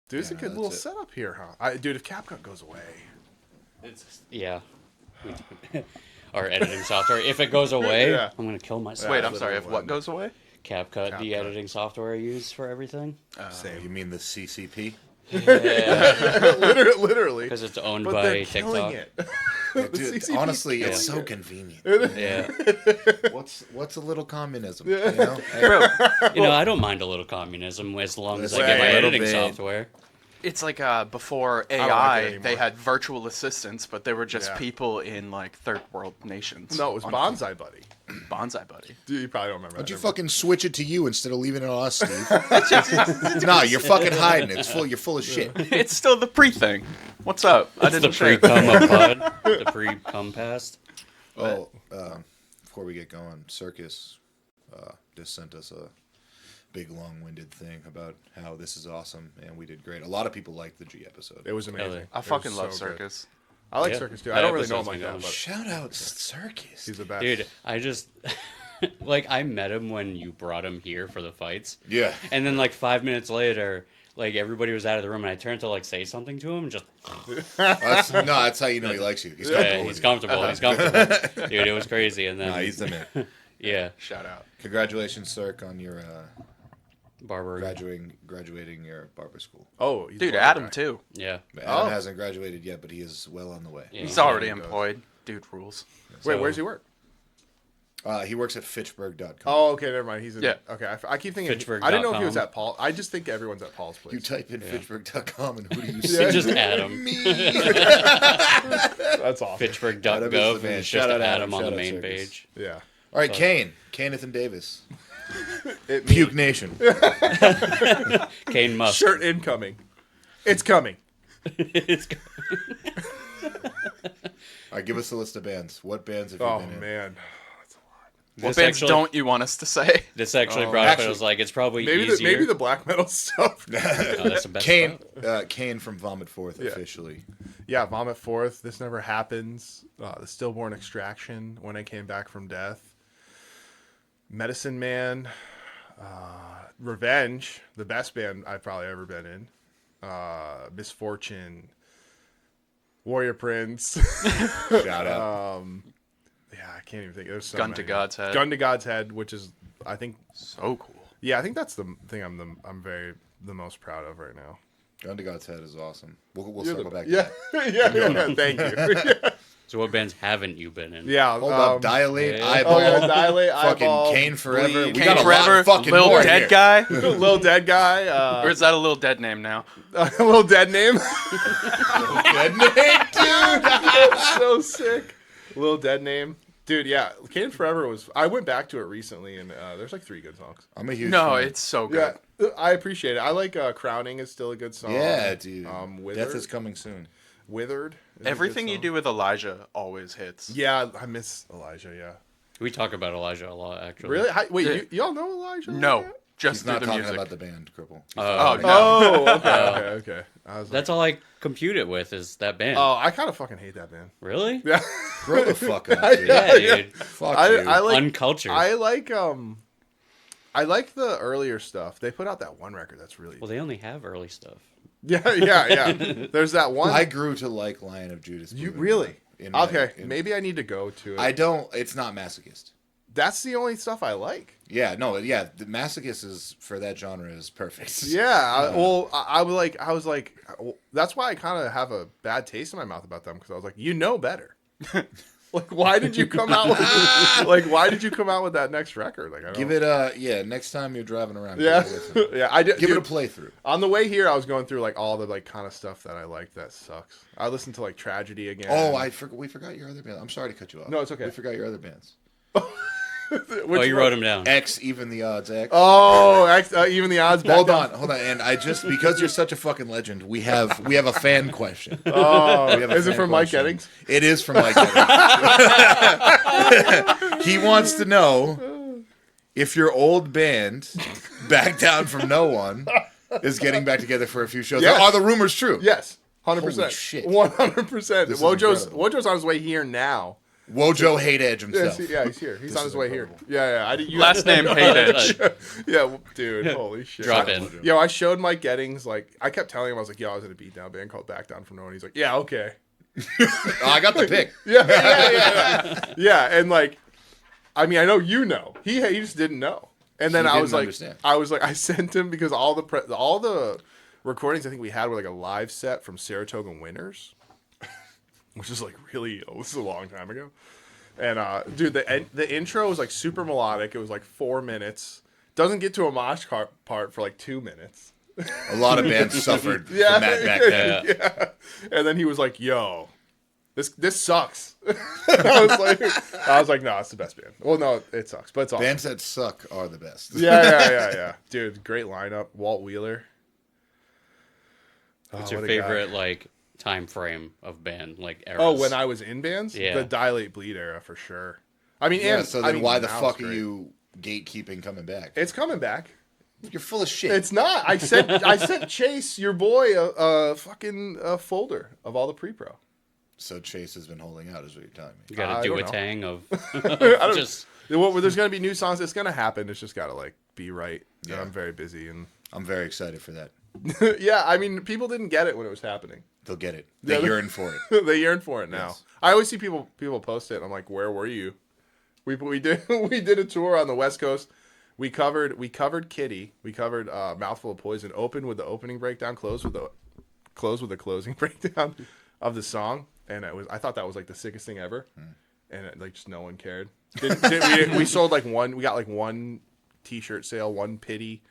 Dude, it's a good little setup here, huh? Dude, if CapCut goes away. Our editing software. If it goes away, Yeah. I'm going to kill myself. Wait, I'm sorry. If what goes away? CapCut, the editing software I use for everything. Same. You mean the CCP? Yeah. Literally. Because it's owned But by they're TikTok. killing it. Yeah, dude, CCP honestly, killing it's so it. convenient. Yeah. What's a little communism? You know? I don't mind a little communism as long as I Listen, get my a little editing bit. software. It's like before don't like it AI, anymore. they had virtual assistants, but they were just Yeah. people in like third world nations. No, it was Bonsai Buddy. Bonsai Buddy. Dude, you probably don't remember. Why'd you that. fucking switch it to you instead of leaving it on us, Steve? No, you're fucking hiding it. You're full of shit. It's still the pre thing. What's up? I It's the didn't share. pre-cum of pod. The pre-cum past. Oh, before we get going, Circus just sent us a big long-winded thing about how this is awesome and we did great. A lot of people liked the G episode. It was amazing. I It fucking was love so good. Circus. I like Yeah. Circus too. That I don't really know him episode's like been that, going. but Shout out Circus. he's the best. Dude, I just... I met him when you brought him here for the fights. Yeah. And then, 5 minutes later, everybody was out of the room, and I turned to, say something to him, and just... That's how you know he likes you. He's comfortable. Yeah, with he's you. comfortable. He's comfortable. Dude, it was crazy. And then... Nah, he's the man. Yeah. Shout out. Congratulations, Cirque, on your Barber. graduating your barber school. Oh, he's Dude, the Adam guy. too. Yeah. Adam hasn't graduated yet, but he is well on the way. Yeah. He's already he goes. employed. Dude rules. Wait, So- where's he work? He works at Fitchburg.com. Oh, okay, never mind. He's in, Yeah. Okay, I keep thinking. Fitchburg.com. I didn't know if he was at Paul. I just think everyone's at Paul's place. You type in Fitchburg.com and who do you It's see? just Adam. Me. That's awesome. Adam is Fitchburg.gov, the and man. it's Shout just out Adam, Adam on shout the out main Circus. page. Yeah. All right, Kenneth and Davis. It Puke Nation. Kane Musk. Shirt incoming. It's coming. It's- All right, give us a list of bands. What bands have you Oh been in? man. What This bands actually- don't you want us to say? This actually brought up, actually- I was like, it's probably Maybe easier. the black metal stuff. Oh, that's the best Kane, part. Kane from Vomitforth, officially. Yeah, Vomitforth. This Never Happens. The Stillborn Extraction. When I Came Back from Death. Medicine Man. Revenge. The best band I've probably ever been in. Misfortune. Warrior Prince. Shout out. Yeah, I can't even think. There's so Gun to many. God's Head. Gun to God's Head, which is, I think, So cool. yeah, I think that's the thing I'm the most proud of right now. Gun to God's Head is awesome. We'll You're circle the- back to yeah, that. yeah, thank you. So what bands haven't you been in? Yeah, Hold up. Dilate, yeah. Eyeball. Oh yeah, Dilate, Fucking Eyeball, Kane Forever. Bleed, We Kane got a lot Forever, of fucking Lil more Dead here. Guy, Lil Dead Guy, or is that a Little Dead name now? Lil Dead Name. Dead name, dude. So sick. Lil Dead Name. Dude, yeah, Kane Forever was. I went back to it recently, and there's 3 good songs. I'm a huge No, fan. it's so good. Yeah, I appreciate it. I like Crowning is still a good song. Yeah, dude. Withered. Death is coming soon. Withered. is a Everything good you song. do with Elijah always hits. Yeah, I miss Elijah. Yeah. We talk about Elijah a lot, actually. Really? Wait, Yeah. y'all know Elijah? No, just He's through not the talking music. about the band, Cripple. Oh, no. Oh, okay. I was That's all I compute it with is that band. Oh, I kind of fucking hate that band. Really? Yeah. Grow the fuck up, dude. Yeah, dude. Fuck I you. like Uncultured. I like the earlier stuff. They put out that one record that's really Well, they only have early stuff. yeah. There's that one. I grew to like Lion of Judas. You believe it or really? not, in my- Okay, in- maybe I need to go to it. I don't. It's not masochist. That's the only stuff I like. Yeah, no, yeah. The masochist is for that genre is perfect. Yeah. I was like, that's why I kind of have a bad taste in my mouth about them because I was like, you know better. Like, why did you come out with that next record? Like, I don't Give it next time you're driving around. Yeah, give it a listen. yeah. I did. Give Dude, it a playthrough. on the way here, I was going through all the kind of stuff that I like that sucks. I listened to Tragedy again. Oh, we forgot your other band. I'm sorry to cut you off. No, it's okay. We forgot your other bands. Oh, you wrote them down. X, even the odds. X. Oh, even the odds. Hold on. And I just because you're such a fucking legend, we have a fan question. Oh, We have a is it fan from Mike question. Eddings? It is from Mike Eddings. He wants to know if your old band, Back Down from No One, is getting back together for a few shows. Yes. Are the rumors true? Yes, 100%. Holy shit. 100%. This is Wojo's incredible. on his way here now. Wojo Hate Edge Yeah, himself. he's here. He's This on his is way incredible. here. Yeah. You Last name Hate Edge. Yeah, well, dude. Holy shit. Drop in. Yo, I showed Mike Gettings, like, I kept telling him, I was like, yo, I was in a beatdown band called Back Down From Nowhere. He's like, yeah, okay. Oh, I got the pick. Yeah. Yeah, and like, I mean, I know you know. He just didn't know. And then He I was didn't like, understand. I sent him because all the recordings I think we had were like a live set from Saratoga Winters, which is like really, this is a long time ago. And dude, the intro was like super melodic. It was like 4 minutes. Doesn't get to a mosh part for like 2 minutes. A lot of bands suffered from Yeah. that back then. Yeah. And then he was like, "Yo, this sucks." I was like, "No, it's the best band." Well, no, it sucks, but it's awesome. Bands that suck are the best. Yeah. Dude, great lineup. Walt Wheeler. What's Oh, your what a guy. favorite like time frame of band like eras? Oh, when I was in bands, Yeah. the Dilate Bleed era for sure. I mean, Yeah, and so I then mean, why the now fuck it's are great. you gatekeeping coming back? It's coming back. You're full of shit. It's not. I sent Chase, your boy, a fucking folder of all the pre-pro. So Chase has been holding out, is what you're telling me. you gotta I do don't a know. tang of don't- just Well, there's gonna be new songs. It's gonna happen. It's just gotta like be right. Yeah. Yeah. I'm very busy and I'm very excited for that. yeah. I mean, people didn't get it when it was happening. They'll get it. They Yeah. yearn for it. They yearn for it now. Yes. I always see people post it. And I'm like, where were you? We did we did a tour on the West Coast. We covered Kitty. We covered Mouthful of Poison. Opened with the opening breakdown. Closed with the closing breakdown of the song. And I thought that was like the sickest thing ever. And like just no one cared. We sold like one. We got like one T-shirt sale, one pity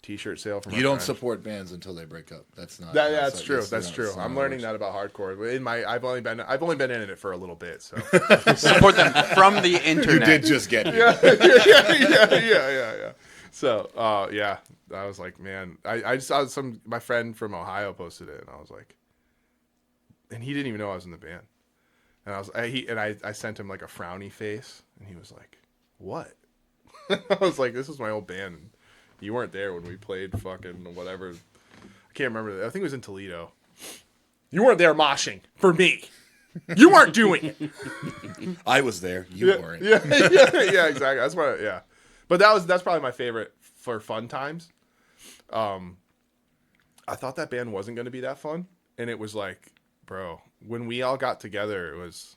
T-shirt sale from. You our don't friends. support bands until they break up. That's not. That's true. That's That's not- true. that's not I'm how it learning works. that about hardcore. I've only been in it for a little bit, so Support them from the You internet. did just get me. yeah. So yeah, I was like, man, I just saw my friend from Ohio posted it, and I was like, and he didn't even know I was in the band, and I sent him like a frowny face, and he was like, what? I was like, this is my old band. And you weren't there when we played fucking whatever. I can't remember. I think it was in Toledo. You weren't there moshing for me. You weren't doing it. I was there. You weren't. Yeah, exactly. That's what. Yeah, but that's probably my favorite for fun times. I thought that band wasn't going to be that fun, and it was like, bro, when we all got together, it was.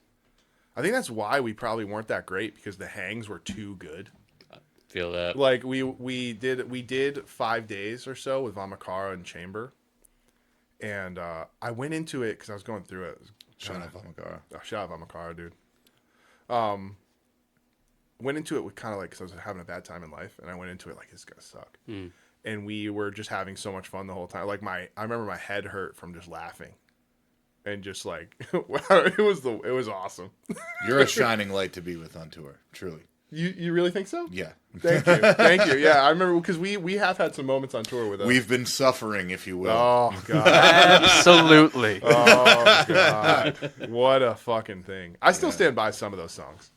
I think that's why we probably weren't that great because the hangs were too good. feel that. Like we did 5 days or so with Vamakara and Chamber, and I went into it because I was going through it. Shout out Vamakara. Oh, shout out Vamakara, dude. Went into it with kind of like because I was having a bad time in life, and I went into it like it's gonna suck. And we were just having so much fun the whole time. Like I remember my head hurt from just laughing, and just like it was awesome. You're a shining light to be with on tour. Truly. You really think so? Yeah. Thank you. Yeah, I remember because we have had some moments on tour with us. We've been suffering, if you will. Oh god. Absolutely. Oh god. What a fucking thing. I still stand by some of those songs.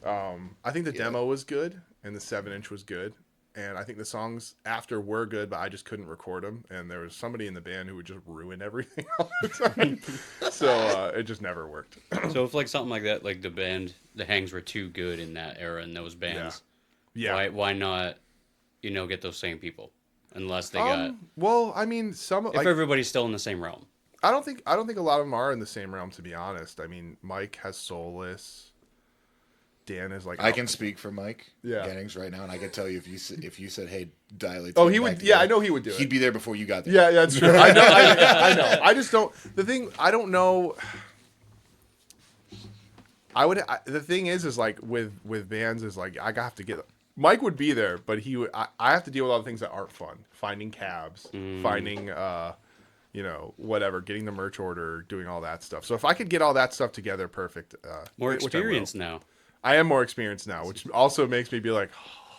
I think the demo was good and the 7-inch was good. And I think the songs after were good, but I just couldn't record them. And there was somebody in the band who would just ruin everything all the time. So it just never worked. So if like something like that, like the hangs were too good in that era in those bands. Yeah. Why not, get those same people? Unless they got Well, I mean, if everybody's still in the same realm. I don't think a lot of them are in the same realm, to be honest. I mean, Mike has Soulless. Dan is like I can speak for Mike Yeah. Gettings right now, and I can tell you if you said, "Hey, dilate." Oh, he would. Yeah, I know he would do it. He'd be there before you got there. Yeah, that's true. I know. I know. I just don't. The thing I don't know. The thing is like with bands is like I have to get. Mike would be there, but he would. I have to deal with all the things that aren't fun. Finding cabs, finding whatever, getting the merch order, doing all that stuff. So if I could get all that stuff together, perfect. More which I will. experience now. I am more experienced now, which also makes me be like,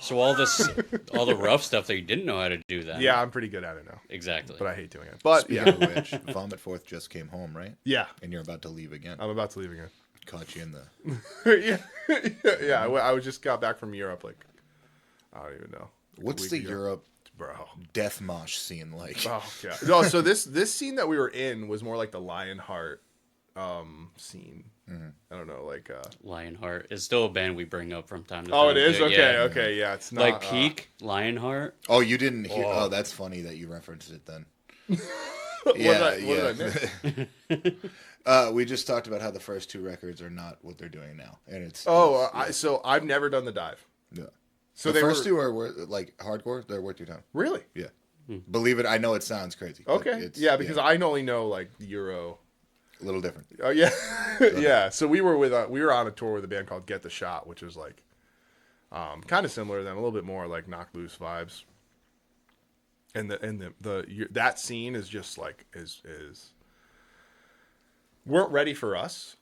So all the rough stuff that you didn't know how to do then. yeah, I'm pretty good at it now, Exactly. but I hate doing it. But Speaking yeah, of which, Vomitforth just came home, right? yeah, And you're about to leave again. I'm about to leave again. Caught you in the. yeah. I just got back from Europe. Like, I don't even know. What's week the ago. Europe Bro. death mosh scene like? Oh god. No, so this scene that we were in was more like the Lionheart scene. Mm-hmm. I don't know, like Lionheart is still a band we bring up from time to time. oh, it is too. okay, Yeah. okay, yeah. It's not Like peak Lionheart. Oh, you didn't hear? Oh. Oh, that's funny that you referenced it then. What did I miss? We just talked about how the first 2 records are not what they're doing now, and it's So I've never done the dive. yeah. So the they first were 2 are like hardcore. They're worth your time. really Yeah, believe it. I know it sounds crazy. but okay. it's, Yeah, because I only know like Euro. a little different. Oh yeah, yeah. So we were on a tour with a band called Get the Shot, which was like kind of similar to them, a little bit more like Knock Loose vibes. And that scene is just like is weren't ready for us.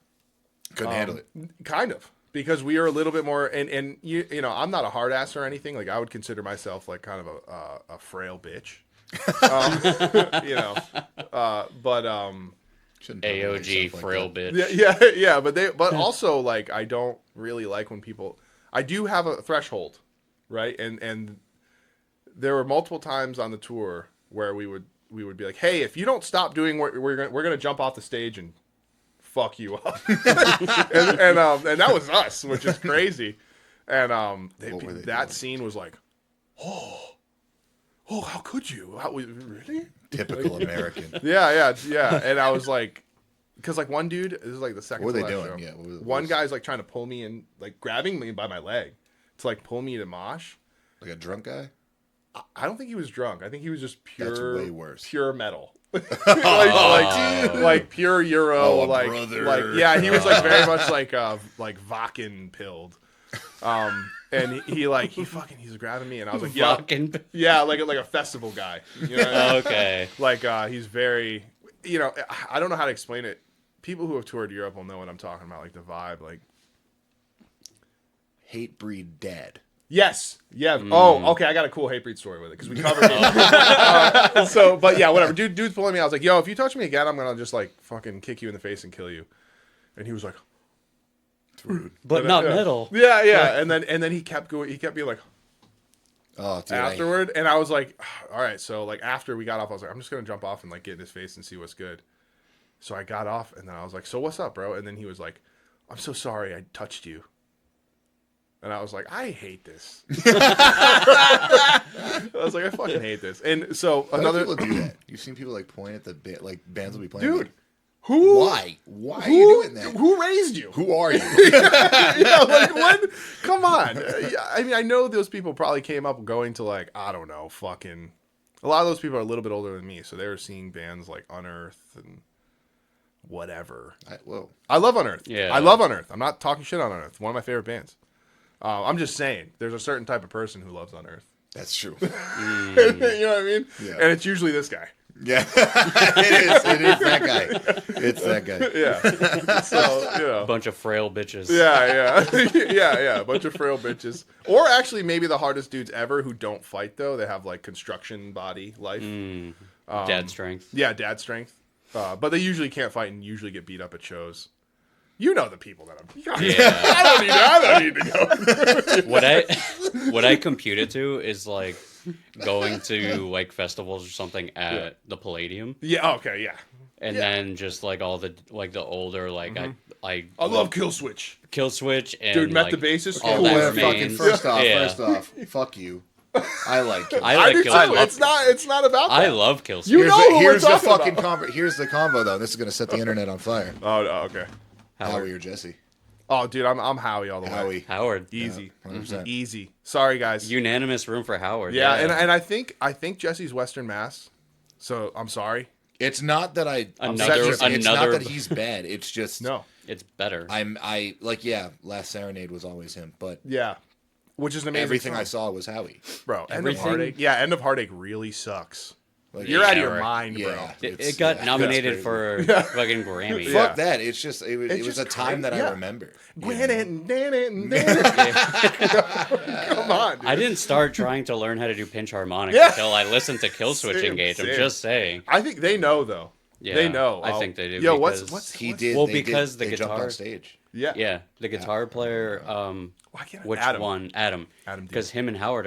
Couldn't handle it. Kind of, because we are a little bit more, and you know, I'm not a hard ass or anything. Like I would consider myself like kind of a frail bitch, you know. But Shouldn't talk about AOG yourself like frail that. bitch. yeah. But also like I don't really like when people. I do have a threshold, right? And there were multiple times on the tour where we would be like, hey, if you don't stop doing what we're gonna jump off the stage and fuck you up. and that was us, which is crazy. And that scene was like, oh, how could you? Really? Typical American. Yeah. And I was like, because like one dude, this is like the second. What were to they last doing? show. Yeah, One guy's like trying to pull me in, like grabbing me by my leg to like pull me to mosh. Like a drunk guy. I don't think he was drunk. I think he was just pure. That's way worse. Pure metal. like pure Euro. Oh, brother. Like yeah, he was like very much like Vakken pilled. And he's grabbing me, and I was like, yeah, Fucking. yeah, like a festival guy. You know what I mean? Okay. Like he's very, you know, I don't know how to explain it. People who have toured Europe will know what I'm talking about, like the vibe, like Hatebreed dad. yes, yeah. Oh, okay. I got a cool Hatebreed story with it because we covered it. But yeah, whatever. Dude's pulling me. I was like, yo, if you touch me again, I'm gonna just like fucking kick you in the face and kill you. And he was like, It's rude. But not yeah. metal. Yeah. And then he kept going. He kept being like Oh, dude. afterward, and I was like, all right. So like after we got off, I was like, I'm just gonna jump off and like get in his face and see what's good. So I got off, and then I was like, so what's up, bro? And then he was like, I'm so sorry I touched you. And I was like, I hate this. I was like, I fucking hate this. And so Why do another people do that? You've seen people like point at the like bands will be playing. dude, like, who? why? Why are you doing that? Who raised you? Who are you? Yeah, like what? Come on. I mean, I know those people probably came up going to like, I don't know, fucking. A lot of those people are a little bit older than me, so they were seeing bands like Unearth and whatever. I love Unearth. Yeah. I love Unearth. I'm not talking shit on Unearth. One of my favorite bands. I'm just saying, there's a certain type of person who loves Unearth. That's true. You know what I mean? Yeah. And it's usually this guy. Yeah, it is that guy. It's that guy. Yeah. So, you know. Bunch of frail bitches. Yeah. A bunch of frail bitches. Or actually, maybe the hardest dudes ever who don't fight, though. They have, like, construction body life. Dad strength. Yeah, dad strength. But they usually can't fight and usually get beat up at shows. You know the people that I'm... Yeah. I don't need to go. What I compute it to is like going to like festivals or something at the Palladium. Yeah, okay, yeah. And then just like all the like the older like I love Killswitch. Killswitch and Dude, Met like, the Bassist. all Cool. that Well, remains. First Yeah. off, fuck you. I like it. I I like do too. Killswitch. It's not about that. I love Killswitch. You know who we're Here's the talking fucking about. here's the combo though. This is gonna set the internet on fire. Oh, okay. Howie or Jesse? Oh, dude, I'm Howie all the way. Howie. Howard. Easy. 100%. Easy. Sorry, guys. Unanimous room for Howard. Yeah, and I think Jesse's Western Mass. So I'm sorry. It's not that upset another Jesse. it's not another that he's bad. It's just No. it's better. I like Last Serenade was always him, but Yeah. Which is an amazing everything song. I saw was Howie. Bro, End of Everything? Heartache. Yeah, End of Heartache really sucks. Like, You're out of Yeah, your right. mind, bro. Yeah. It got yeah, nominated that's for crazy. fucking Grammy. Yeah. Fuck that. It's just it was just a time that crazy. I Yeah. remember. Granite and damn it and damn it. Come on, dude. I didn't start trying to learn how to do pinch harmonics Yeah. until I listened to Killswitch Same, Engage. I'm same. just saying. I think they know though. Yeah, They know. I think they do. Yo, because what's He did. Well, they because did, the they jumped guitar- on stage. Yeah. the guitar player. Why can't I- Which Adam. one? Adam. Adam Because him and Howard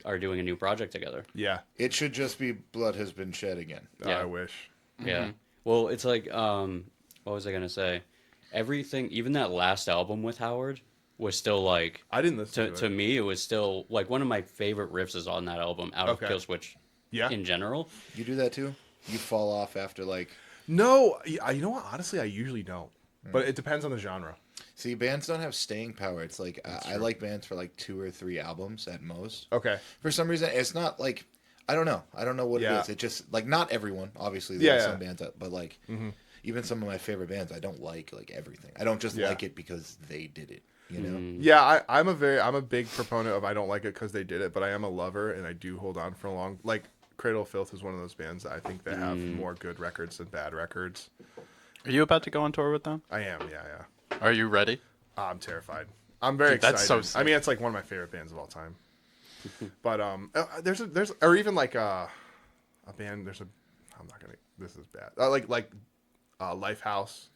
are doing a new project together. Yeah. It should just be blood has been shed again. Yeah. I wish. Yeah. Well, it's like what was I gonna say? Everything, even that last album with Howard, was still like I didn't listen to it. me. It was still like one of my favorite riffs is on that album, out of Okay. Killswitch. Yeah. In general, You do that too? You fall off after like. No, you know what? Honestly, I usually don't. But it depends on the genre. See, bands don't have staying power. It's like I like bands for like 2 or 3 albums at most. Okay. For some reason, it's not like I don't know. I don't know what Yeah. it is. It just like not everyone. Obviously, Yeah, there are yeah. some bands that, but like even some of my favorite bands, I don't like everything. I don't just like it because they did it. You know. Yeah, I'm a big proponent of I don't like it because they did it, but I am a lover and I do hold on for a long. Like Cradle of Filth is one of those bands that I think they have more good records than bad records. Are you about to go on tour with them? I am, yeah. Are you ready? I'm terrified. I'm very Dude, that's excited. so sick. I mean, it's like one of my favorite bands of all time. But there's or even like a band. I'm not gonna. This is bad. Lifehouse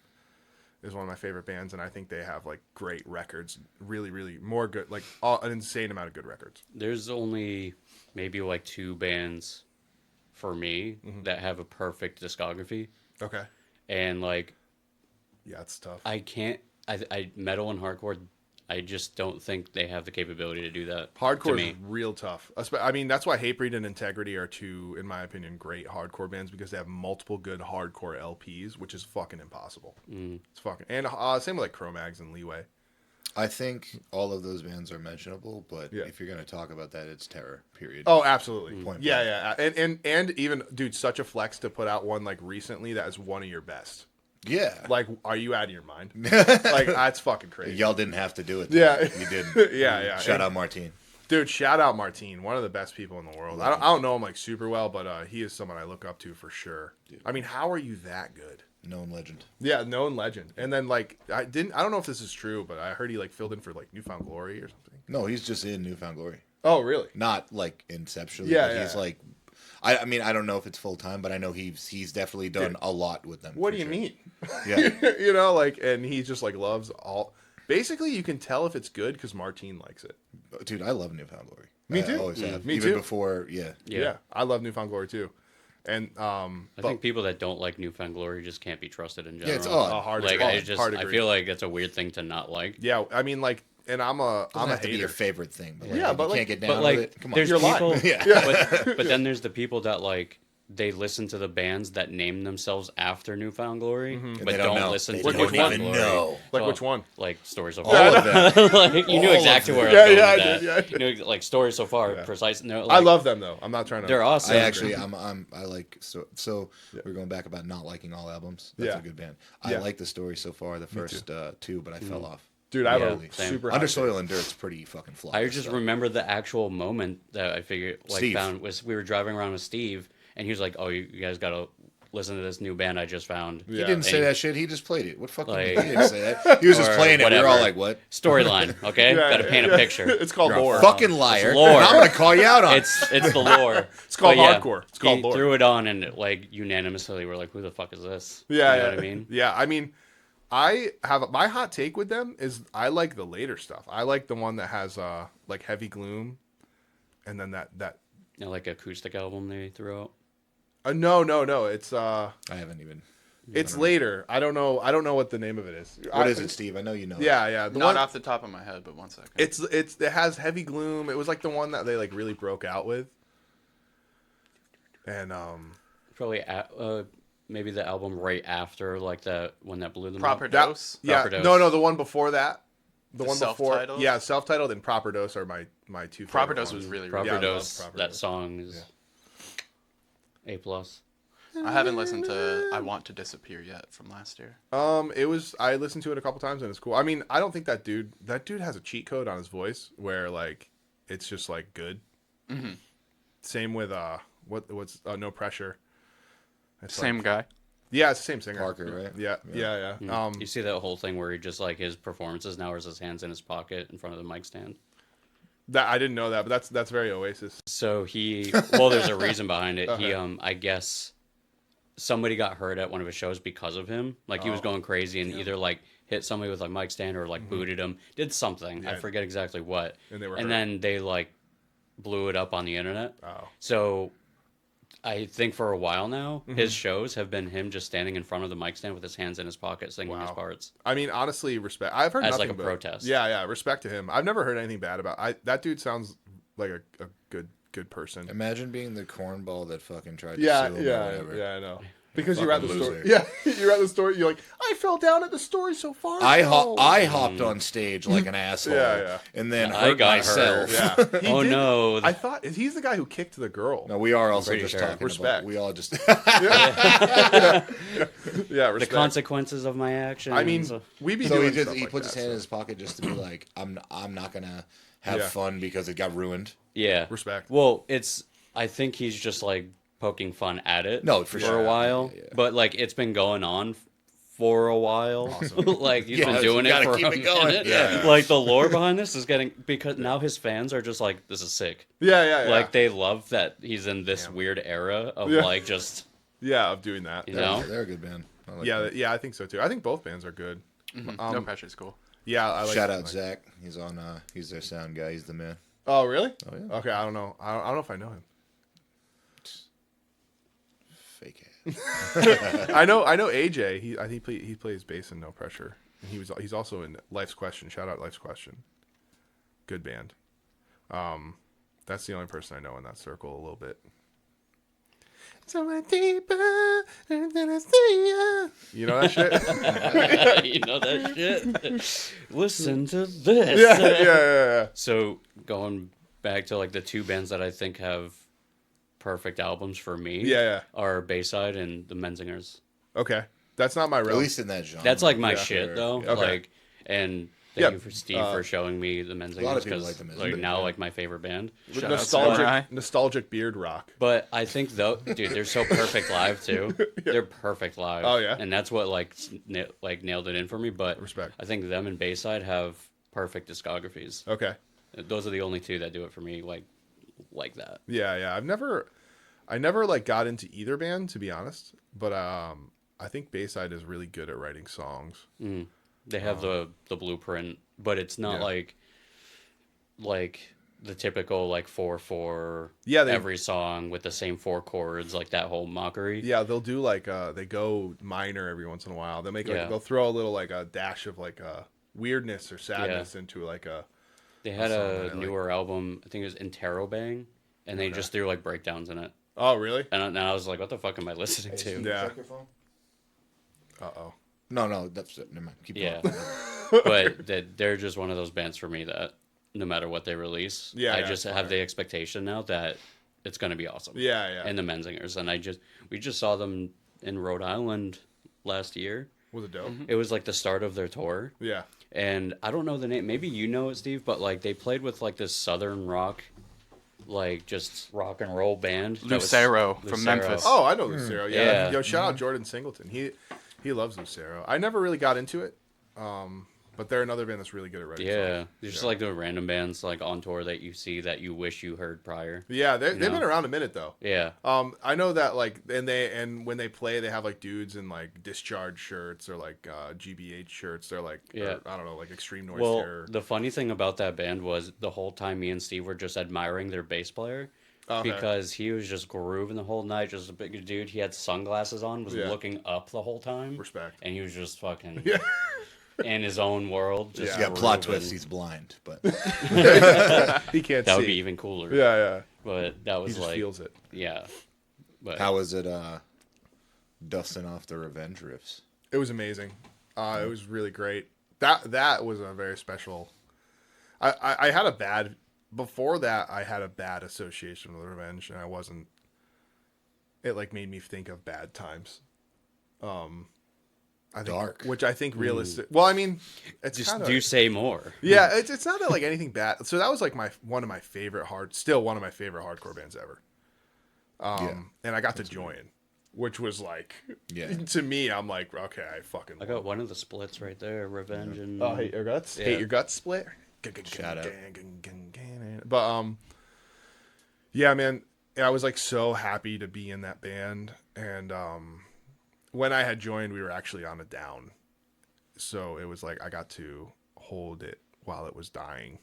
is one of my favorite bands, and I think they have like great records. Really, really more good. Like an insane amount of good records. there's only maybe like 2 bands for me that have a perfect discography, Okay. and like Yeah, it's tough. I can't. I metal and hardcore. I just don't think they have the capability to do that. to Hardcore me. is real tough. I mean, that's why Hatebreed and Integrity are 2, in my opinion, great hardcore bands because they have multiple good hardcore LPs, which is fucking impossible. It's fucking and same with like Cro-Mags and Leeway. I think all of those bands are mentionable, but Yeah. if you're gonna talk about that, it's Terror. Period. Oh, absolutely. Point Yeah, blank. yeah, and even dude, such a flex to put out one like recently that is one of your best. Yeah. Like, are you out of your mind? Like, that's fucking crazy. Y'all didn't have to do it. Yeah. though. You didn't. Yeah. Shout And- out Martine. Dude, shout out Martine, one of the best people in the world. I don't know him like super well, but he is someone I look up to for sure. I mean, how are you that good? Known legend. Yeah, known legend. And then like I don't know if this is true, but I heard he like filled in for like Newfound Glory or something. No, he's just in Newfound Glory. Oh, really? Not like inceptually. Yeah, but yeah. he's like. I mean, I don't know if it's full time, but I know he's definitely done a lot with them. What for do you sure. mean? Yeah. You know, like, and he just like loves all. Basically, you can tell if it's good because Martine likes it. Dude, I love Newfound Glory. Me I too. always have. Me Even too. before, yeah. Yeah. I love Newfound Glory too. And I think people that don't like Newfound Glory just can't be trusted in general. Yeah, it's odd. hard. Like to hard to I agree. feel like that's a weird thing to not like. Yeah, I mean, like, and I'm a Doesn't have to be hater. your favorite thing. But Yeah, like, but you like- can't get down But like, with it. Come on. there's You're people. lying. Yeah. But then there's the people that like they listen to the bands that name themselves after Newfound Glory, but they don't don't know. listen They to don't Newfound even Glory. know. Like So, which one? Like Stories So All Far. of them. Like you knew All of exactly them. where I was Yeah, going I with did, that. yeah. You know, like Stories So Far, Yeah. precise. No, I like, love them though. I'm not trying to. They're awesome. I actually, I like so we're going back about not liking all albums. That's Yeah. a good band. I Yeah. like the story so far, the first 2, but I fell off. Dude, I have Yeah, a same. super high Under taste. Soil and Dirt's pretty fucking flawless. I just remember the actual moment that I figured, like, Steve. found was we were driving around with Steve, and he was like, "Oh, you guys gotta listen to this new band I just found." He Yeah. didn't say And- that shit. He just played it. What fucking? Like- he didn't say that. He was just Or playing it. We were all whatever. like, "What? Storyline, okay? Yeah, Gotta paint yeah. a picture. It's called You're lore. a fucking liar." It's lore. And I'm gonna call you out on it. It's the lore. It's called But yeah, hardcore. It's called he lore. threw it on, and like unanimously, we're like, "Who the fuck is this?" Yeah, you know yeah. what I mean. Yeah, I mean, I have my hot take with them is I like the later stuff. I like the one that has like Heavy Gloom, and then that You know, like acoustic album they threw out. no, it's I haven't even. it's later. I don't know what the name of it is. What is it, Steve? I know you know. Yeah, the Not one. off the top of my head, but one second. It has Heavy Gloom. It was like the one that they like really broke out with, and Probably maybe the album right after, like the one that blew them Proper up. that, Dose. yeah, Proper Dose. no, the one before that. The The one before, self-titled? yeah, self-titled and Proper Dose are my two. Proper favorite Dose was ones. really, Proper really Yeah, I love Dose. Proper That Dose. song is A plus. I haven't listened to I Want to Disappear yet from last year. It was I listened to it a couple times and it's cool. I mean, I don't think that dude has a cheat code on his voice where like it's just like good. Mm-hmm. Same with what's No Pressure. It's Same like, guy. yeah, it's the same singer. Parker, right? Yeah. You see that whole thing where he just like his performances now is his hands in his pocket in front of the mic stand. That I didn't know that, but that's very Oasis. So there's a reason behind it. He I guess somebody got hurt at one of his shows because of him. Like he was going crazy and either like hit somebody with a mic stand or like booted him, did something. I Yeah. forget exactly what. And they were hurt. then they like blew it up on the internet. Oh. So I think for a while now, his shows have been him just standing in front of the mic stand with his hands in his pocket singing his parts. I mean, honestly, respect. I've heard As nothing like a but protest. Yeah, respect to him. I've never heard anything bad about. That dude sounds like a good person. Imagine being the cornball that fucking tried to Yeah, sue him or yeah, whatever. yeah. I know. Because you're at the Fucking store. loser. Yeah, you're at the store. You're like, I fell down at the store so far. I hopped on stage like an asshole. Yeah. And then I hurt got myself. Yeah. He Oh did- no! I thought he's the guy who kicked the girl. No, we are also Pretty just sure. talking Respect. about. We all just. Yeah, the respect. consequences of my actions. I mean, we be So doing he stuff like puts his that, hand in so. his pocket just to be like, I'm not gonna have Yeah. fun because it got ruined. yeah, Respect. Well, I think he's just like poking fun at it. No, for sure. a while, Yeah. but like it's been going on for a while. Like he's Yeah, been doing you it gotta for keep a it going. minute. Yeah. Like the lore behind this is getting because now his fans are just like, this is sick. Yeah. Like they love that he's in this weird era of Yeah. like just of doing that. you know. They're a good band. I like Yeah, them. I think so too. I think both bands are good. No Pressure's cool. Yeah, I like. Shout out like- Zach. He's on. He's their sound guy. He's the man. Oh, really? Oh, yeah. Okay, I don't know. I don't know if I know him. Fake ass. I know AJ. I think he plays bass in No Pressure. And he's also in Life's Question. Shout out Life's Question. Good band. That's the only person I know in that circle a little bit. So much deeper than I see ya. You know that shit? You know that shit. Listen to this. Yeah. So going back to like the two bands that I think have perfect albums for me, Yeah. are Bayside and the Menzingers. Okay. That's not my At realm. least in that genre. That's like my Yeah. shit though. Okay. Like, and Yeah, thank you for Steve for showing me the Menzingers. a lot of people 'cause, like the like Menzingers, now yeah. like my favorite band. Shout out Samurai. Nostalgic beard rock. But I think though, dude, they're so perfect live too. They're perfect live. Oh, yeah? and that's what like nailed it in for me. But Respect. I think them and Bayside have perfect discographies. Okay. Those are the only two that do it for me. Like that. Yeah. I never like got into either band, to be honest. But I think Bayside is really good at writing songs. They have the blueprint, but it's not Yeah. like the typical like 4/4 Yeah, they- every song with the same 4 chords, like that whole mockery. Yeah, they'll do like they go minor every once in a while. They'll make like Yeah. they'll throw a little like a dash of like weirdness or sadness into like a They had song a that I like. newer album, I think it was Interrobang, and they just threw like breakdowns in it. Oh, really? And I was like, what the fuck am I listening to? Yeah. Check your phone. Uh-oh. No, that's it. Never mind. Keep Yeah. going. But they're just one of those bands for me that no matter what they release, Yeah, I yeah, just it's have fire. the expectation now that it's going to be awesome. Yeah. And the Menzingers. And we just saw them in Rhode Island last year. Was it dope? It was like the start of their tour. Yeah. And I don't know the name. Maybe you know it, Steve, but like they played with like this southern rock, like just rock and roll band. that was- Lucero from Lucero. Memphis. Oh, I know Lucero. Yeah. Yeah. Yo, shout out Jordan Singleton. He loves Lucero. I never really got into it. But they're another band that's really good at writing Yeah, songs. just like the random bands like on tour that you see that you wish you heard prior. Yeah, they've know? been around a minute though. Yeah, I know that like and when they play they have like dudes in like Discharge shirts or like GBH shirts. They're like Yeah. I don't know, like Extreme Noise well, Terror. the funny thing about that band was the whole time me and Steve were just admiring their bass player Okay. because he was just grooving the whole night, just a big dude. He had sunglasses on, was Yeah. looking up the whole time. Respect. And he was just fucking Yeah. in his own world. Just Yeah. Yeah, plot grooving. twist. He's blind, but He can't That see. would be even cooler. Yeah. But that He was just like, feels it. yeah. But how is it dusting off the revenge riffs? It was amazing. It was really great. That was a very special. I had a bad before that. I had a bad association with Revenge, and I wasn't. It like made me think of bad times. I think, Dark. which I think realistic. Well, I mean, it's just kinda, do say more. yeah. It's not that like anything bad. So that was like one of my favorite hardcore bands ever. And I got to join, which was like, Yeah. to me, I'm like, okay, I fucking. I got one of the splits right there, Revenge and Oh, Hate Your Guts. Yeah. Hate Your Guts split. Shout out. But yeah, man, I was like so happy to be in that band, and when I had joined, we were actually on a down, so it was like I got to hold it while it was dying,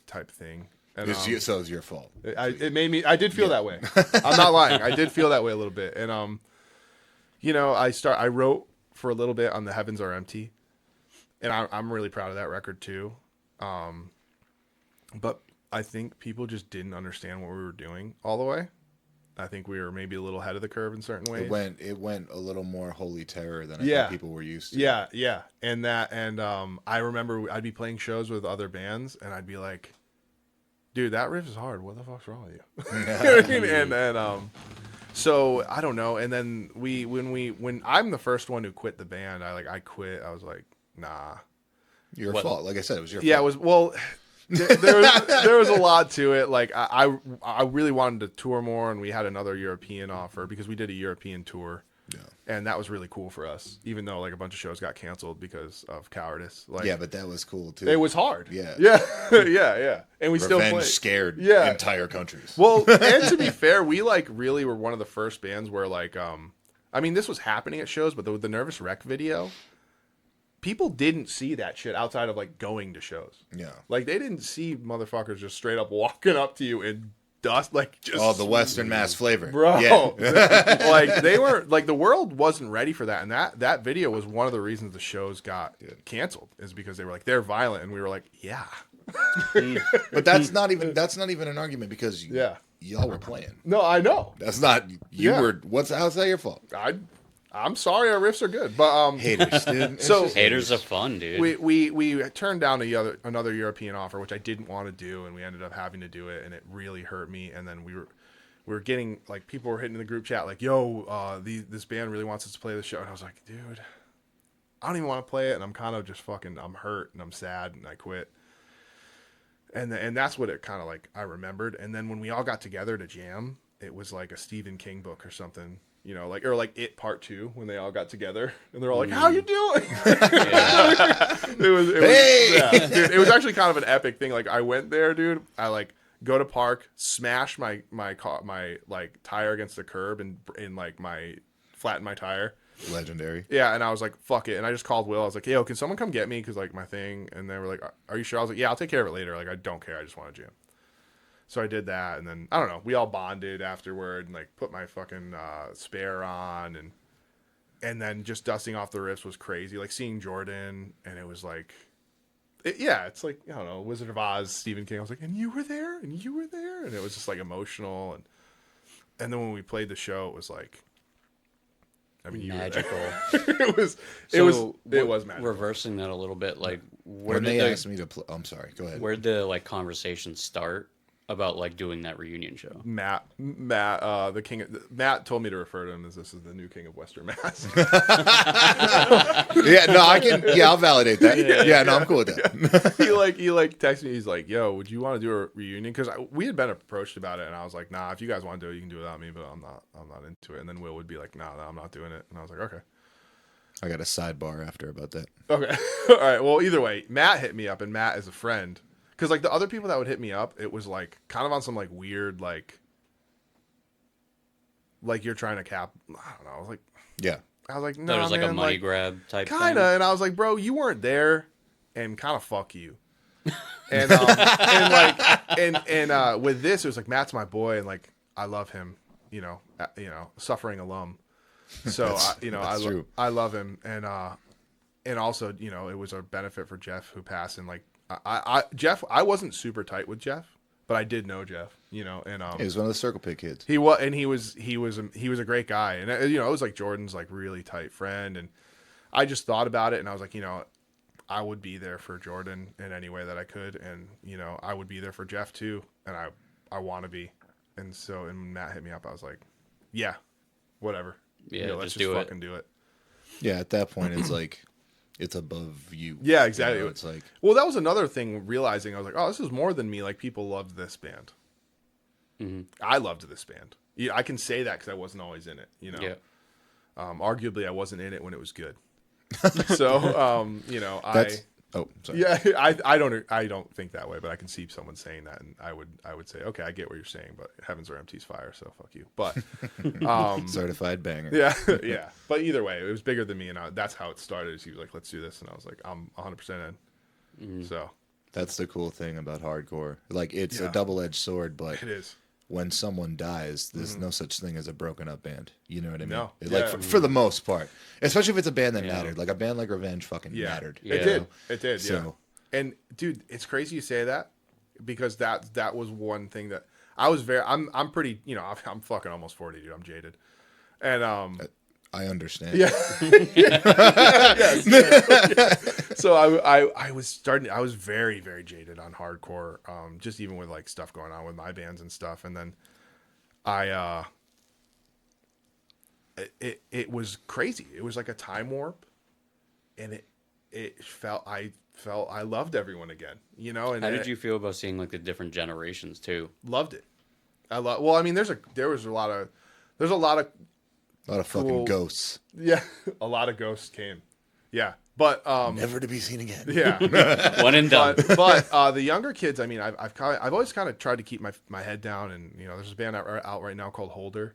type thing. And So it's your fault. it made me. I did feel that way. I'm not lying. I did feel that way a little bit. And you know, I wrote for a little bit on The Heavens Are Empty, and I'm really proud of that record too. But I think people just didn't understand what we were doing all the way. I think we were maybe a little ahead of the curve in certain ways. It went a little more holy terror than I think people were used to. Yeah. And I remember I'd be playing shows with other bands, and I'd be like, dude, that riff is hard. What the fuck's wrong with you? You know what I mean? And so I don't know. And then when I'm the first one who quit the band, I quit. I was like, nah. Your fault. Like I said, it was your fault. Yeah, it was. Well, there was a lot to it. Like I really wanted to tour more, and we had another European offer because we did a European tour. Yeah. And that was really cool for us, even though like a bunch of shows got canceled because of cowardice. Like, yeah, but that was cool too. It was hard. Yeah. Yeah. And we still played. Scared entire countries. Well, and to be fair, we like really were one of the first bands where like, I mean, this was happening at shows, but the Nervous Wreck video, people didn't see that shit outside of like going to shows. Yeah. Like they didn't see motherfuckers just straight up walking up to you and dust like just the Western Mass flavor, bro. Yeah. Like they weren't like the world wasn't ready for that, and that video was one of the reasons the shows got canceled is because they were like they're violent, and we were like yeah. But that's not even an argument because y'all were playing. No, I know. That's not you were. How's that your fault? I'm sorry, our riffs are good, but haters, dude. So haters are fun, dude. We turned down another European offer, which I didn't want to do, and we ended up having to do it, and it really hurt me. And then we were getting like people were hitting in the group chat like, "Yo, this band really wants us to play the show," and I was like, "Dude, I don't even want to play it," and I'm kind of just I'm hurt and I'm sad, and I quit. And that's what it kind of like I remembered. And then when we all got together to jam, it was like a Stephen King book or something. You know, like, or like It Part 2 when they all got together and they're all like, how you doing? It was actually kind of an epic thing. Like I went there, dude. I like go to park, smash my like tire against the curb and like flatten my tire. Legendary. Yeah. And I was like, fuck it. And I just called Will. I was like, yo, can someone come get me? Cause like my thing. And they were like, are you sure? I was like, yeah, I'll take care of it later. Like, I don't care. I just want to jam. So I did that, and then I don't know. We all bonded afterward, and like put my fucking spare on, and then just dusting off the riffs was crazy. Like seeing Jordan, and it was like, it's like I don't know, Wizard of Oz, Stephen King. I was like, and you were there, and you were there, and it was just like emotional, and then when we played the show, it was like, I mean, magical. It was magical. Reversing that a little bit, like when they asked me to play, I'm sorry, go ahead. Where'd the like conversation start about like doing that reunion show? Matt, the king. Matt told me to refer to him as this is the new king of Western Mass. I'll validate that. I'm cool with that. he texted me. He's like, "Yo, would you want to do a reunion?" Because we had been approached about it, and I was like, "Nah, if you guys want to do it, you can do it without me, but I'm not into it." And then Will would be like, "Nah, I'm not doing it," and I was like, "Okay." I got a sidebar after about that. Okay, all right. Well, either way, Matt hit me up, and Matt is a friend. Because, like, the other people that would hit me up, it was, like, kind of on some, like, weird, like you're trying to cap. I don't know. I was like... Yeah. I was like, no, That was, like, man, a money grab type thing? Kind of. And I was like, bro, you weren't there, and kind of fuck you. And with this, it was like, Matt's my boy, and, like, I love him, you know, suffering alum. So, I love him. And also, you know, it was a benefit for Jeff, who passed, and, like, Jeff, I wasn't super tight with Jeff, but I did know Jeff, you know, and he was one of the Circle Pit kids. He was a great guy, and you know, it was like Jordan's like really tight friend, and I just thought about it, and I was like, you know, I would be there for Jordan in any way that I could, and you know, I would be there for Jeff too, and I want to be, and so when Matt hit me up, I was like, yeah, whatever, yeah, you know, let's just fucking do it. Yeah, at that point, it's like. It's above you. Yeah, exactly. You know, it's like, well, that was another thing. Realizing I was like, oh, this is more than me. Like people loved this band. Mm-hmm. I loved this band. Yeah, I can say that because I wasn't always in it. You know, yeah. Arguably, I wasn't in it when it was good. So, you know, Oh, sorry. Yeah, I don't think that way, but I can see someone saying that, and I would say, okay, I get what you're saying, but Heavens Are Empty's fire, so fuck you. But certified banger. Yeah, yeah. But either way, it was bigger than me, and that's how it started. Is he was like, let's do this, and I was like, I'm 100% in. So That's the cool thing about hardcore. Like, it's a Yeah. double-edged sword, but It is. when someone dies, there's no such thing as a broken up band. You know what I mean? No. Like, Yeah. for the most part. Especially if it's a band that Yeah. mattered. Like, a band like Revenge fucking Yeah. mattered. Yeah. It did. It did. Yeah. So- And dude, it's crazy you say that because that was one thing that I was I'm pretty, you know, I'm fucking almost 40, dude. I'm jaded. And I understand. yeah. Yes. So I was very, very jaded on hardcore. Just even with like stuff going on with my bands and stuff. And then it was crazy. It was like a time warp, and I loved everyone again, you know. And How did you feel about seeing like the different generations too? loved it? Well, I mean, there's a lot of A lot of fucking Cool. ghosts. yeah, a lot of ghosts came, yeah, but Never to be seen again. yeah. One and done. But the younger kids, I mean, I've always kind of tried to keep my head down, and you know, there's a band out right now called Holder,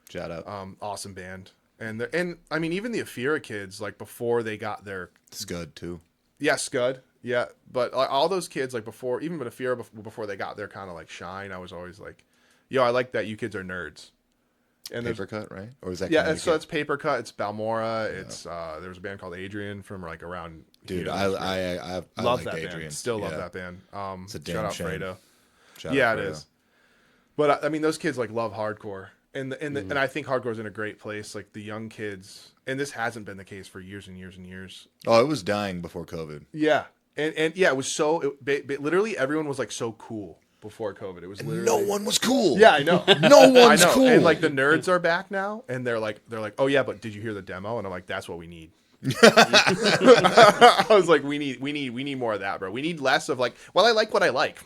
Shout out. awesome band, and I mean, even the Afira kids, like before they got their Scud, too. yeah, Scud, yeah, but all those kids, like before, even Afira before they got their kind of like shine, I was always like, yo, I like that you kids are nerds, and there's Paper cut, right? Or is that yeah, Connecticut? so it's Paper Cut, it's Balmora, it's there was a band called Adrian from like around Dude, here. I love like that Adrian. band. Still love Yeah. that band. It's a Shout damn out shame. Fredo. Shout Yeah, out it Fredo. is. But I mean, those kids like love hardcore, and and I think hardcore's in a great place. Like the young kids, and this hasn't been the case for years and years and years. Oh, it was dying before COVID. Yeah, and yeah, it was so literally everyone was like so cool before COVID. It was literally No one was cool. Yeah, I know. No I one's know. cool. And like the nerds are back now, and they're like, oh yeah, but did you hear the demo? And I'm like, that's what we need. I was like, we need more of that, bro. We need less of like, well, I like what I like,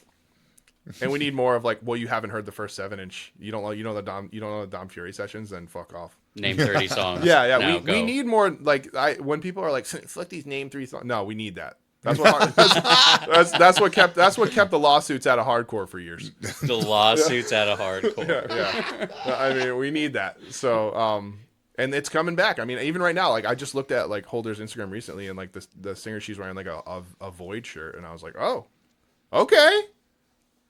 and we need more of like, well, you haven't heard the first 7-inch. You don't know the Dom Fury sessions, then fuck off. Name 30 songs. Yeah. Now We go. need more like when people are like, select these name 3 songs. No, we need that. That's what that's what kept the lawsuits out of hardcore for years. The lawsuits out of hardcore. Yeah. I mean, we need that. So, and it's coming back. I mean, even right now, like I just looked at like Holder's Instagram recently, and like the singer, she's wearing like a Void shirt, and I was like, oh, okay,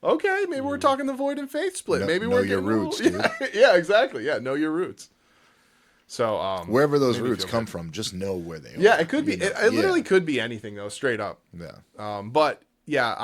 maybe we're talking the Void and Faith split. Maybe know we're your getting a roots, little- yeah, exactly. Yeah, know your roots. So, Wherever those made me roots feel come good. from, just know where they are. Yeah, it could be. You know? It literally could be anything though, straight up. Yeah. But yeah,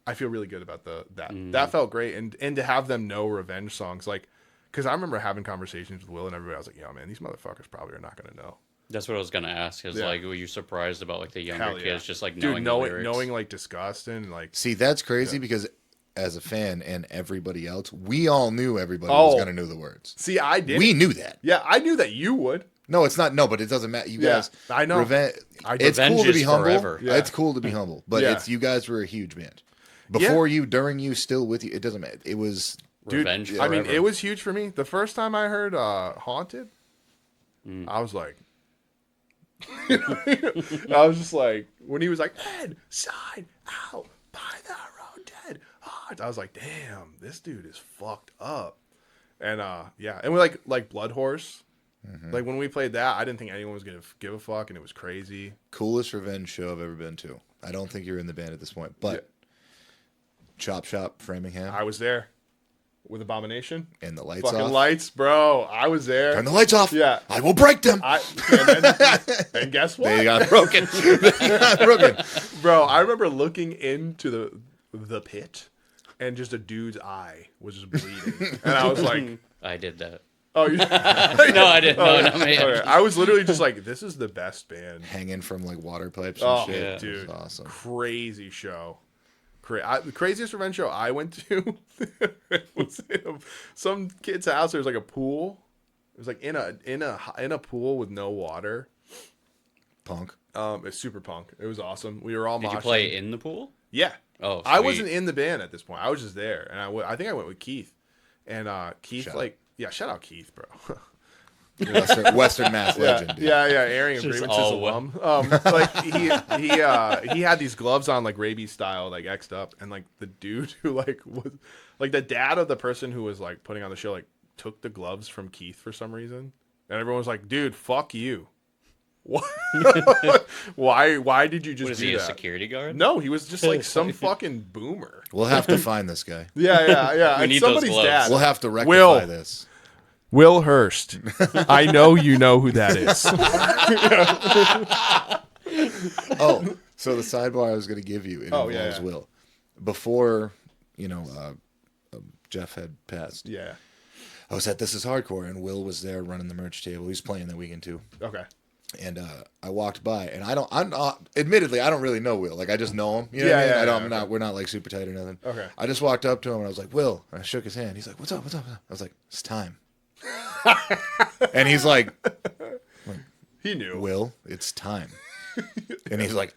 I feel really good about that. That felt great, and to have them know Revenge songs, like, because I remember having conversations with Will and everybody. I was like, yo, man, these motherfuckers probably are not gonna know. That's what I was gonna ask. Is Yeah. like, were you surprised about like the younger Hell yeah. kids just like Dude, knowing the lyrics? knowing like Disgust and like See, that's crazy because as a fan and everybody else, we all knew everybody was Oh. going to know the words. see, I did. We knew that. Yeah, I knew that you would. No, it's not. No, but it doesn't matter. You Yeah, guys, I know. It's Revenge cool to be is humble. forever. Yeah. It's cool to be humble, but Yeah. it's you guys were a huge band. Before you, during you, still with you. It doesn't matter. It was Dude, Revenge I mean, forever. it was huge for me. The first time I heard Haunted, I was like, I was just like, when he was like, Ed, side out by the road, dead heart. I was like, damn, this dude is fucked up. And yeah, and we like Blood Horse. Like when we played that, I didn't think anyone was gonna give a fuck, and it was crazy. coolest Revenge show I've ever been to. I don't think you're in the band at this point, but Chop Shop Framingham I was there with Abomination. and the lights Fucking off. Lights, bro. I was there. Turn the lights off. Yeah. I will break them. And guess what? They got broken. They got broken. Bro, I remember looking into the pit, and just a dude's eye was just bleeding, and I was like, I did that. "Oh, you." No, I didn't. No, not me. Okay. I was literally just like, "This is the best band." Hanging from like water pipes and Oh, shit. yeah. It dude, was awesome. crazy show. The craziest Revenge show I went to was in some kid's house. There was like a pool. It was like in a pool with no water. Punk. It's super punk. It was awesome. We were all Did you moshing. play in the pool? Yeah. Oh, I sweet. wasn't in the band at this point. I was just there, and I think I went with Keith, and Keith shout out Keith, bro. Western Mass legend. Dude. yeah, airing Just grievances all alum. Like he had these gloves on like rabies style, like X'd up, and like the dude who like was like the dad of the person who was like putting on the show like took the gloves from Keith for some reason, and everyone was like, "Dude, fuck you." Why did you just What is do he, a that? security guard? No, he was just like some fucking boomer. We'll have to find this guy. Yeah. We It's need those somebody's gloves. dad. We'll have to rectify Will. this. Will Hurst. I know you know who that is. Oh, so the sidebar I was going to give you involves Will. Before, Jeff had passed. Yeah. I was at This Is Hardcore, and Will was there running the merch table. He was playing that weekend too. Okay. And I walked by, and admittedly, I don't really know Will. Like, I just know him. You know what I mean? Okay. We're not like super tight or nothing. Okay. I just walked up to him, and I was like, Will. And I shook his hand. He's like, what's up? I was like, it's time. And he's like, He knew. Will, it's time. And he's like,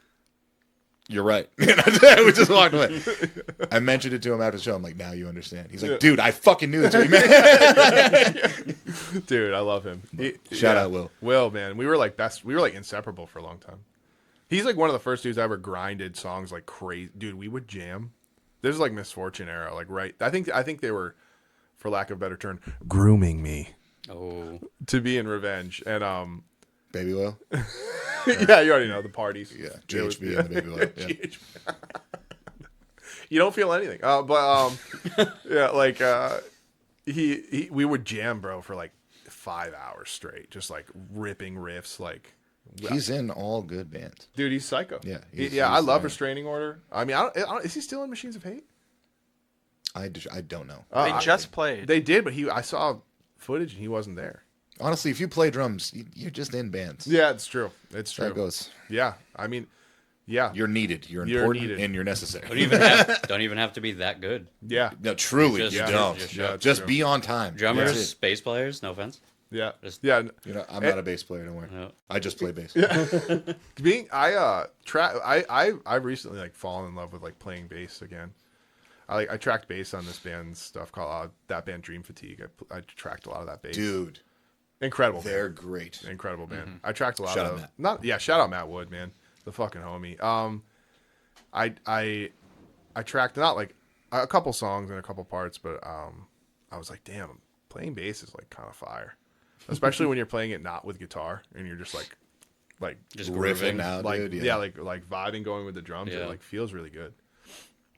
you're right. And we just walked away. I mentioned it to him after the show. I'm like, now you understand. He's like, dude, I fucking knew that's what you meant. Dude, I love him. Shout out, Will. Will, man. We were like inseparable for a long time. He's like one of the first dudes I ever grinded songs like crazy. Dude, we would jam. This is like Misfortune era. Like, right. I think they were, for lack of a better term, grooming me to be in Revenge. And Baby Will? yeah, you already know the parties. Yeah, GHB and the Baby Will. Yeah. You don't feel anything. Yeah, like we would jam, bro, for like 5 hours straight, just like ripping riffs. Like He's in all good bands. dude, he's psycho. Yeah, I love Restraining Order. I mean, I don't, is he still in Machines of Hate? I don't know. They just played. They did, but I saw footage and he wasn't there. Honestly, if you play drums, you're just in bands. Yeah, it's true. It's true. That goes. Yeah, I mean, yeah, You're needed. You're You're important, needed. and you're necessary. Don't even have to be that good. yeah, No, truly, Just- you yeah, don't. just- yeah, it's Just true. be on time. Drummers, That's it. bass players, no offense. yeah, Just- yeah. I'm not a bass player. Don't worry. No. I just play bass. I've recently like fallen in love with like playing bass again. I tracked bass on this band's stuff called that band Dream Fatigue. I tracked a lot of that bass. Dude, Incredible. they're band. great. Incredible band. I tracked a lot Shout out of Matt. shout out Matt Wood, man. The fucking homie. I tracked not like a couple songs and a couple parts, but I was like, damn, playing bass is like kind of fire. Especially when you're playing it not with guitar and you're just like Just Riffing grooving. out, like dude. yeah, like vibing going with the drums. Yeah. It like feels really good.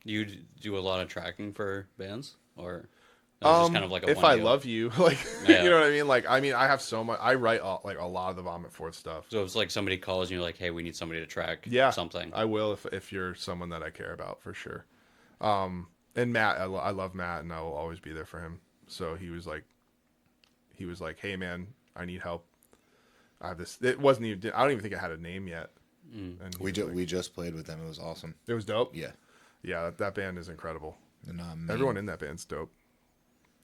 You do a lot of tracking for bands, or that's just kind of like a if one I deal? love you, like Yeah. you know what I mean. Like I have so much. I write like a lot of the Vomitforth stuff. So it's like somebody calls and you're like, hey, we need somebody to track something. I will if you're someone that I care about for sure. And Matt, I love Matt, and I will always be there for him. So he was like, hey man, I need help. I have this. It wasn't even. I don't even think it had a name yet. And he was like- We just played with them. It was awesome. It was dope. Yeah. Yeah, that band is incredible. And, Everyone in that band's dope.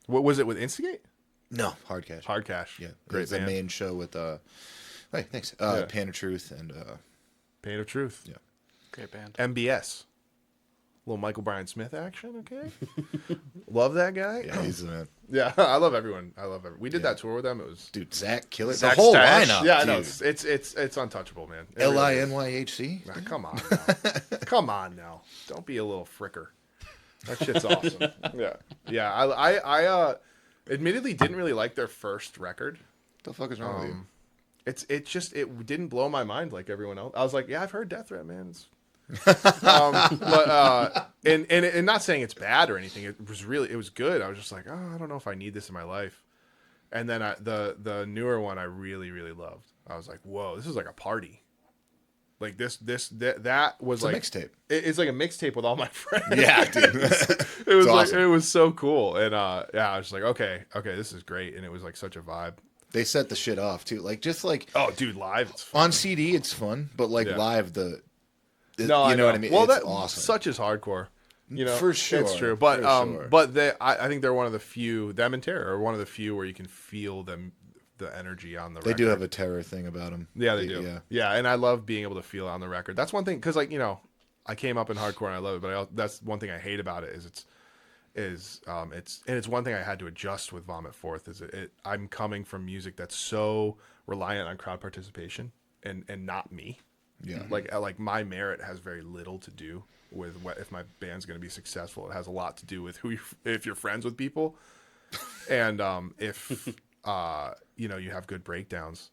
What was it with Instigate? No, Hard Cash. Hard Cash. Yeah. Great It's the band. main show with hey, thanks. Yeah. Pan of Truth and Pain of Truth. yeah. Great band. MBS. Little Michael Bryan Smith action, okay? Love that guy. Yeah, he's the man. Yeah, I love everyone. We did that tour with them. It was Dude, Zach Killer. Zach the whole Stash. lineup. yeah, I know. dude. It's untouchable, man. It really is. LINYHC. Nah, come on, now. Come on now. Don't be a little fricker. That shit's awesome. Yeah. I admittedly didn't really like their first record. What the fuck is wrong with you? It didn't blow my mind like everyone else. I was like, yeah, I've heard Death Threat, man. And not saying it's bad or anything. It was good. I was just like, oh, I don't know if I need this in my life. And then the newer one I really, really loved. I was like, whoa, this is like a party. Like that was It's a like mixtape. It's like a mixtape with all my friends. Yeah, dude. It was like awesome. it was so cool. And yeah, I was just like, okay, this is great. And it was like such a vibe. They set the shit off too. Like just like Oh, dude, live it's fun. on CD, it's fun, but like Yeah. live, No, you I know what I mean. Well, It's that awesome. such is hardcore. You know, For sure, it's true. But for sure. but I think they're one of the few. Them and Terror are one of the few where you can feel the energy on the They record. do have a terror thing about them. Yeah, they do. Yeah. Yeah, and I love being able to feel it on the record. That's one thing, because like I came up in hardcore and I love it, but that's one thing I hate about it it's one thing I had to adjust with Vomitforth is I'm coming from music that's so reliant on crowd participation and not me. Yeah. Like my merit has very little to do with if my band's going to be successful. It has a lot to do with if you're friends with people, and if you have good breakdowns.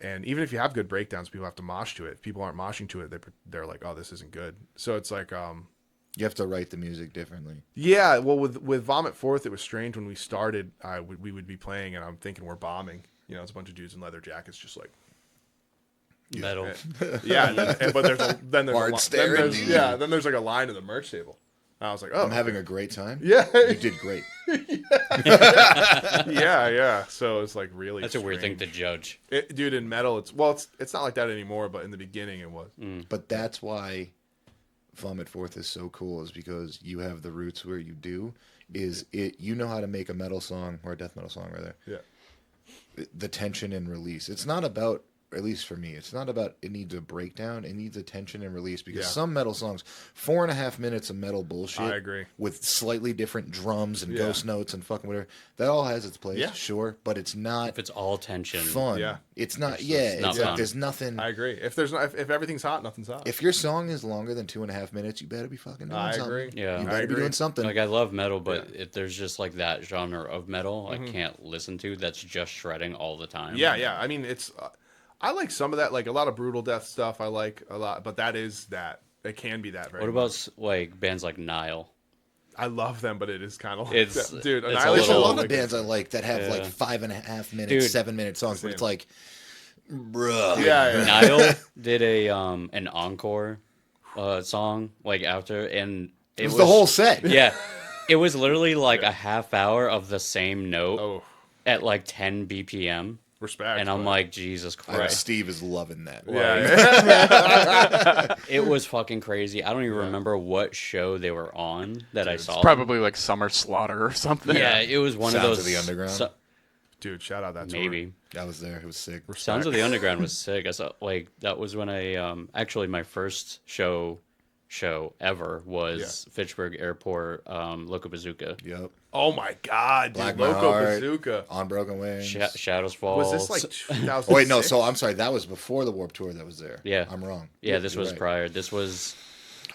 And even if you have good breakdowns, people have to mosh to it. If people aren't moshing to it, they're like, oh, this isn't good. So it's like, You have to write the music differently. yeah. Well, with Vomitforth, it was strange when we started. We would be playing, and I'm thinking we're bombing. You know, it's a bunch of dudes in leather jackets, just like Metal. yeah. But then Hard staring. then there's like a line in the merch table. And I was like, oh, I'm having a great time. yeah, You did great. yeah. So it's like really. That's a weird thing to strange. judge. Dude, in metal, it's not like that anymore. But in the beginning, it was. But that's why Vomitforth is so cool, is because you have the roots where you do. You know how to make a metal song, or a death metal song rather. Yeah. The tension and release. It's not about, at least for me, it's not about it needs a breakdown. It needs a tension and release, because some metal songs, 4.5 minutes of metal bullshit. I agree. With slightly different drums and ghost notes and fucking whatever. That all has its place, sure, but it's not If it's all tension. fun. Yeah. It's not. It's not It's like fun. there's nothing. I agree. If everything's hot, nothing's hot. If your song is longer than 2.5 minutes, you better be fucking doing I something. agree. Yeah. You I better be agree. doing something. Like I love metal, but if there's just like that genre of metal I can't listen to that's just shredding all the time. Yeah. I mean, it's. I like some of that, like a lot of brutal death stuff. I like a lot, but that is that. It can be that. Very What about like bands like Nile? I love them, but it is kind of like It's- that. Dude. it's a There's Annihilation a little- lot like, of bands I like that have like Yeah. 5.5 minutes, Dude. 7-minute songs, but it's like, bruh. Yeah. Nile did an encore song like after, and It was the whole set. Yeah, it was literally like a half hour of the same note Oh, at like 10 BPM, respect. and I'm but- like, Jesus Christ. Steve is loving that. yeah. It was fucking crazy. I don't even remember what show they were on that I saw. Probably like Summer Slaughter or something. Yeah, it was one Sounds of of those. the Underground? Dude, shout out that tour. Maybe. I was there. It was sick. Sounds of the Underground was sick. I saw like that was when I actually my first show ever was Fitchburg Airport Loco Bazooka. Yep. Oh my God, dude. Black My Loco Heart. Bazooka. On Broken Wings. Shadows Fall. Was this like 2006? Oh, wait, no. So I'm sorry. That was before the Warped Tour that was there. Yeah. I'm wrong. Yeah, this You're was right. prior. This was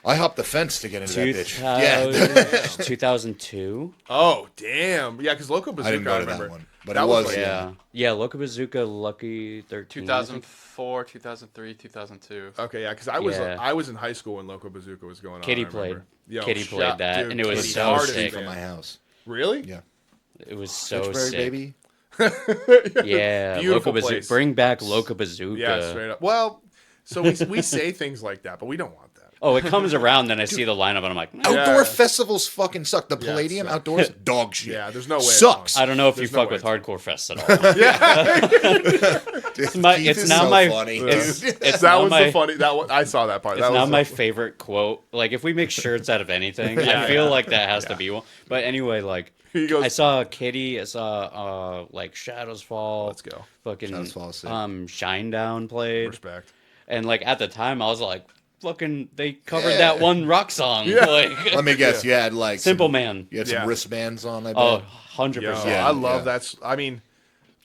I hopped the fence to get into that bitch. Yeah. 2002. Oh damn! Yeah, because Loco Bazooka. I didn't go to remember. that one. But That it was was. like- Yeah, Loco Bazooka, Lucky 13. 2004, 2003, 2002. Okay, yeah, because Yeah. I was in high school when Loco Bazooka was going on. Kitty I remember. played. Yo, Kitty played that, dude, and it was Kitty's so hard as sick. shit. From my house. Really? Yeah. It was so Pittsburgh, sick. baby. Yeah, Beautiful Loco Bazooka. place. Bring back Loco Bazooka. Yeah, straight up. Well, so we say things like that, but we don't want that. Oh, it comes around, then I see the lineup, and I'm like, Outdoor festivals fucking suck. The Yeah, it Palladium sucks. outdoors, dog shit. Yeah, there's no way. it's Sucks. fun. I don't know if There's you no fuck way with it's hardcore fest at all. It's, my- it's now my- funny. It's That now was my, the funny. That was, I saw that part. It's That not was my favorite quote. Like, if we make shirts out of anything, I feel like that has to be one. But anyway, like, He goes, I saw Kitty. I saw like Shadows Fall. Let's go. Fucking Shadows Fall is sick. Shinedown played, Respect. and like at the time I was like, fucking, they covered that one rock song. Yeah. Like, Let me guess. You had like Simple some, Man. You had some Yeah. wristbands on. I bet. Oh, 100%. Yo, Yeah, I love yeah. that. I mean, you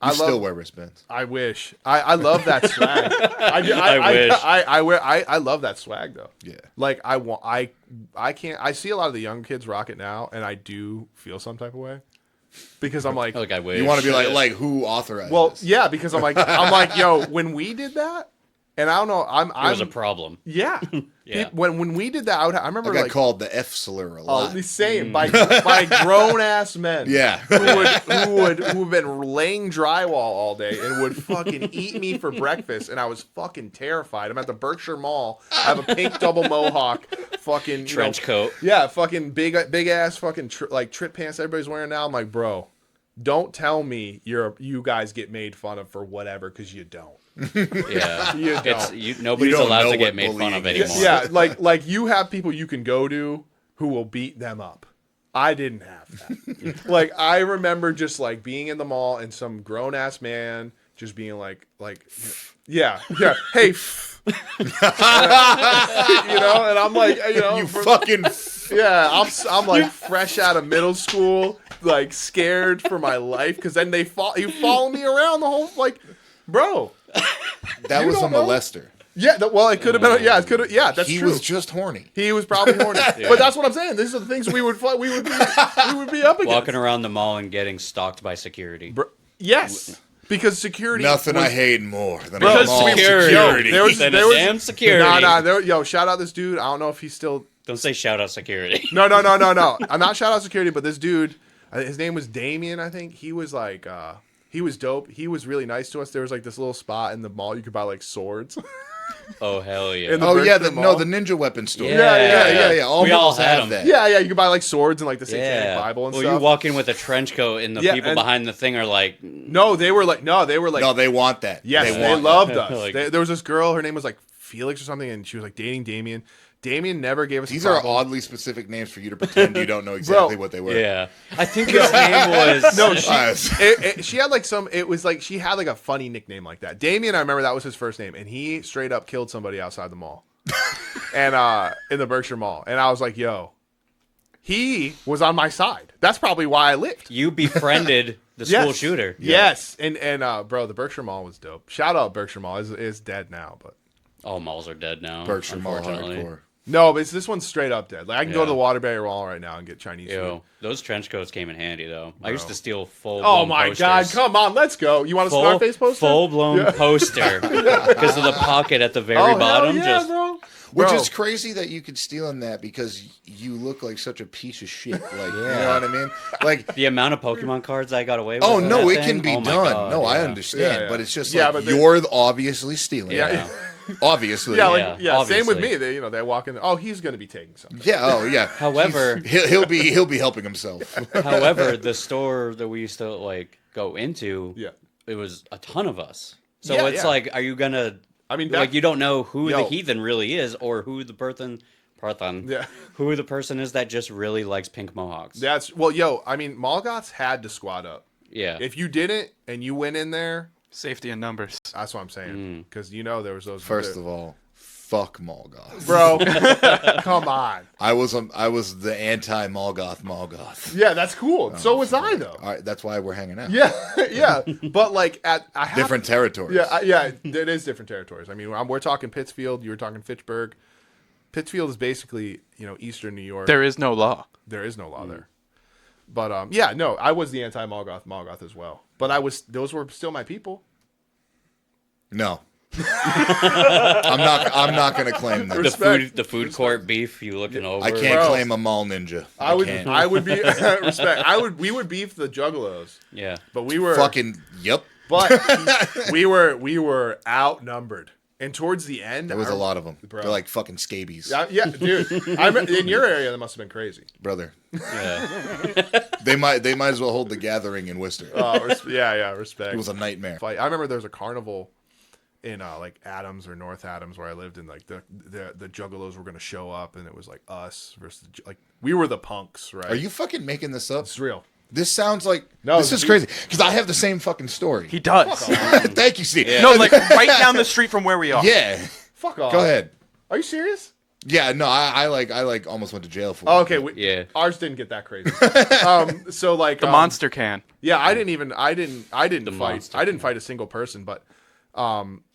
I still love. wear wristbands. I wish. I love that swag. I wish. I love that swag though. Yeah. Like I can't. I see a lot of the young kids rock it now, and I do feel some type of way because I'm like, Like I wish. You want to be like who authorized? well, this? yeah, because I'm like, yo, when we did that, and I don't know, It was a problem. yeah. Yeah. When we did that, I remember I got like called the F slur a oh, lot. the same by grown ass men. Yeah. who have been laying drywall all day and would fucking eat me for breakfast, and I was fucking terrified. I'm at the Berkshire Mall. I have a pink double mohawk, fucking Trench coat. Yeah, fucking big ass fucking trip pants everybody's wearing now. I'm like, bro, don't tell me you guys get made fun of for whatever, because you don't. Yeah. You It's don't. nobody's You don't allowed know to get what made fun of bullying is. anymore. Yeah, like you have people you can go to who will beat them up. I didn't have that. Like I remember just like being in the mall and some grown ass man just being like, yeah, hey, you know, and I'm like, you know, You fucking. yeah, I'm like fresh out of middle school, like scared for my life, because then you follow me around the whole bro. That You was a don't know? molester. Yeah, well, it could have been. Yeah, it could have. Yeah, that's He true. was just horny. He was probably horny. But that's what I'm saying. These are the things we would be up against. Walking around the mall and getting stalked by security. Yes. because security. Nothing was, I hate more than Bro, a mall security. There was damn security. Yo, shout out this dude. I don't know if he's still. Don't say shout out security. No. I'm not shout out security, but this dude, his name was Damien. I think he was like, he was dope. He was really nice to us. There was like this little spot in the mall you could buy like swords. Oh hell yeah! In the Oh yeah, Berkshire Mall. the ninja weapon store. Yeah. All We all malls had have them. that. Yeah, you could buy like swords and like the Satanic Bible and well, stuff. you walk in with a trench coat, and the Yeah, people and- behind the thing are like, No, they were like. No, they want that. Yes, they want loved that. us. Like- There was this girl. Her name was like Felix or something, and she was like dating Damien. Damien never gave us. These a are problem. oddly specific names for you to pretend you don't know exactly what they were. yeah. I think his name was No, she had like some. It was like she had like a funny nickname like that. Damien, I remember that was his first name, and he straight up killed somebody outside the mall, and in the Berkshire Mall. And I was like, yo, he was on my side. That's probably why I lived. You befriended the school shooter. Yes, and bro, the Berkshire Mall was dope. Shout out Berkshire Mall is dead now, but All malls are dead now. Berkshire Mall unfortunately. hardcore. no, but this one's straight up dead. Like I can go Yeah. to the Waterbury Mall right now and get Chinese food. Yo, those trench coats came in handy though. I used to steal full. Oh my god, come on, let's go. You want a Scarface poster? Full blown poster because of the pocket at the very Oh, bottom. hell yeah, just bro. Which Bro. is crazy that you could steal in that because you look like such a piece of shit. Like, you know what I mean? Like, the amount of Pokemon cards I got away with. oh with no, that it can thing. be Oh my done. God, No, I yeah. understand, Yeah. but it's just Yeah, like but they- you're obviously stealing. Yeah. Obviously. Yeah, Yeah, like same with obviously. me. They walk in. Oh, he's gonna be taking something. Yeah. Oh yeah. However, He'll be helping himself. However, the store that we used to like go into, Yeah. it was a ton of us. So Yeah, it's yeah. like, are you gonna? I mean, like you don't know who the Yo. heathen really is, or who the Yeah. who the person is that just really likes pink mohawks. That's well, yo. I mean, Mallgoths had to squad up. Yeah. If you didn't and you went in there, Safety in numbers. that's what I'm saying. Mm. Because you know there was those. First of all, fuck Molgoth. bro, come on. I was the anti Molgoth. Yeah, that's cool. So was I though. All right, that's why we're hanging out. Yeah, yeah. But like I have, Different territories. Yeah, it is different territories. I mean, we're talking Pittsfield. You were talking Fitchburg. Pittsfield is basically eastern New York. There is no law. There is no law there. But yeah, no, I was the anti Molgoth as well. But those were still my people. No. I'm not gonna claim that. The food court beef you looking over. I can't Bro. claim a mall ninja. I would can't. be respect. We would beef the Juggalos, Yeah. but we were fucking yep. But we were outnumbered. And towards the end, There was a lot of them. Bro. They're like fucking scabies, Yeah, dude. In your area, that must have been crazy. brother. Yeah. They might as well hold the gathering in Worcester. Yeah, respect. It was a nightmare. Fight. I remember there was a carnival in like Adams or North Adams where I lived, and like the Juggalos were gonna show up, and it was like us versus like we were the punks, right? Are you fucking making this up? It's real. This sounds like No, this is dude. crazy because I have the same fucking story. He does. Thank you, Steve. No, like right down the street from where we are. Yeah. Fuck off. Go ahead. Are you serious? Yeah, no, I almost went to jail for it. Oh, okay. Yeah. Ours didn't get that crazy. So like The monster can. Yeah, I didn't The fight. monster I didn't fight a single person, but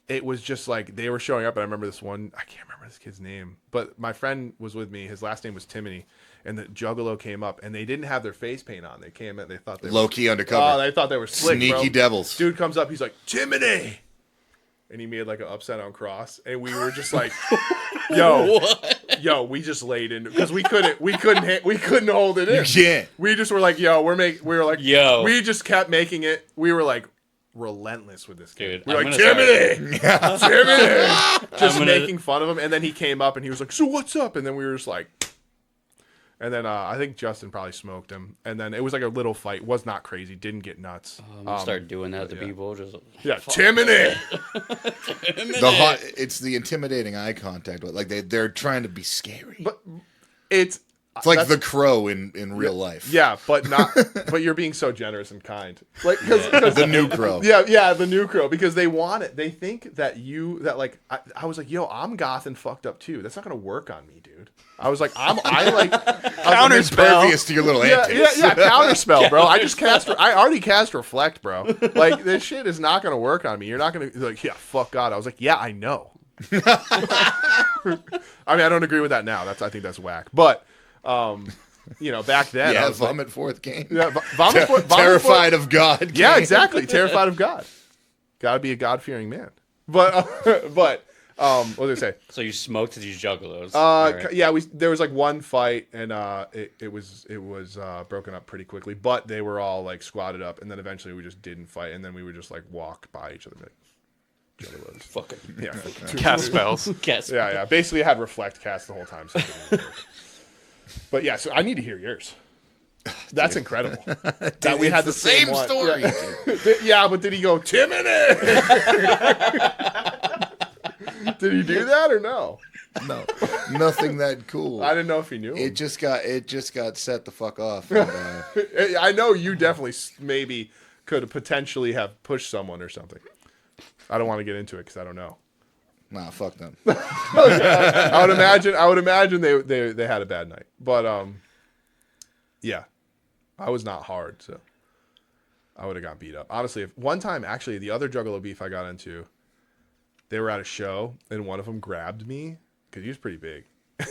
it was just like they were showing up, and I remember this one. I can't remember this kid's name, but my friend was with me. His last name was Timony, and the Juggalo came up, and they didn't have their face paint on. They came in. They thought they Low were, key undercover. Oh, they thought they were slick, Sneaky bro. devils. Dude comes up. He's like Timony, and he made like an upside down cross, and we were just like, yo, we just laid in because we couldn't hold it in. You can't. We just were like, yo, we were like, Yo. we just kept making it. We were like relentless with this kid. Dude, We were I'm like, gonna Timothy, Timothy, just gonna- making fun of him. And then he came up and he was like, so what's up? And then we were just like, and then I think Justin probably smoked him. And then it was like a little fight. Was not crazy. Didn't get nuts. I'm gonna start doing that to yeah. people. Just Yeah, Timothy. It's the intimidating eye contact. Like they're trying to be scary. But it's like that's- the crow in real life. Yeah, but not. But you're being so generous and kind. Like because The new crow. Yeah, the new crow, because they want it. They think that I was like, yo, I'm goth and fucked up too. That's not gonna work on me, dude. I was like, Counterspell. Pervious to your little yeah, antics. counterspell, bro. I already cast reflect, bro. Like this shit is not gonna work on me. You're not gonna like, yeah, fuck God. I was like, yeah, I know. I mean, I don't agree with that now. I think that's whack. But back then, I Yeah, was like, Vomitforth game. yeah, Vomitforth, Terrified of God. Yeah, game. exactly. Terrified of God. Gotta be a God-fearing man. But what was I say? So you smoked these juggalos. All right. Yeah, there was like one fight, and it was broken up pretty quickly. But they were all like squatted up, and then eventually we just didn't fight, and then we would just like walk by each other. Like, juggalos. Fucking Yeah. Cast spells. guess. Yeah. Basically, I had reflect cast the whole time. So it didn't work. But yeah, so I need to hear yours. That's incredible. That we had the same one. story. Yeah, but did he go Timony? Did he do that or no? No, nothing that cool. I didn't know if he knew. It just got set the fuck off. And, I know you definitely maybe could potentially have pushed someone or something. I don't want to get into it because I don't know. nah, fuck them. I would imagine they had a bad night, but yeah, I was not hard, so I would have got beat up. Honestly, if one time actually the other Juggalo beef I got into, they were at a show and one of them grabbed me because he was pretty big,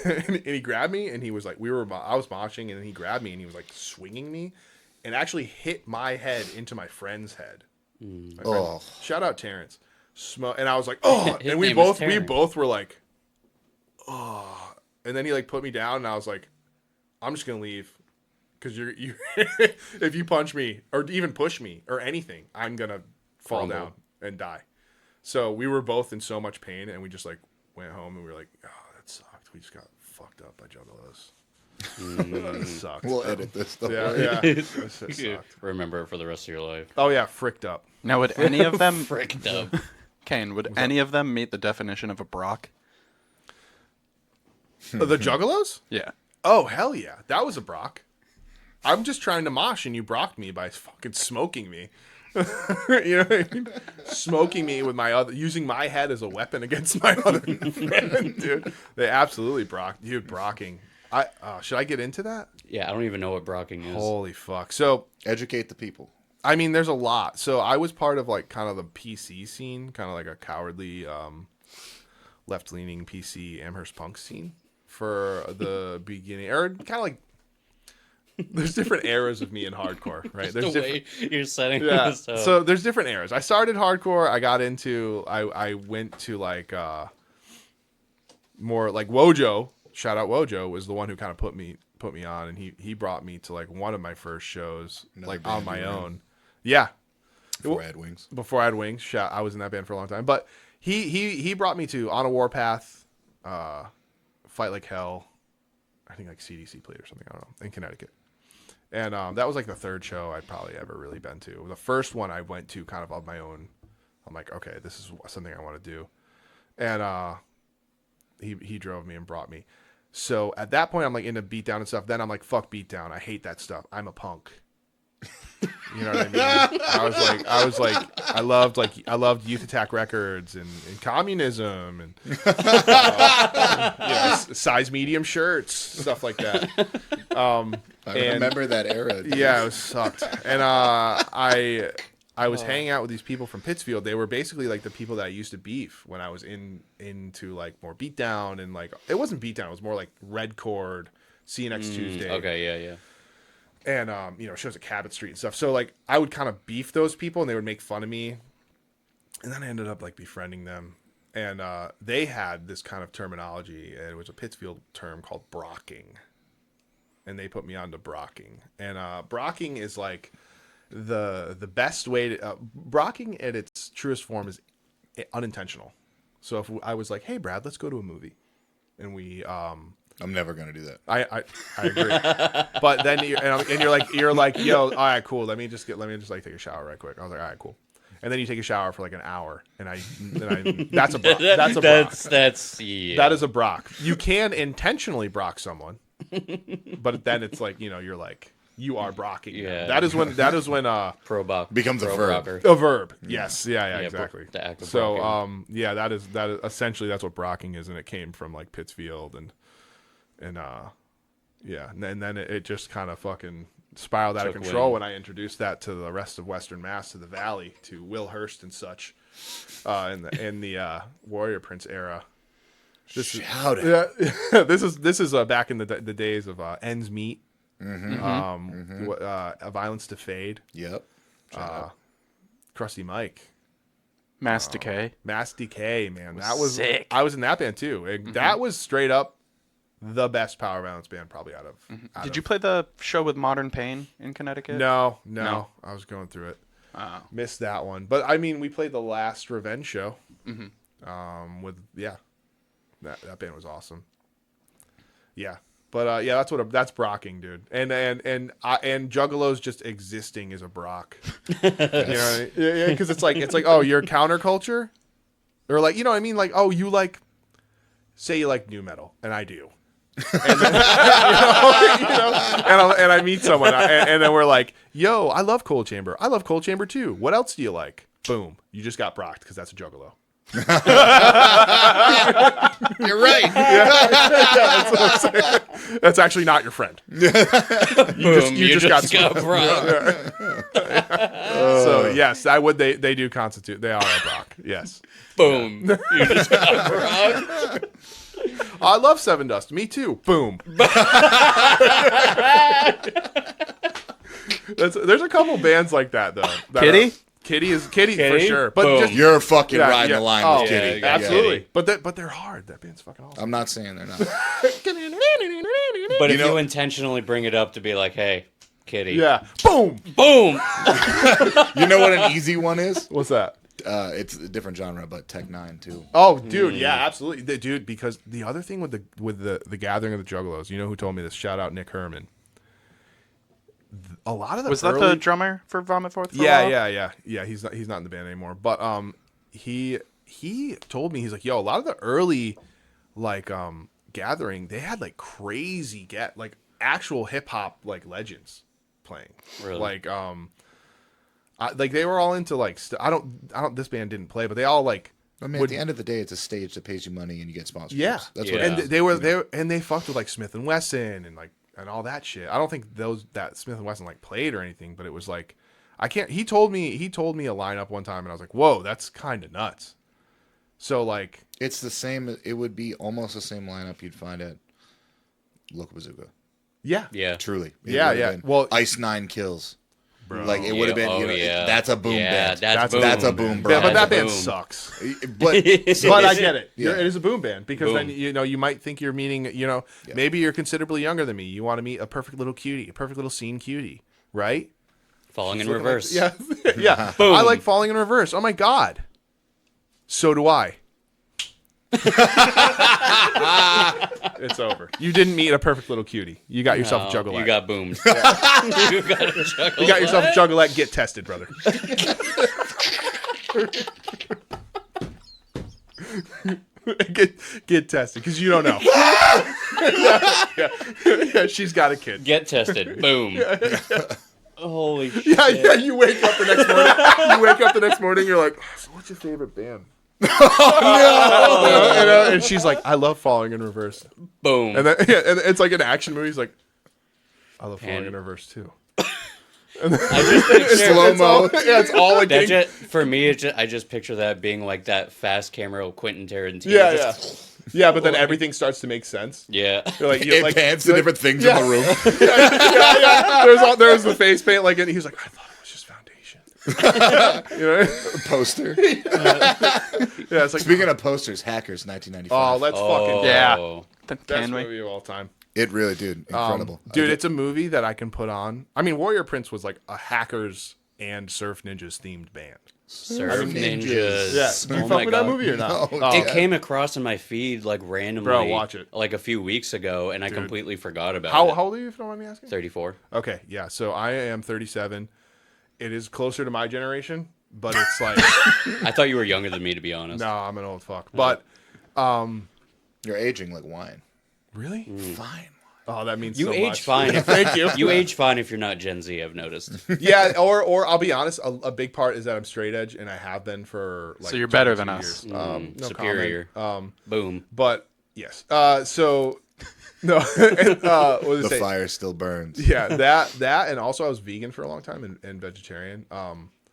and he grabbed me and he was like, I was moshing and he grabbed me and he was like swinging me, and actually hit my head into my friend's head. My friend, shout out Terrence. And I was like, oh, His and we name was both were like, oh, and then he like put me down and I was like, I'm just gonna leave. Because you if you punch me or even push me or anything, I'm gonna fall down and die. So we were both in so much pain, and we just like went home and we were like, oh, that sucked. We just got fucked up by juggalos. That sucked. We'll edit this stuff. Yeah. It sucked. Remember it for the rest of your life. Oh yeah, fricked up. Now, would any of them, Fricked up. Kane, would any of them meet the definition of a Brock? The juggalos? Yeah. Oh hell yeah, that was a Brock. I'm just trying to mosh, and you brocked me by fucking smoking me. You know what I mean? Smoking me with using my head as a weapon against my other friend, dude. They absolutely brocked. Dude, brocking. Should I get into that? Yeah, I don't even know what brocking is. Holy fuck. So, Educate the people. I mean, there's a lot. So I was part of like kind of the PC scene, kind of like a cowardly, left-leaning PC Amherst punk scene for the beginning, or kind of like. There's different eras of me in hardcore, right? There's the different. way you're setting Yeah. this up. So there's different eras. I started hardcore. I got into. I went to like more like Wojo. Shout out Wojo was the one who kind of put me on, and he brought me to like one of my first shows, Another like on band my you were in? own. Yeah. Before I had wings. Before I had wings. I was in that band for a long time, but he brought me to On a Warpath, Fight Like Hell. I think like CDC played or something. I don't know, in Connecticut. And that was like the third show I'd probably ever really been to. The first one I went to kind of my own. I'm like, okay, this is something I want to do. And he drove me and brought me. So at that point, I'm like into beatdown and stuff. Then I'm like, fuck beatdown. I hate that stuff. I'm a punk. You know what I mean? I was like, I loved Youth Attack Records and communism and size medium shirts, stuff like that. I remember that era. Dude. Yeah, it was sucked. And I was hanging out with these people from Pittsfield. They were basically like the people that I used to beef when I was into like more beatdown, and like it wasn't beatdown. It was more like Red Chord, See You Next Tuesday. Okay, yeah. And shows at Cabot Street and stuff. So like I would kind of beef those people, and they would make fun of me. And then I ended up like befriending them. And they had this kind of terminology, and it was a Pittsfield term called brocking. And they put me on to brocking. And brocking is like the best way to brocking at its truest form is unintentional. So if I was like, hey Brad, let's go to a movie, and we I'm never gonna do that. I agree. But then you're like, yo, all right, cool. Let me just like take a shower right quick. I was like, all right, cool. And then you take a shower for like an hour, and that's a brock. That's a brock. Yeah. That is a brock. You can intentionally brock someone, but then it's like, you're like, you are brocking. Yeah. That is when Pro-bock. Becomes a verb. rocker. a verb. Yes. Yeah, exactly. The act of So brocking. that is essentially that's what brocking is, and it came from like Pittsfield and then it just kind of fucking spiraled out of Took control wind. when I introduced that to the rest of Western Mass, to the Valley, to Will Hurst and such, in the Warrior Prince era. Shout out. Yeah, this is back in the days of Ends Meet, Violence to Fade, Yep. Krusty Mike. Mass Decay. Mass Decay, man. That was sick. I was in that band too. That was straight up the best power balance band probably out of. Did you play the show with Modern Pain in Connecticut? No. No. I was going through it. Oh. Missed that one. But I mean, we played the last Revenge show. With that band was awesome. Yeah. But that's brocking, dude. And Juggalos just existing is a brock. You know, because it's like oh, you're counterculture, or like, you know what I mean, like, oh, you like, say you like new metal, and I do, and then, and I meet someone, and then we're like, yo, I love Cold Chamber, too. What else do you like? Boom, you just got brocked because that's a Juggalo. You're right. That's what I'm saying. That's actually not your friend. You just got brocked. So yes, they do constitute. They are a brock. Yes. Boom. You just got brocked. I love Seven Dust. Me too. Boom. There's a couple bands like that though. Kitty? Kitty for sure. But just, You're fucking riding the line with Kitty. yeah, absolutely. But they're hard. That band's fucking awesome. I'm not saying they're not. But if you intentionally bring it up to be like, hey, Kitty. Yeah. Boom. Boom. You know what an easy one is? What's that? It's a different genre, but Tech 9 too. Oh, dude, yeah, absolutely, dude. Because the other thing with the gathering of the Juggalos, you know who told me this? Shout out Nick Herman. A lot of the that the drummer for Vomitforth? Yeah. He's not in the band anymore. But he told me, he's like, yo, a lot of the early like gathering, they had like crazy like actual hip hop like legends playing. Really? Like like they were all into like I don't. This band didn't play, but they all like. I mean, at the end of the day, it's a stage that pays you money and you get sponsorships. Yeah, that's what. what. And they were there, and they fucked with like Smith and Wesson and like and all that shit. I don't think that Smith and Wesson like played or anything, but it was like I can't. He told me a lineup one time, and I was like, whoa, that's kind of nuts. So like, it's the same. It would be almost the same lineup you'd find at Local Bazooka. Yeah, truly. Yeah. Well, Ice 9 Kills. Bro. Like it would have been, that's a boom band. That's a boom band. But that band sucks. But I get it. Yeah. It is a boom band because then you might think you're meeting maybe you're considerably younger than me. You want to meet a perfect little cutie, a perfect little scene cutie, right? Falling in reverse. Like, yeah. Boom. I like falling in reverse. Oh my god. So do I. It's over. You didn't meet a perfect little cutie. You got yourself a juggalette. You got boomed. You got a juggalette. You got yourself a juggalette. Get tested, brother. Get tested because you don't know. Yeah, she's got a kid. Get tested. Boom. Holy shit. Yeah. You wake up the next morning. You're like, so what's your favorite band? And she's like, I love Falling in Reverse. Boom. And then and it's like an action movie. He's like, I love Falling in Reverse too. I just picture slow-mo. It's all like for me. I just picture that being like that fast camera of Quentin Tarantino. Yeah. But then everything starts to make sense. Yeah. You're like, it pans to different things in the room. There's the face paint, like, and he's like, I thought it was just foundation. Poster. Yeah, it's like, speaking of posters, Hackers, 1995. Oh, let's fucking best Can we? movie of all time. It really, dude, incredible. Dude, it's a movie that I can put on. I mean, Warrior Prince was like a hackers and Surf Ninjas themed band. Surf Ninjas. Yeah, Oh you my fuck with that God. movie or not? No, It came across in my feed like randomly. Bro, watch it. Like a few weeks ago, and I completely forgot about How it. old are you, if you don't mind me asking? 34. Okay, yeah. So I am 37. It is closer to my generation, but it's like I thought you were younger than me, to be honest. no, I'm an old fuck. But You're aging like wine. really, Fine. oh, that means You so age much. fine. Thank you. You age fine if you're not Gen Z, I've noticed. Yeah, or I'll be honest. A big part is that I'm straight edge, and I have been for like. So you're better 22 than us. years. No Superior. comment. Boom. But yes. So no. What was The it? fire still burns. Yeah, that, and also I was vegan for a long time and vegetarian.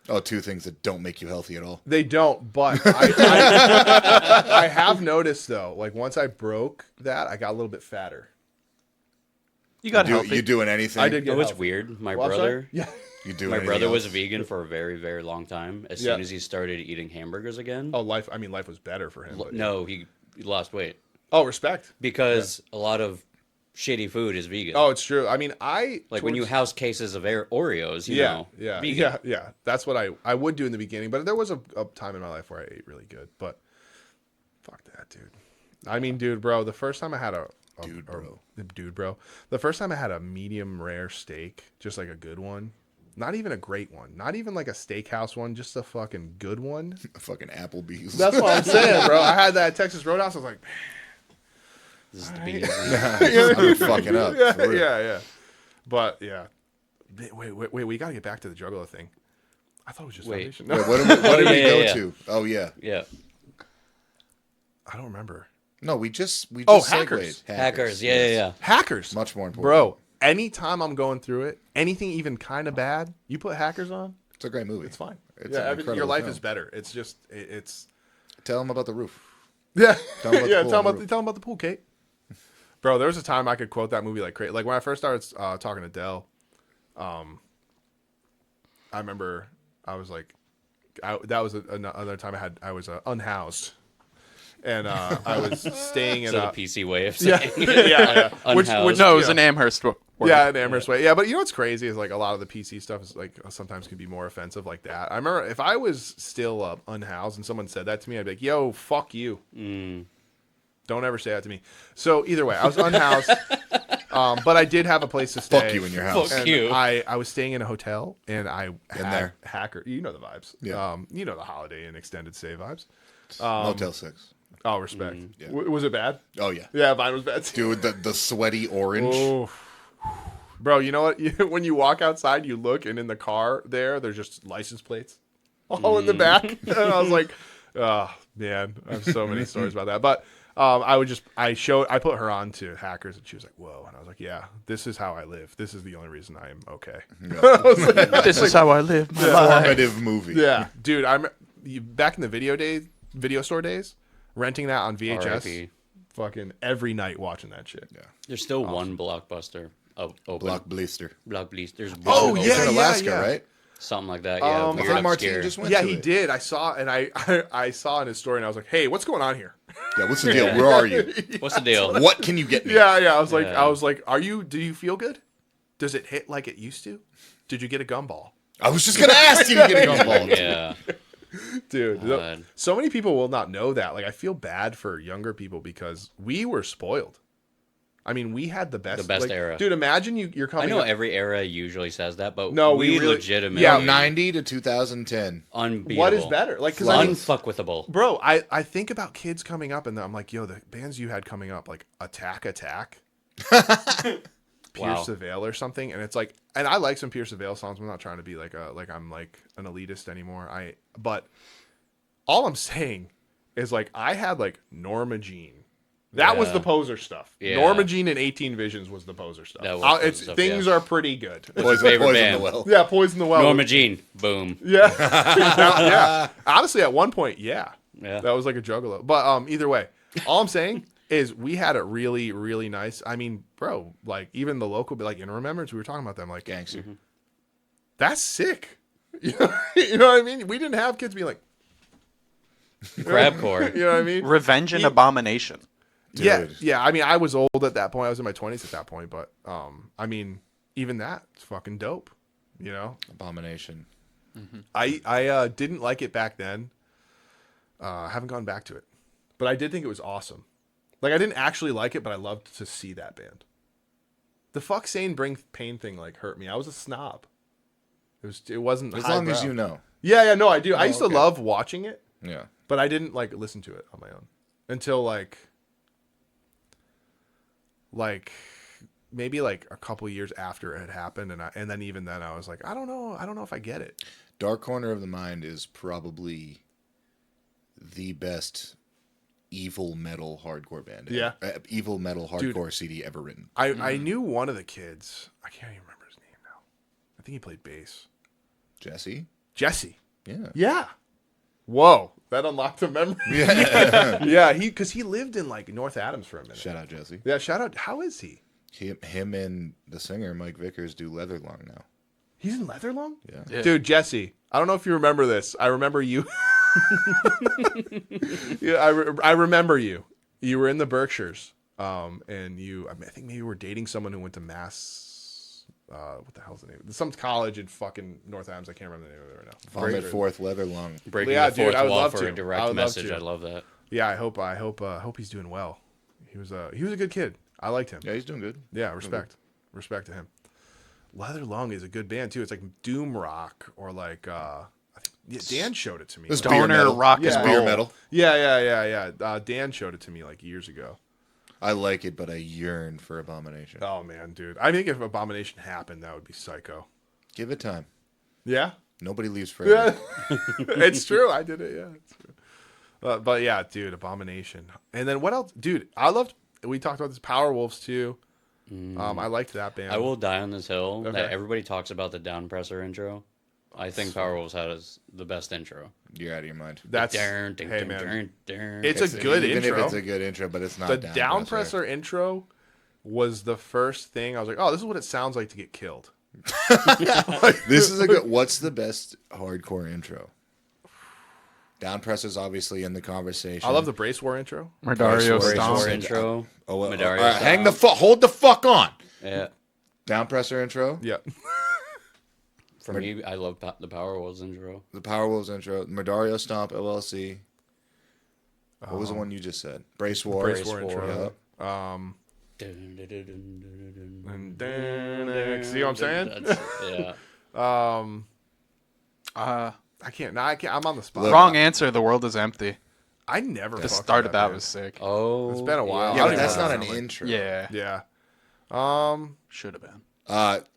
Oh, two things that don't make you healthy at all. They don't, but I have noticed though, like once I broke that, I got a little bit fatter. You got healthy. You doing anything? I did get It was healthy. weird. My Well, I'm brother, sorry? You do My anything brother was else? vegan for a very, very long time. As Yeah. soon as he started eating hamburgers again, Oh, life was better for him. But, no, he lost weight Oh, respect. because a lot of shitty food is vegan. Oh, it's true. I mean, like when you house cases of Oreos, you know, vegan. yeah. That's what I would do in the beginning, but there was a time in my life where I ate really good. But fuck that, dude. I mean, dude, bro. The first time I had the first time I had a medium rare steak, just like a good one, not even a great one, not even like a steakhouse one, just a fucking good one. A fucking Applebee's. That's what I'm saying, bro. I had that at Texas Roadhouse. I was like, This is the beans. I'm fucking up. yeah, for real. yeah. But yeah, wait. We gotta get back to the Juggalo thing. I thought it was just Wait. Foundation. Wait, what did we yeah, go yeah. to? Oh yeah. Yeah. I don't remember. No, we just Hackers. segued. Hackers. Yeah, yes. yeah. Hackers, Much more important. bro. Anytime I'm going through it, anything even kind of bad, you put Hackers on, It's a great movie. it's fine. It's Yeah, an incredible your life film. is better. It's just it's Tell them about the roof. yeah Tell 'em about the yeah. pool Tell on the them roof. about the pool, Kate. Bro, there was a time I could quote that movie like crazy. Like when I first started talking to Dell, I remember I was like, that was another time I was unhoused, and I was staying in So the a PC way of yeah saying yeah. Unhoused. No, it you was know, an Amherst word. yeah, in Amherst way. Yeah, but you know what's crazy is like a lot of the PC stuff is like sometimes can be more offensive like that. I remember if I was still unhoused and someone said that to me, I'd be like, "Yo, fuck you." Don't ever say that to me. So either way, I was unhoused, but I did have a place to stay. Fuck you in your house. Fuck And you. I was staying in a hotel, and I had there. Hacker. You know the vibes. Yeah. You know the Holiday Inn extended stay vibes. Motel 6. Oh, respect. Yeah. Was it bad? Oh yeah. Yeah, mine was bad too. Dude, the sweaty orange. Oh. Bro, you know what? When you walk outside, you look, and in the car there's just license plates all in the back. And I was like, oh, man, I have so many stories about that. But I put her on to Hackers, and she was like, whoa. And I was like, yeah, this is how I live. This is the only reason I am okay. This is how I live my life. Formative movie. Yeah, dude, back in the video store days, renting that on VHS, R.I.P. fucking every night watching that shit. Yeah. There's still one Blockbuster open. Block Blister. There's Oh, one yeah, It's in open. Alaska, yeah. right? Something like that. Yeah, I weird, think Martine obscure. just went Yeah, to he it. did. I saw, and I saw in his story, and I was like, "Hey, what's going on here?" Yeah, what's the deal? Where are you? What's the deal? What can you get me? Yeah. Yeah. I was like, do you feel good? Does it hit like it used to? Did you get a gumball, I was just gonna ask you to get a gumball. Yeah. dude? God. So many people will not know that. Like, I feel bad for younger people because we were spoiled. I mean, we had the best era. dude. Imagine you're I coming. know up, every era usually says that, but No, we we really- legitimately Yeah, From 90 to 2010. unbeatable. what is better? Like, because I mean, Unfuckwithable. bro, I think about kids coming up, and I'm like, yo, the bands you had coming up, like Attack, Pierce the Veil or something, and it's like, and I like some Pierce the Veil songs. I'm not trying to be like I'm like an elitist anymore. But all I'm saying is like I had like Norma Jean. That was Yeah. the poser stuff. Yeah. Norma Jean and 18 Visions was the poser stuff. That was poser It's stuff, things yeah. are pretty good. Poison, favorite poison band. the well. Yeah, Poison the Well. Norma Jean. Boom. Yeah. Yeah. Honestly, at one point, yeah. Yeah. That was like a juggalo. But either way, all I'm saying is we had it really, really nice. I mean, bro, like even the local, like in Remembrance, we were talking about them. Like, Gangster. that's sick. You know what I mean? We didn't have kids being like, Crabcore. you know what I mean? Revenge and Abomination. Dude. Yeah. I mean, I was old at that point. I was in my 20s at that point. But I mean, even that's fucking dope. You know, Abomination. I didn't like it back then. I haven't gone back to it, but I did think it was awesome. Like I didn't actually like it, but I loved to see that band. The fuck saying bring pain thing like hurt me. I was a snob. It wasn't As long as highbrow. you know. Yeah, no, I do. I used to okay. love watching it, Yeah. but I didn't like listen to it on my own until like maybe like a couple years after it had happened, and then even then I was like, I don't know if I get it. Dark Corner of the Mind is probably the best evil metal hardcore band. Yeah. Evil metal hardcore CD ever written. I knew one of the kids. I can't even remember his name now. I think he played bass. Jesse? Jesse. Yeah. Yeah. Whoa, that unlocked a memory. Yeah. Yeah, because he lived in like North Adams for a minute. Shout out Jesse. Yeah, shout out. How is he? Him and the singer Mike Vickers do Leather Lung now. He's in Leatherlung? Yeah. Dude, Jesse, I don't know if you remember this. I remember you. Yeah, I remember you. You were in the Berkshires. And I think maybe you were dating someone who went to Mass. What the hell's the name? Some college in fucking North Adams. I can't remember the name of it right now. Vomitforth, Leatherlung. Breaking Yeah, the dude, fourth I would wall love for to. a I direct would love message. to. I love that. Yeah, I hope he's doing well. He was a good kid. I liked him. Yeah, he's doing good. Yeah, respect to him. Leatherlung is a good band too. It's like doom rock or like Dan showed it to me. This Like- beer Stoner metal. rock Yeah. and Beer roll. metal. Yeah. Dan showed it to me like years ago. I like it, but I yearn for Abomination. Oh man, dude. I think if Abomination happened, that would be psycho. Give it time. Yeah. Nobody leaves forever. Yeah. It's true. I did it. Yeah. It's true. But yeah, dude, Abomination. And then what else? Dude, we talked about this Power Wolves too. I liked that band. I will die on this hill Okay. that everybody talks about the Downpresser intro. I think Powerwolves has the best intro. You're out of your mind. That's Dun, dun, hey dun, man. dun. It's a good even intro. if it's a good intro, but it's not The Downpresser. Downpresser intro was the first thing I was like, oh, this is what it sounds like to get killed. This is a good. What's the best hardcore intro? Downpresser's obviously in the conversation. I love the Brace War intro. Mardario Brace Brace War Stomp. intro. Oh, well, Medario all right, style. hang the fuck. Hold the fuck on. Yeah. Downpresser intro. Yeah. For me, I love the Powerwolves intro. The Powerwolves intro. Mardario Stomp LLC. What was the one you just said? Brace War. Brace War intro. Yeah. Dun, dun, dun, dun, dun, dun, Dun, see what I'm saying? Yeah. I can't. I'm on the spot. Wrong answer. The world is empty. I never. The fucked start with of that band. was sick. Oh. It's been a while. Yeah, I but don't that's even not know an what it sounds Yeah. intro. Yeah. Should have been.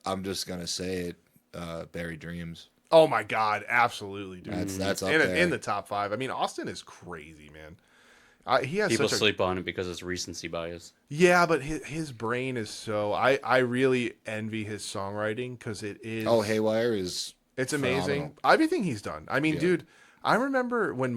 I'm just gonna say it. Buried Dreams. Oh my God! Absolutely, dude. That's up in there. the top 5. I mean, Austin is crazy, man. He has People such a sleep on it because it's recency bias. yeah, but his brain is so. I really envy his songwriting because it is. Oh, Haywire is. It's amazing. phenomenal. Everything he's done. I mean, Yeah. dude, I remember when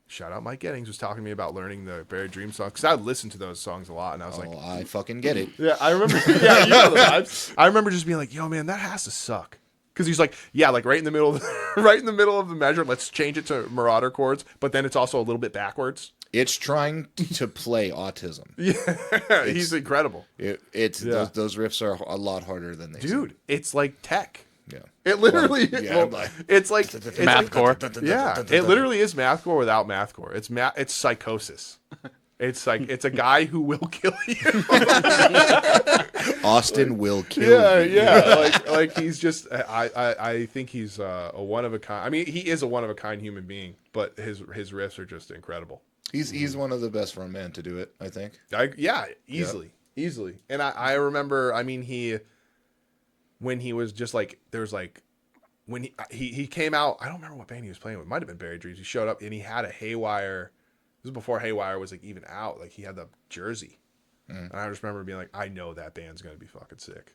shout out Mike Gettings, was talking to me about learning the Buried Dream song because I listened to those songs a lot, and I was like, Oh, I fucking get it. yeah, I remember. Yeah, you know the vibes. I remember just being like, yo, man, that has to suck. Because he's like, yeah, like right in the middle of right in the middle of the measure. Let's change it to Marauder chords, but then it's also a little bit backwards. It's trying to play autism. Yeah, he's incredible, It's Yeah. those riffs are a lot harder than they dude. It's like tech. seem. Yeah. It literally, yeah, like- it's like Mathcore. Yeah, it literally is mathcore without mathcore. It's psychosis. It's like it's a guy who will kill you. Austin will kill you. Yeah. Like he's just. I think he's a one of a kind. I mean, he is a one of a kind human being, but his riffs are just incredible. He's one of the best frontmen to do it, I think. Easily. And I remember. I mean, when he was just like there's like when he came out. I don't remember what band he was playing with. It might have been Buried Dreams. He showed up and he had a Haywire. This was before Haywire was like even out. Like he had the jersey, and I just remember being like, I know that band's gonna be fucking sick.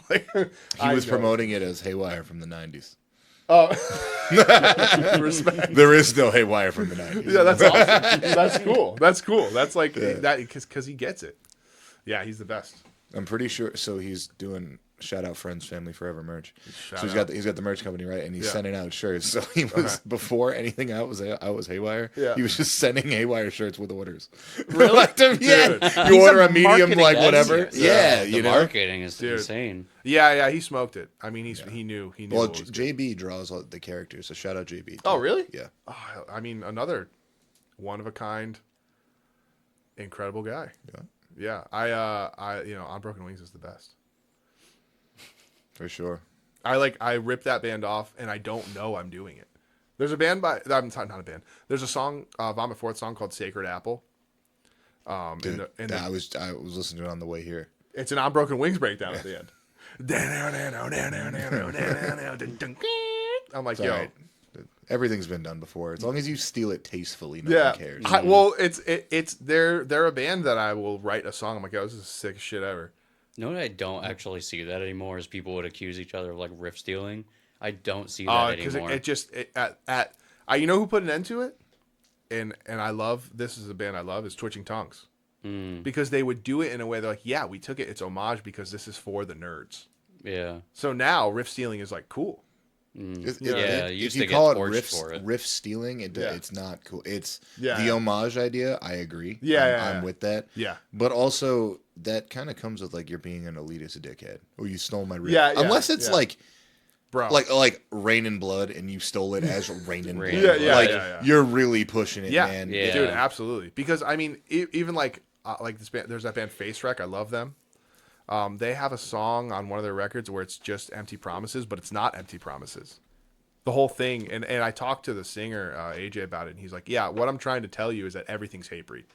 Like He was promoting it as Haywire from the 90s. Oh, respect. There is no Haywire from the 90s. Yeah, that's awesome. That's cool. That's like that because he gets it. Yeah, he's the best. I'm pretty sure. So he's doing shout out Friends Family Forever merch. Shout So he's got the merch company, right? And he's Yeah. sending out shirts. So he was before anything out was Haywire. Yeah. He was just sending Haywire shirts with orders. Really? Yeah. Dude. You order a medium, marketing like whatever. genius. Yeah, The you know. marketing is Dude. insane. Yeah, he smoked it. I mean, he knew. Well, what was good. JB draws all the characters, so shout out JB. Oh, really? Yeah. Oh, I mean, another one of a kind, incredible guy. Yeah. Yeah. On Broken Wings is the best. For sure. I ripped that band off, and I don't know I'm doing it. There's a band not a band. There's a song, Vomitforth song called Sacred Apple. Dude, I was listening to it on the way here. It's an On Broken Wings breakdown at the end. I'm like, It's all yo. right. Everything's been done before. As long as you steal it tastefully, no Yeah. one cares. Well, they're a band that I will write a song. I'm like, oh, this is the sickest shit ever. You know what I don't actually see that anymore is people would accuse each other of like riff stealing. I don't see Oh, that because anymore. you know who put an end to it, and I love this is a band I love is Twitching Tongues, because they would do it in a way they're like, yeah, we took it, it's homage because this is for the nerds. Yeah. So now riff stealing is like cool. Yeah, you used if you to get call it torched riff, for it. riff stealing, Yeah. it's not cool. It's Yeah, the yeah. homage idea. I agree. Yeah, I'm with that. Yeah. But also that kind of comes with like you're being an elitist dickhead. Oh, you stole my riff. Yeah, yeah, Unless it's yeah. like Bro. like Rain in Blood, and you stole it as Rain in Blood. Yeah, like yeah. you're really pushing it, Yeah. man. Yeah. Dude, absolutely. Because I mean, even like this band, there's that band Face Wreck. I love them. They have a song on one of their records where it's just empty promises, but it's not empty promises. The whole thing, and I talked to the singer AJ about it, and he's like, "Yeah, what I'm trying to tell you is that everything's Hatebreed."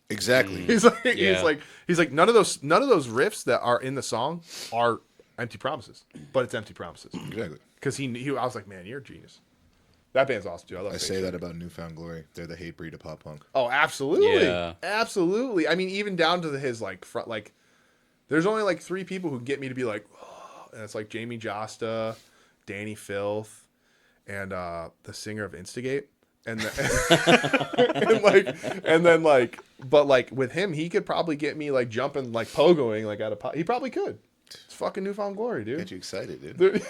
Exactly. He's like, none of those riffs that are in the song are empty promises, but it's empty promises. Exactly. Because I was like, man, you're a genius. That band's awesome too. I love. I say that about Newfound Glory. They're the hate breed of pop punk. Oh, absolutely, Yeah. absolutely. I mean, even down to his like front, like, there's only like 3 people who get me to be like, oh, and it's like Jamie Josta, Danny Filth, and the singer of Instigate, and but like with him, he could probably get me like jumping, like pogoing, like at a he probably could. It's fucking Newfound Glory, dude. Get you excited, dude.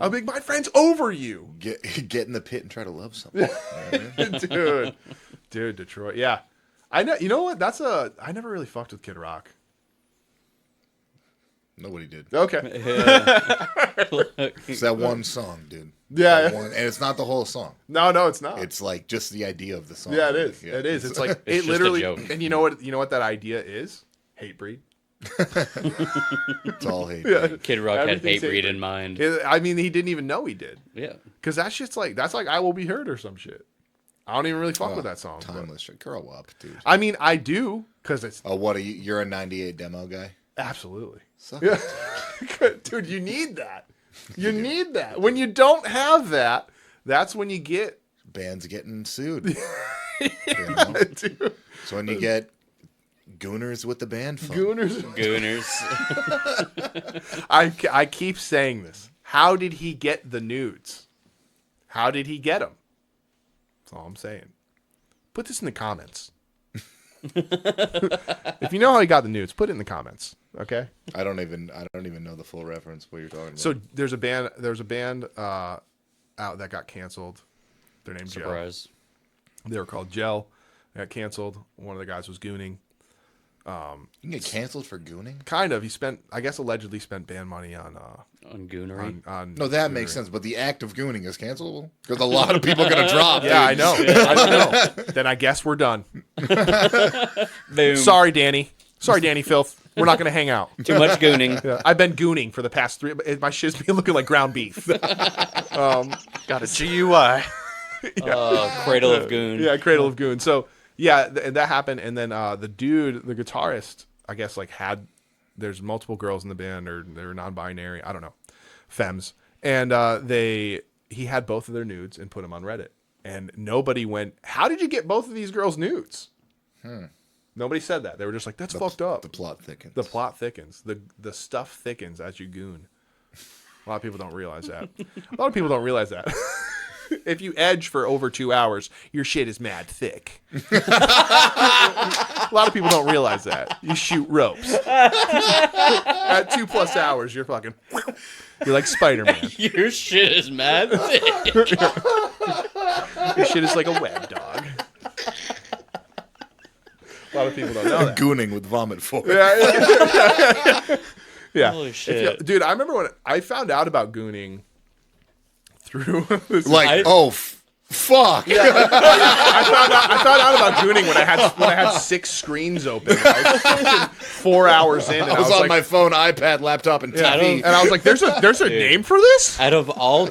I'm like, my friend's over you. Get in the pit and try to love someone. Dude, Detroit. Yeah. I know. You know what? I never really fucked with Kid Rock. Nobody did. Okay. It's that one song, dude. Yeah. That one, and it's not the whole song. No, it's not. It's like just the idea of the song. Yeah, it is. Yeah. It is. It's like It's it just a literally. joke. And you know what that idea is? Hatebreed. It's all hate. Yeah. Kid Rock had Everything's Hatebreed Hatebreed. in mind. I mean, he didn't even know he did. Yeah. Because that shit's like I Will Be Heard or some shit. I don't even really fuck Oh, with that song. but- Timeless. Girl up, dude. I mean, I do because it's Oh, what are you? You're a 98 demo guy? absolutely. Suck Yeah. it. Dude, you need that. You need that. When you don't have that, that's when you get. Band's getting sued. You know? Dude, So when you get gooners with the band phone. Gooners. Gooners. I keep saying this. How did he get the nudes? How did he get them? That's all I'm saying. Put this in the comments. If you know how he got the nudes, put it in the comments. Okay. I don't even know the full reference what you're talking about. So there's a band out that got canceled. Their name's Gel. Surprise. They were called Gel. They got canceled. One of the guys was gooning. you can get canceled for gooning? Kind of. He allegedly spent band money on Goonery. on No, that makes sense. But the act of gooning is cancelable because a lot of people are gonna drop. Yeah, I dude. know. I know. Then I guess we're done. Boom. Sorry, Danny. Sorry, Danny Filth. We're not gonna hang out. Too much gooning. Yeah, I've been gooning for the past 3. My shit's been looking like ground beef. Got a GUI. Cradle of Goon. Yeah, Cradle of Goon. So yeah, that happened, and then the dude, the guitarist, I guess there's multiple girls in the band, or they're non-binary. I don't know, femmes, and he had both of their nudes and put them on Reddit, and nobody went, "How did you get both of these girls' nudes?" Nobody said that. They were just like, "That's fucked up." The plot thickens. The plot thickens. The stuff thickens as you goon. A lot of people don't realize that. If you edge for over 2 hours, your shit is mad thick. A lot of people don't realize that. You shoot ropes. At 2+ hours, you're like Spider-Man. Your shit is mad thick. Your shit is like a web dog. A lot of people don't know that. Gooning with Vomitforth. Yeah. Holy shit. Dude, I remember when I found out about gooning through this. Like, fuck. I found out about gooning when I had 6 screens open. I was fucking 4 hours in, and I was on my phone, iPad, laptop, and TV. and I was like, "There's a name for this." Out of all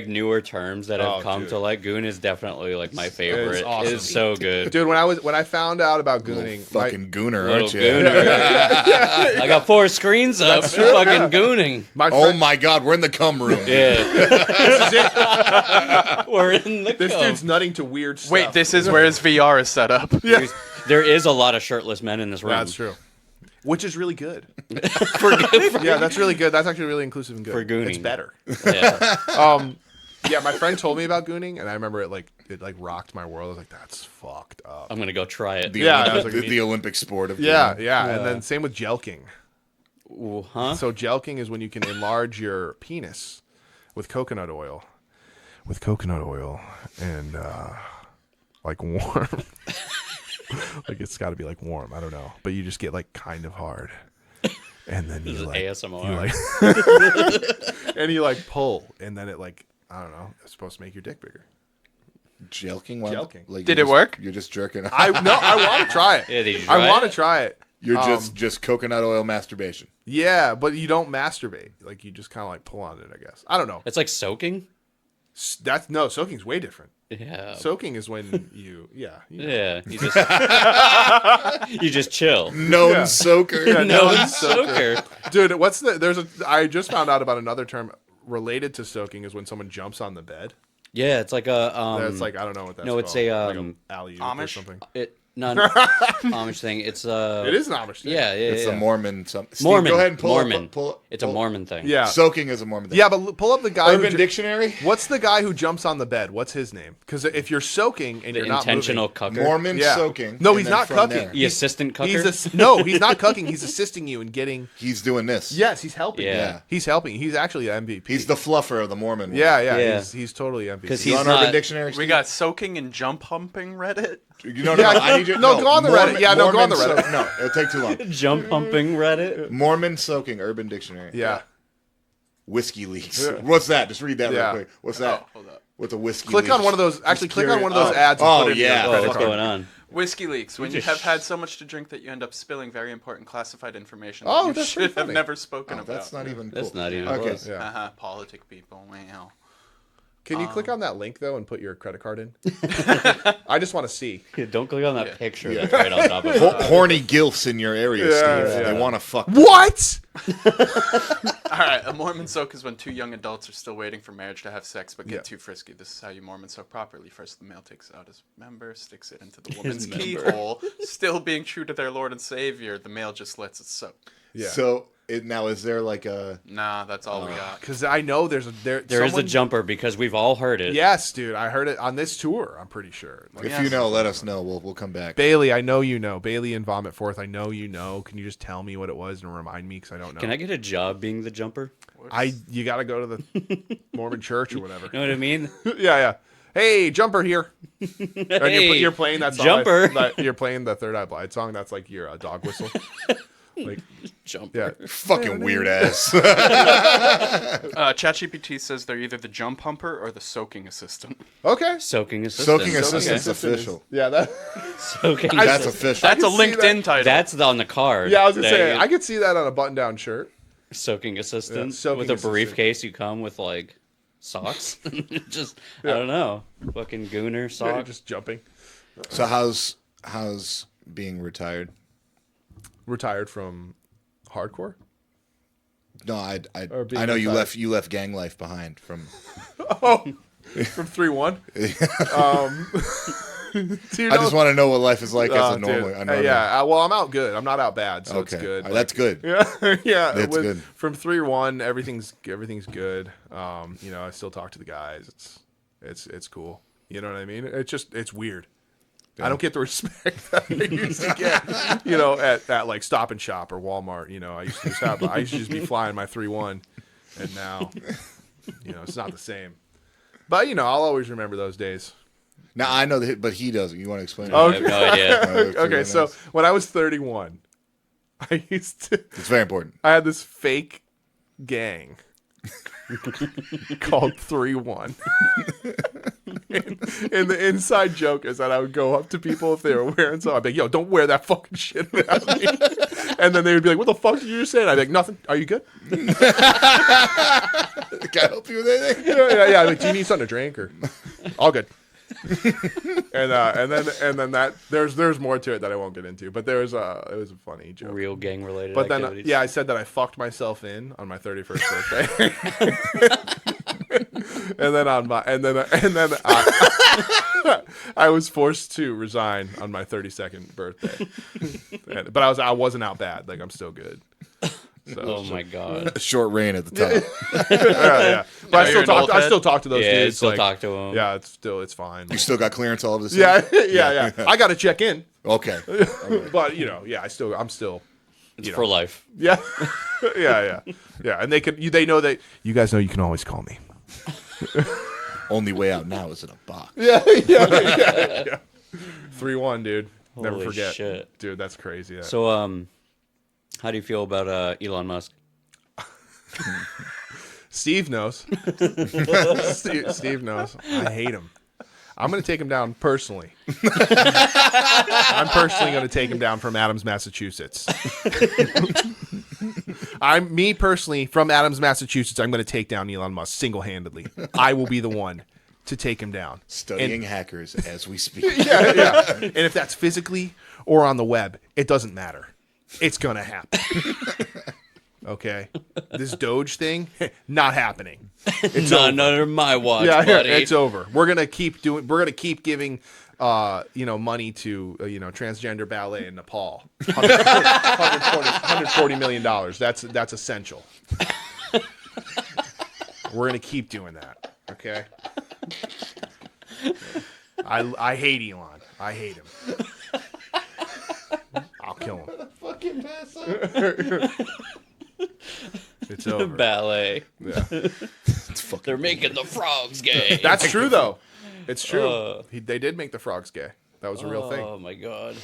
newer terms that have Oh, come dude. to like, Goon is definitely like my favorite. It's awesome. It's so good. Dude, when I found out about gooning, Fucking gooner, Little aren't you? gooner. I got 4 screens up. Fucking gooning. my Oh friend, my god, we're in the cum room. Yeah. this is it. We're in the This cum. dude's nutting to weird stuff. Wait, this is where his VR is set up. There is a lot of shirtless men in this room. That's true. Which is really good. For good. Yeah, that's really good. That's actually really inclusive and good. For gooning. It's better. Yeah. Yeah, my friend told me about gooning, and I remember it rocked my world. I was like, "That's fucked up." I'm gonna go try it. The, Yeah, Olympic, I was like, the Olympic sport of Yeah, gooning. yeah, and then same with Gelking. Ooh, huh? So gelking is when you can enlarge your penis with coconut oil. With coconut oil and like warm. Like it's got to be like warm. I don't know, but you just get like kind of hard, and then This you is like ASMR. and you like pull, and then it like I don't know. It's supposed to make your dick bigger. Gelking? Gelking. Like Did you're it work? You're just jerking. I want to try it. Yeah, did you try I want to it? try it. You're just coconut oil masturbation. Yeah, but you don't masturbate. Like you just kind of like pull on it. I guess I don't know. It's like soaking. That's no soaking's way different. Yeah. Soaking is when you know. Yeah. You just chill. Known Yeah. soaker. Yeah, No no, soaker. Dude, I just found out about another term related to soaking is when someone jumps on the bed. Yeah, it's like a That's like I don't know what that's no, it's called. a, like alley-oop or Amish? something. Amish thing. It's It is an Amish thing. Yeah, yeah, It's yeah. a Mormon. Steve, Mormon. go ahead and pull Mormon. Pull, It's a Mormon thing. Yeah. Soaking is a Mormon thing. Yeah, but pull up the guy Urban Dictionary. What's the guy who jumps on the bed? What's his name? Because if you're soaking and The you're not intentional moving, cucker. Mormon Yeah. soaking. No, and he's then not from cucking. there, The assistant cucker. he's not cucking. He's assisting you in getting. he's doing this. Yes, he's helping. Yeah. He's helping. He's actually an MVP. He's the fluffer of the Mormon. one. yeah. Yeah. He's totally MVP. 'Cause You he's on Urban not- Dictionary? We Steve? got soaking and jump humping Reddit. No, Yeah, I need you. no, go on the Reddit. Yeah, no, go on the Mormon Reddit. No, it'll take too long. Jump pumping Reddit. Mormon soaking. Urban Dictionary. yeah. Whiskey leaks. Yeah. What's that? Just read that Yeah. real quick. What's that? Oh, hold up. What's a whiskey? Click on leak? one of those. Actually, Just click on one of those curious. ads. And Oh, put in yeah. Your Oh, credit what's card. going on? Whiskey leaks. When you just- have had so much to drink that you end up spilling very important classified information Oh, that you that's should pretty have funny. never spoken Oh, about. that's not even. Cool. That's not even Okay. close. Yeah. Politic people. Wow. Can you click on that link though and put your credit card in? I just want to see. Yeah, don't click on that Yeah. picture Yeah. that's right on top of it. Horny gilfs in your area, Yeah, Steve. yeah. They want to fuck. What? All right, a Mormon soak is when two young adults are still waiting for marriage to have sex but get Yeah. too frisky. This is how you Mormon soak properly. First, the male takes out his member, sticks it into the woman's member. keyhole. Still being true to their Lord and Savior, the male just lets it soak. Yeah. So now is there like a? Nah, that's all we got. Because I know there There is a jumper because we've all heard it. Yes, dude. I heard it on this tour. I'm pretty sure. Like, If Yeah. you know, let us know. We'll come back. Bailey, I know you know. Bailey and Vomitforth, I know you know. Can you just tell me what it was and remind me? Because I don't know. Can I get a job being the jumper? You got to go to the Mormon church or whatever. You know what I mean? Yeah. Hey, Jumper here. And Hey, you're playing that song. Jumper. You're playing the Third Eye Blind song. That's like your dog whistle. Like, Jumper. yeah. Fucking weird ass. ChatGPT says they're either the jump humper or the soaking assistant. Okay. Soaking assistant. Soaking assistant's Assistant is- official. Yeah, that. Soaking That's assistant. official. That's a can see LinkedIn that. title. That's on the card. Yeah, I was gonna That say you- I could see that on a button-down shirt. soaking assistant Yeah, soaking with a assistant. briefcase. You come with like socks. Just Yeah. I don't know, fucking gooner Yeah, you're socks. just jumping. So how's being retired? Retired from hardcore. No, Or being I know you retired. left gang life behind from. Oh, from 3-1. Do you I know- just want to know what life is like as Oh, a normal. dude. a normal- Yeah. Well, I'm out good. I'm not out bad, so Okay, it's good. All right, that's good. Yeah, yeah. That's good. From 3-1, everything's good. I still talk to the guys. It's cool. You know what I mean? It's weird. I don't get the respect that I used to get, at like Stop and Shop or Walmart. I used to just be flying my 3-1, and now, it's not the same. But I'll always remember those days. Now I know that, but he doesn't. You want to explain? I it? have no idea. Okay, so when I was 31, I used to. It's very important. I had this fake gang called 3-1. and the inside joke is that I would go up to people if they were wearing something. I'd be like, yo, don't wear that fucking shit around me. And then they would be like, what the fuck did you just say? And I'd be like, nothing. Are you good? Can I help you with anything? Yeah. Like, do you need something to drink or all good? and then that there's more to it that I won't get into. But it was a funny joke. Real gang related. But then, activities. I said that I fucked myself in on my 31st birthday, and then I was forced to resign on my 32nd birthday. But I wasn't out bad. Like I'm still good. So, Oh my god. A short rain at the top. yeah. But Now I you're an old head? still talk to those Yeah, dudes. still like, talk to them. Yeah, it's fine. You still got clearance all of this? Yeah. I got to check in. Okay. But I'm still It's for life. Yeah, yeah. And they know that you guys know you can always call me. Only way out now is in a box. Yeah. 3-1, dude. Never Holy forget. shit. Dude, that's crazy. Yeah. So, how do you feel about Elon Musk? Steve knows. Steve knows. I hate him. I'm going to take him down personally. I'm personally going to take him down from Adams, Massachusetts. Me personally from Adams, Massachusetts. I'm going to take down Elon Musk single-handedly. I will be the one to take him down. Studying hackers as we speak. Yeah. And if that's physically or on the web, it doesn't matter. It's going to happen. Okay? This Doge thing, not happening. It's None under my watch, yeah, buddy. it's over. We're gonna keep giving money to transgender ballet in Nepal. $140 million. That's essential. We're gonna keep doing that. Okay. I hate Elon. I hate him. I'll kill him. Fucking pass It's over. Ballet. Yeah. They're making the frogs gay. That's true though. It's true. They did make the frogs gay. That was a real thing. Oh my god.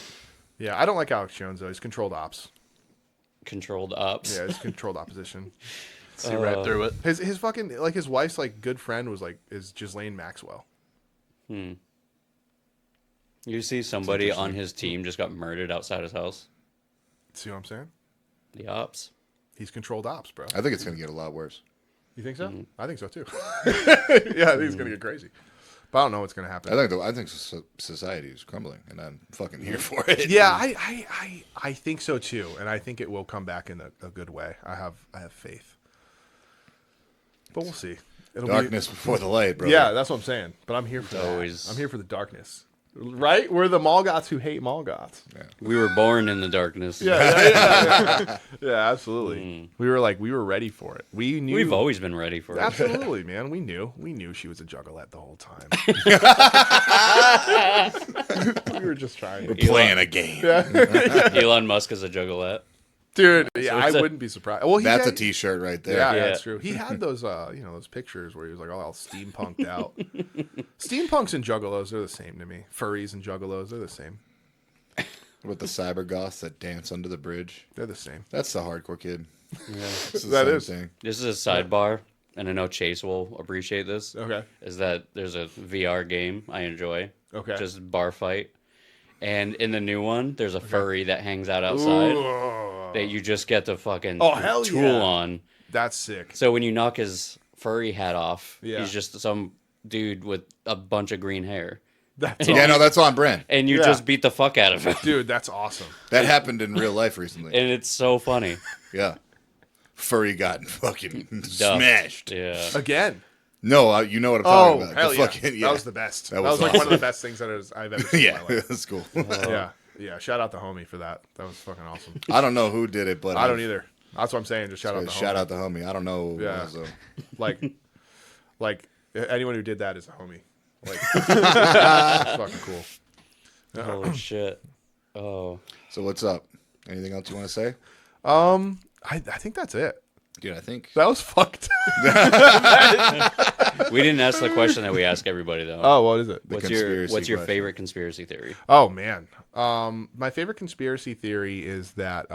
Yeah, I don't like Alex Jones though. He's controlled ops. Controlled ops. Yeah, he's controlled opposition. See right through it. His fucking his wife's good friend is Ghislaine Maxwell. You see somebody on his team just got murdered outside his house. See what I'm saying? The ops. He's controlled ops, bro. I think it's going to get a lot worse. You think so? I think so too. Yeah, I think it's gonna get crazy. But I don't know what's gonna happen. I think society is crumbling, and I'm fucking here for it. Yeah, I think so too, and I think it will come back in a good way. I have faith. But we'll see. Darkness before the light, bro. Yeah, that's what I'm saying. But I'm here for that. I'm here for the darkness. Right? We're the Mallgoths who hate Mallgoths. Yeah. We were born in the darkness. Yeah, absolutely. We were ready for it. We knew. We've always been ready for it. Absolutely, man. We knew she was a juggalette the whole time. We were just trying. We're playing a game. Elon Musk is a juggalette. Dude, yeah, I wouldn't be surprised. Well, That's a T-shirt right there. Yeah, that's true. He had those, those pictures where he was all steampunked out. Steampunks and juggalos, they're the same to me. Furries and juggalos, they're the same. With the cyber goths that dance under the bridge. They're the same. That's the hardcore kid. Yeah. That is. Thing. This is a sidebar, and I know Chase will appreciate this. Okay. Is that there's a VR game I enjoy. Okay. Just bar fight. And in the new one, there's a furry that hangs out outside that you just get the fucking tool on. That's sick. So when you knock his furry hat off, Yeah. he's just some dude with a bunch of green hair. That's Yeah, no, that's on brand. And you just beat the fuck out of him. Dude, that's awesome. That happened in real life recently. And it's so funny. Yeah. Furry got fucking smashed. Yeah. Again. No, you know what I'm talking about. Hell The yeah. fucking- That was the best. That was was one of the awesome. best things I've ever seen in Yeah, my life. that's cool. Yeah. Shout out the homie for that. That was fucking awesome. I don't know who did it, but I don't either. That's what I'm saying. Just shout out the homie. Shout out the homie. I don't know who it Yeah. was, though. Like anyone who did that is a homie. Like, it's fucking cool. Holy shit. Oh. So what's up? Anything else you want to say? I think that's it. Dude, I think That was fucked. We didn't ask the question that we ask everybody though. Oh, what is it? what's conspiracy your question. favorite conspiracy theory? Oh man. My favorite conspiracy theory is that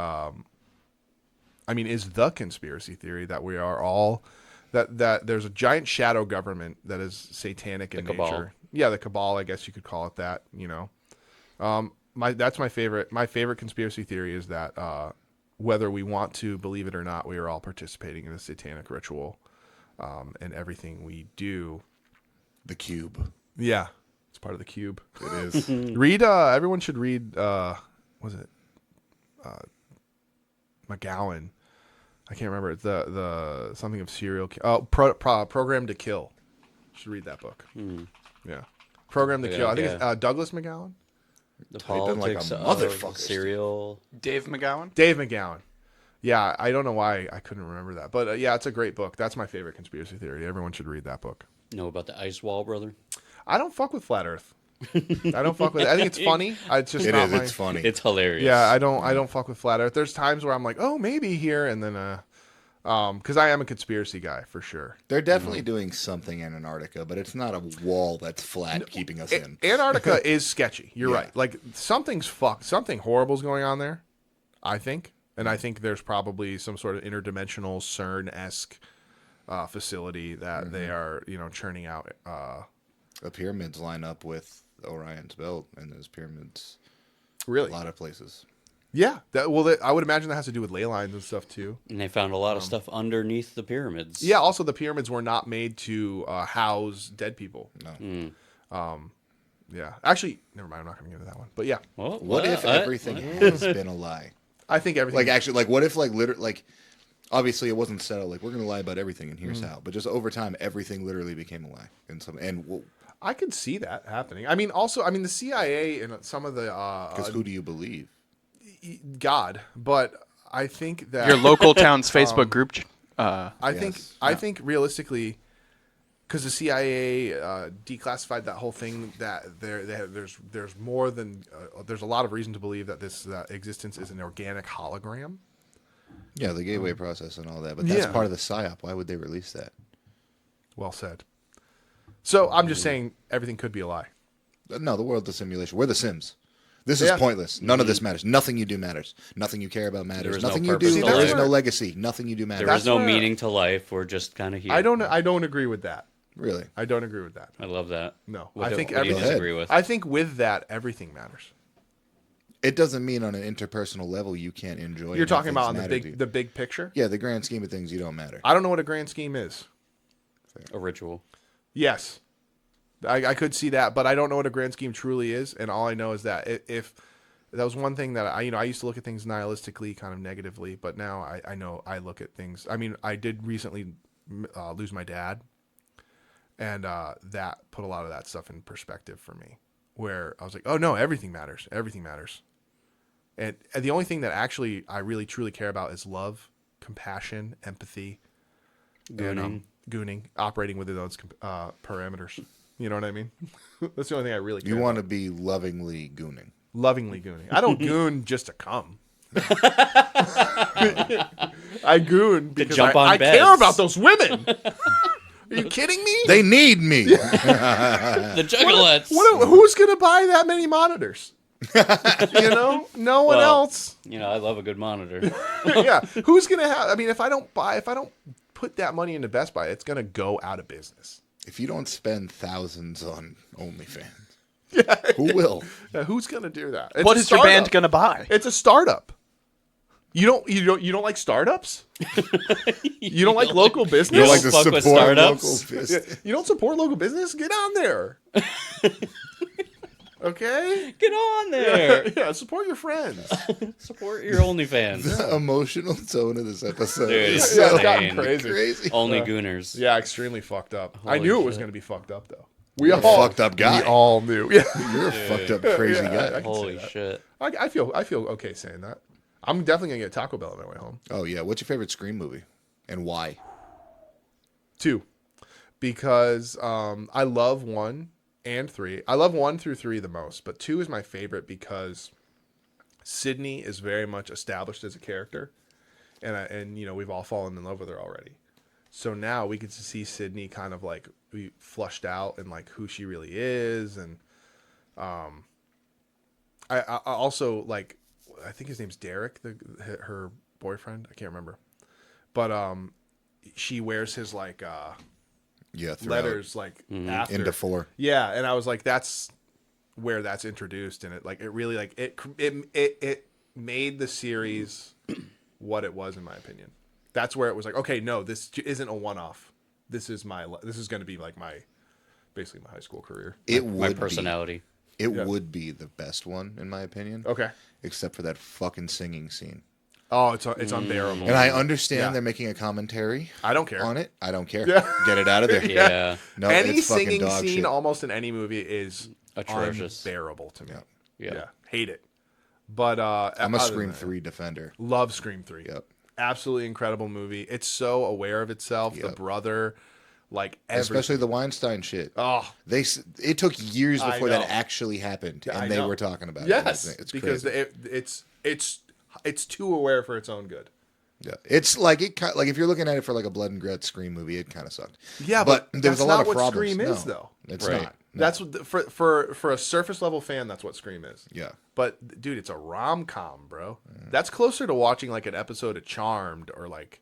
is the conspiracy theory that we are all that there's a giant shadow government that is satanic in cabal. nature. Yeah, the cabal, I guess you could call it that, That's my favorite. My favorite conspiracy theory is that whether we want to believe it or not, we are all participating in a satanic ritual, and everything we do. the cube. Yeah, it's part of the cube. It is. Read. Everyone should read. Was it McGowan? I can't remember. It's the something of serial. Program to Kill. You should read that book. Yeah, Program to Kill. I think it's Douglas McGowan. The Type in like a politics of motherfucker. serial. Dave McGowan. Dave McGowan. Yeah, I don't know why I couldn't remember that, but yeah, it's a great book. That's my favorite conspiracy theory. Everyone should read that book. Know about the ice wall, brother? I don't fuck with flat Earth. I don't fuck with it. I think it's funny. It's just not my... It's funny. It's hilarious. Yeah, I don't fuck with flat Earth. There's times where I'm like, oh, maybe here, and then because I am a conspiracy guy for sure. They're definitely doing something in Antarctica, but it's not a wall that's flat keeping us in. Antarctica is sketchy. You're Yeah. right. Like something horrible's going on there, I think, and I think there's probably some sort of interdimensional CERN-esque facility that they are, churning out. The pyramids line up with Orion's belt, and there's pyramids Really? a lot of places. Yeah. I would imagine that has to do with ley lines and stuff too. And they found a lot of stuff underneath the pyramids. Yeah. Also, the pyramids were not made to house dead people. No. Yeah. Actually, never mind. I'm not going to get into that one. But yeah, Well, What if everything has been a lie? I think everything. Like, actually, like, what if, like, literally, like, obviously it wasn't settled, like, we're going to lie about everything, and here's how. But just over time, everything literally became a lie. I could see that happening. I mean, also, the CIA and some of the Because who do you believe? God, but I think that Your local town's Facebook group. I think realistically, because the CIA declassified that whole thing, that there's more than there's a lot of reason to believe that this existence is an organic hologram. Yeah, the gateway process and all that. But that's Yeah. part of the PSYOP. Why would they release that? Well said. So I'm just saying everything could be a lie. No, the world's a simulation. We're the Sims. This is Yeah. pointless. None of this matters. Nothing you do matters. Nothing you care about There matters. is no Nothing you purpose do. to There is life. no legacy. Nothing you do matters. There is no where- meaning to life. We're just kind of here. I don't agree with that. Really? I don't agree with that. I love that. No, What I think what do you everything. disagree with? I think with that everything matters. It doesn't mean on an interpersonal level you can't enjoy. You're and have talking about on things the matter to you. the big picture. Yeah, the grand scheme of things, you don't matter. I don't know what a grand scheme is. A ritual. Yes, I could see that, but I don't know what a grand scheme truly is, and all I know is that if that was one thing that I used to look at things nihilistically, kind of negatively, but now I know I look at things. I mean, I did recently lose my dad, and that put a lot of that stuff in perspective for me, where I was like, oh no, everything matters, everything matters, and the only thing that actually I really truly care about is love, compassion, empathy, and gooning, operating within those parameters. You know what I mean? That's the only thing I really care You want about. to be lovingly gooning. Lovingly gooning. I don't goon just to come. I goon because jump on I beds. care about those women. Are you kidding me? They need me. The juggalettes. Who's going to buy that many monitors? No one Well, else. I love a good monitor. Yeah. Who's going to have, if I don't put that money into Best Buy, it's going to go out of business. If you don't spend thousands on OnlyFans, who will? Yeah, who's going to do that? It's What a is your startup. band gonna buy? It's a startup. You don't like startups? You don't like local business? You don't like to fuck with support startups? local business. You don't support local business? Get on there. Okay? Get on there. Yeah, support your friends. Support your OnlyFans. The emotional tone of this episode Dude, is it's Yeah, so it's gotten insane. crazy. crazy. Only gooners. Yeah, extremely fucked up. I Holy knew it was shit. going to be fucked up, though. You're a fucked up guy. We all knew. Yeah. You're a fucked up crazy Yeah, guy. Holy shit. I feel okay saying that. I'm definitely going to get Taco Bell on my way home. Oh yeah, what's your favorite Scream movie, and why? 2. Because I love 1 and 3. I love 1 through 3 the most, but 2 is my favorite because Sydney is very much established as a character, and we've all fallen in love with her already. So now we get to see Sydney kind of like be flushed out and like who she really is, and I also like, I think his name's Derek, her boyfriend. I can't remember, but she wears his like Yeah, throughout. letters like after Into 4. Yeah, and I was like, that's where that's introduced, and it really like it made the series what it was, in my opinion. That's where it was like, okay, no, this isn't a one-off. This is going to be like basically my high school career. It My would personality. be. It Yeah. would be the best one in my opinion. Okay. Except for that fucking singing scene. Oh, it's unbearable. And I understand Yeah. they're making a commentary I don't care. on it. I don't care. Yeah. Get it out of there. Yeah. No, Any it's fucking singing dog scene shit. almost in any movie is Atrocious. unbearable to me. Yeah. Yeah. Hate it. But I'm a other Scream than that, 3 defender. Love Scream 3. Yep. Absolutely incredible movie. It's so aware of itself. The Yep. brother, Like Especially the Weinstein shit. Oh, It took years I before that know. actually happened, I and they know. were talking about yes, it. It's because crazy. it's too aware for its own good. Yeah, it's like like if you're looking at it for like a blood and guts Scream movie, it kind of sucked. Yeah, but there was that's a lot not of what problems. Scream is, No, though. it's Right. not. No. That's what for a surface level fan. That's what Scream is. Yeah. But dude, it's a rom com, bro. That's closer to watching like an episode of Charmed or like.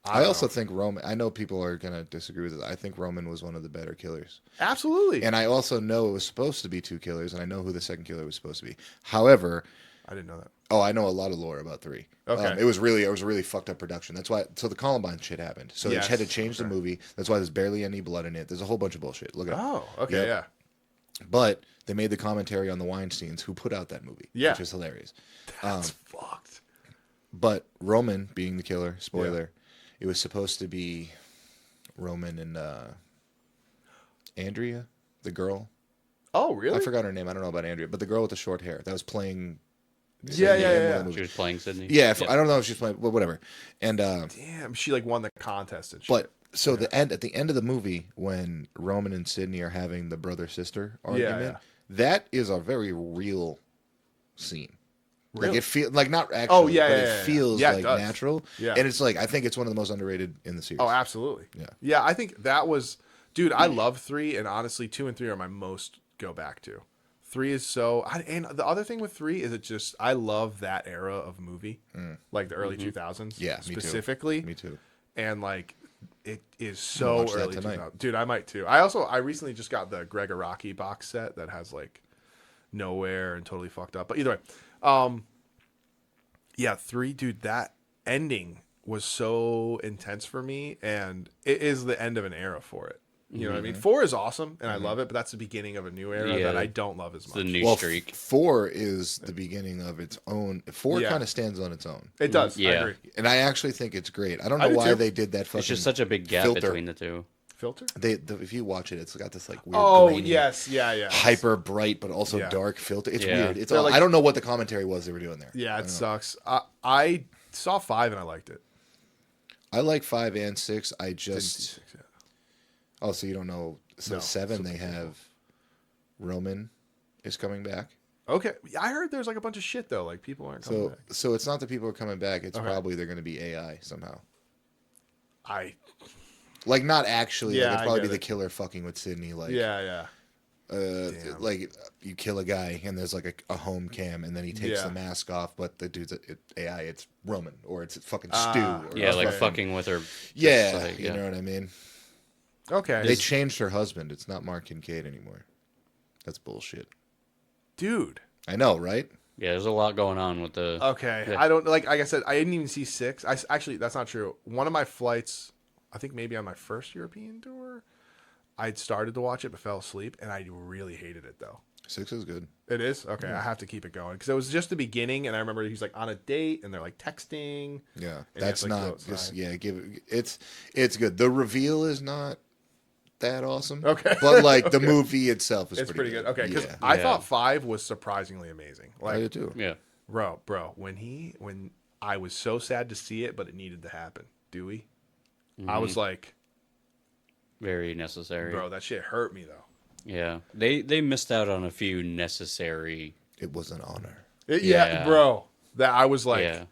I also think Roman. I know people are gonna disagree with it. I think Roman was one of the better killers, Absolutely. and I also know it was supposed to be 2 killers, and I know who the second killer was supposed to be. However, I didn't know that. oh, I know a lot of lore about 3. Okay. It was a really fucked up production. That's why. So the Columbine shit happened. So Yes, they had to change the movie. That's why there's barely any blood in it. There's a whole bunch of bullshit. Look it up. Oh, okay, Yep. yeah. But they made the commentary on the Weinsteins who put out that movie, Yeah. which is hilarious. That's fucked. But Roman being the killer, spoiler, it was supposed to be Roman and Andrea, the girl. Oh, really? I forgot her name. I don't know about Andrea, but the girl with the short hair that was playing. Yeah, in yeah, one of yeah. the She movies. was playing Sydney. Yeah, I don't know if she's playing, well, whatever. And Damn, she like won the contest and shit. but so at the end of the movie when Roman and Sydney are having the brother sister argument, yeah. that is a very real scene. Like Really? it feels like not actually, yeah, but yeah, it yeah. feels Yeah, it like does. natural. Yeah. And it's like I think it's one of the most underrated in the series. Oh, absolutely. Yeah. Yeah, I think that was, dude. I love 3, and honestly, 2 and 3 are my most go back to. 3 is so, and the other thing with 3 is it just I love that era of movie, like the early 2000s. Yeah, me too. specifically. Me too. And like it is I'm gonna so watch that early tonight. 2000s. Dude, I might too. I recently just got the Greg Araki box set that has like Nowhere and Totally Fucked Up. But either way, yeah, 3, dude, that ending was so intense for me, and it is the end of an era for it. You know what I mean? 4 is awesome, and I love it, but that's the beginning of a new era Yeah. that I don't love as It's much. the new Well, streak. 4 is the beginning of its own. 4 Yeah. kind of stands on its own, It does. I Yeah. agree. and I actually think it's great. I don't I know do why too. they did that. Fucking It's just such a big gap filter. between the two. Filter? If you watch it, it's got this like weird. Oh, grainy, yes. Yeah. hyper bright but also Yeah. dark filter. It's Yeah. weird. It's They're all, like- I don't know what the commentary was they were doing there. Yeah, I it don't know. sucks. I saw 5 and I liked it. I like 5 and 6. I Didn't see just 6 yet. oh, so you don't know? So No, 7 so they people- have Roman is coming back. Okay, I heard there's like a bunch of shit though. Like people aren't coming So back. so it's not that people are coming back. It's Okay. probably they're going to be AI somehow. Like not actually. Yeah, like, I it'd probably get be the it. killer fucking with Sydney. Like Yeah. Damn. like you kill a guy and there's like a home cam and then he takes Yeah. the mask off, but the dude's AI. It's Roman or it's fucking Ah, Stu. Or Yeah, like Okay. fucking with her. Yeah, just like, you know what I mean. Okay, They changed her husband. It's not Mark Kincaid anymore. That's bullshit. dude. I know, right? Yeah, there's a lot going on with the. Okay, Yeah. I don't like I said, I didn't even see 6. Actually, that's not true. One of my flights, I think maybe on my first European tour, I'd started to watch it but fell asleep, and I really hated it though. 6 is good. It is okay. I have to keep it going because it was just the beginning, and I remember he's like on a date, and they're like texting. Yeah, And that's you have to, like, not go just outside. yeah. It's good. The reveal is not that awesome. Okay. but like the movie itself is It's pretty good. Okay, because yeah. I Yeah. thought 5 was surprisingly amazing. I Like, did too. Yeah. bro, when I was so sad to see it, but it needed to happen. Dewey, I was like, Very necessary. bro, that shit hurt me though. Yeah. They missed out on a few necessary. It was an honor. Yeah, Yeah. bro, that I was like, Yeah.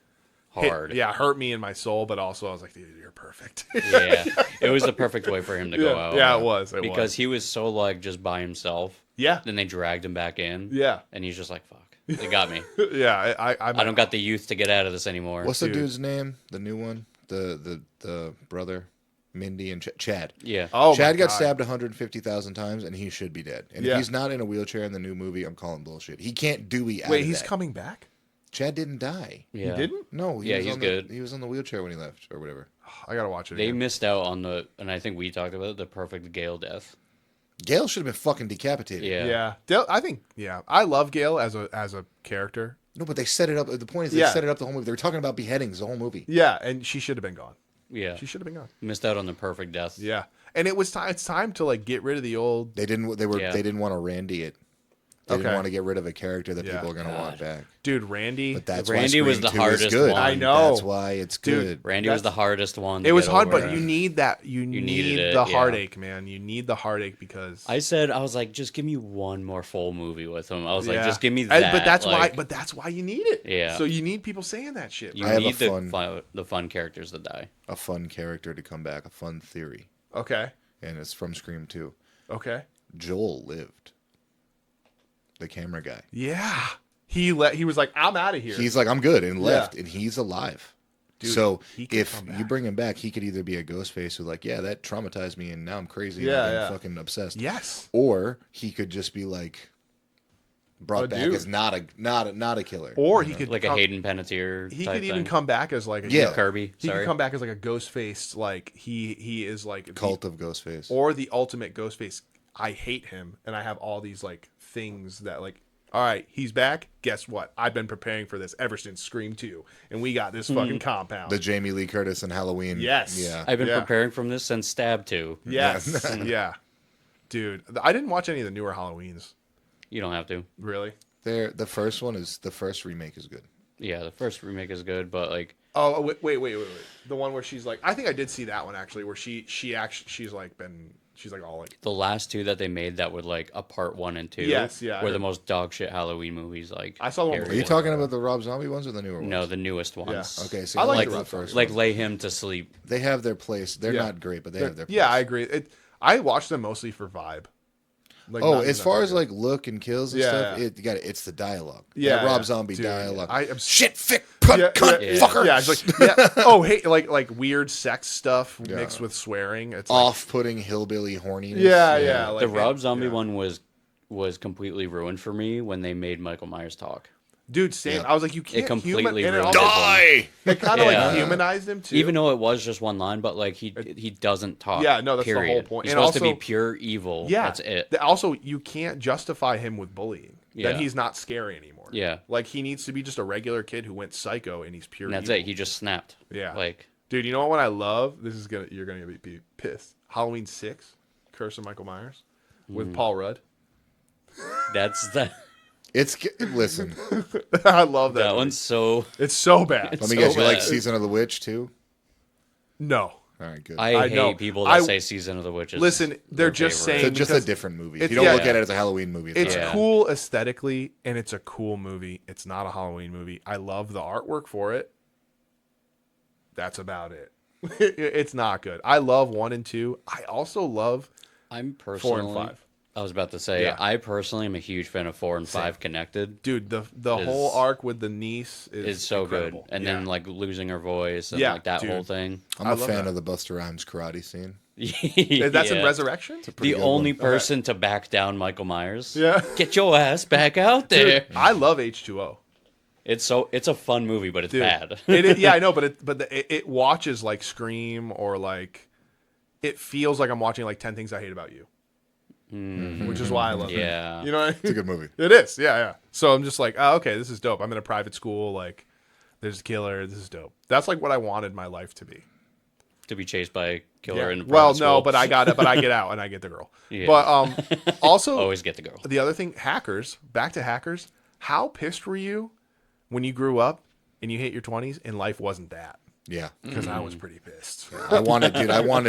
hit- Hard. hurt me in my soul, but also I was like, dude, you're perfect. Yeah. It was the perfect way for him to go out. yeah, it was. It Because was. he was so like just by himself. Yeah, Then they dragged him back in. yeah, And he's just like, fuck. They got me. yeah. I don't got the youth to get out of this anymore. What's the Dude. dude's name? The new one, the brother, Mindy and Chad. Yeah. Oh, Chad my got God. stabbed 150,000 times and he should be dead. And Yeah. if he's not in a wheelchair in the new movie, I'm calling bullshit. He can't Dewey out Wait, of he's that. coming back? Chad didn't die. Yeah. He didn't? No, Yeah, was he's on good. He was on the wheelchair when he left or whatever. I gotta watch it. They again. missed out on and I think we talked about it, the perfect Gale death. Gail should have been fucking decapitated. Yeah. Yeah, I think I love Gale as a character. No, but they set it up. The point is, they Yeah. set it up the whole movie. They were talking about beheadings the whole movie. Yeah, and she should have been gone. Yeah. She should have been gone. Missed out on the perfect death. Yeah, and it was time. It's time to like get rid of the old. They didn't. They were. Yeah. They didn't want to Randy it. They didn't Okay. want to get rid of a character that Yeah. people are going to want back. Dude, Randy. But that's Randy why was Scream the 2 is hardest good. one. I know. That's why it's Dude, good. Randy was the hardest one. It was get hard, over. but you need that. You need needed the it, yeah. heartache, man. You need the heartache because I was like, just give me one more full movie with him. I was like, Yeah. just give me And- that. But that's like, why. But that's why you need it. Yeah. So you need people saying that shit. you I have a need fun- the fun characters to die. A fun character to come back, a fun theory. Okay. And it's from Scream 2. Okay. Joel lived. The camera guy. Yeah. He was like, I'm out of here. He's like, I'm good, and left, and he's alive. Dude, so he could if come you back. bring him back, he could either be a ghost face who's like, yeah, that traumatized me, and now I'm crazy, Yeah, and yeah. I'm fucking obsessed. Yes. Or he could just be like brought A back dude. as not a killer. Or you he know? could Like come, a Hayden Panettiere He type could even thing. come back as like a Yeah. Kirby. He Sorry. could come back as like a ghost face, like he is like Cult of Ghostface. or the ultimate ghost face. I hate him, and I have all these like things that like. All right, he's back. Guess what? I've been preparing for this ever since Scream 2, and we got this fucking compound. The Jamie Lee Curtis and Halloween. Yes. Yeah. I've been Yeah. preparing from this since Stab 2. Yes, yeah, dude. I didn't watch any of the newer Halloweens. You don't have to. Really? The first remake is good. Yeah, the first remake is good, but like Oh, wait. The one where she's like, I think I did see that one actually, where she's like all like, the last two that they made that were like a part 1 and 2 Yes, yeah, I were heard- the most dog shit Halloween movies. Like I saw the one period. Are you talking about the Rob Zombie ones or the newer ones? No, the newest ones. Okay, so I I like like the the first Like one. lay him to sleep. They have their place. They're Yeah. not great, but they have their place. yeah, I agree. I watched them mostly for vibe. Like, Oh, not as even far that as good. like look and kills and Yeah, stuff, yeah. it's the dialogue. Yeah, That Rob yeah. Zombie Dude, dialogue. I am Shit, fick, cunt, cunt, yeah. fucker. Yeah, it's like yeah. Oh, hey, like weird sex stuff Yeah. mixed with swearing. It's like, Off-putting hillbilly horniness. yeah. Like, The Rob Zombie yeah. one was completely ruined for me when they made Michael Myers talk. Dude, same. Yeah. I was like, you can't completely and it ruined also- it. Die. It kind of Yeah. like humanized him too. Even though it was just one line, but like he doesn't talk. Yeah, no, that's the whole period. point. He's And supposed to be also- pure evil. yeah, That's it. Also, you can't justify him with bullying. Yeah. Then he's not scary anymore. Yeah. like he needs to be just a regular kid who went psycho and he's pure. And that's evil. it. He just snapped. Yeah. Like Dude, you know what I love? You're gonna be pissed. Halloween 6, Curse of Michael Myers, with Paul Rudd. that's the Listen, I love that. that movie. one's so. It's so bad. It's let me so guess. You like bad. Season of the Witch too? No, All right, good. I I know. hate people that I- say Season of the Witches. Listen, they're their just favorite. saying- It's just a because different movie. it's- You don't yeah. look at it as a Halloween movie. it's Yeah. cool aesthetically and it's a cool movie. It's not a Halloween movie. I love the artwork for it. That's about it. It's not good. I love 1 and 2. I also love I'm 4 personally. and 5. I was about to say Yeah. I personally am a huge fan of 4 and Same. 5 connected. Dude, the Is- whole arc with the niece is It's so incredible. good, and Yeah. then like losing her voice and Yeah, like that dude. whole thing. I'm I a love fan that. of the Busta Rhymes karate scene. That's in Yeah. Resurrection. Pretty The good only one. person to back down Michael Myers. Yeah. Get your ass back out there. Dude, I love H2O. It's a fun movie, but it's Dude, bad. yeah, I know, but it watches like Scream or like it feels like I'm watching like 10 Things I Hate About You, which is why I love Yeah. it. You know what I It's a mean? good movie. It is, yeah. So I'm just like, oh, okay, this is dope. I'm in a private school, like there's a killer. This is dope. That's like what I wanted my life to be. To be chased by a killer Yeah. in a private Well, no, school. but I got it. But I get out and I get the girl. Yeah. But also always get the girl. the other thing, hackers. Back to hackers. How pissed were you when you grew up and you hit your 20s and life wasn't that? Yeah. Because I was pretty pissed. I wanted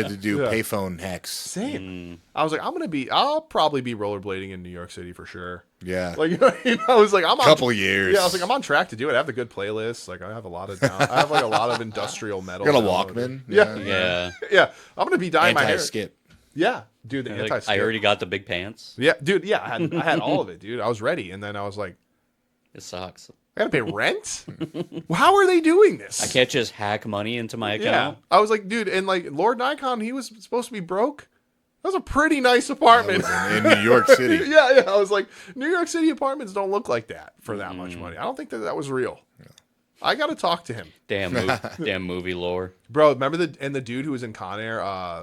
to do Yeah. payphone hacks. Same. I was like, I'll probably be rollerblading in New York City for sure. Yeah. Like, you know, I was like, I'm on Couple years. Yeah, I was like, I'm on track to do it. I have the good playlist. Like, I have a lot of industrial metal. I got a downloaded. Walkman. Yeah. Yeah. Yeah, I'm gonna be dyeing my hair. Anti-skip. Yeah, dude, the Like, anti. I already got the big pants. Yeah, dude. Yeah, I had all of it, dude. I was ready, and then I was like, It sucks. I gotta pay rent. How are they doing this? I can't just hack money into my Yeah, account. I was like, dude, and like Lord Nikon, he was supposed to be broke. That was a pretty nice apartment. In New York City. yeah. I was like, New York City apartments don't look like that for that much money. I don't think that was real. I got to talk to him, Damn, damn movie lore. bro. Remember the dude who was in Con Air,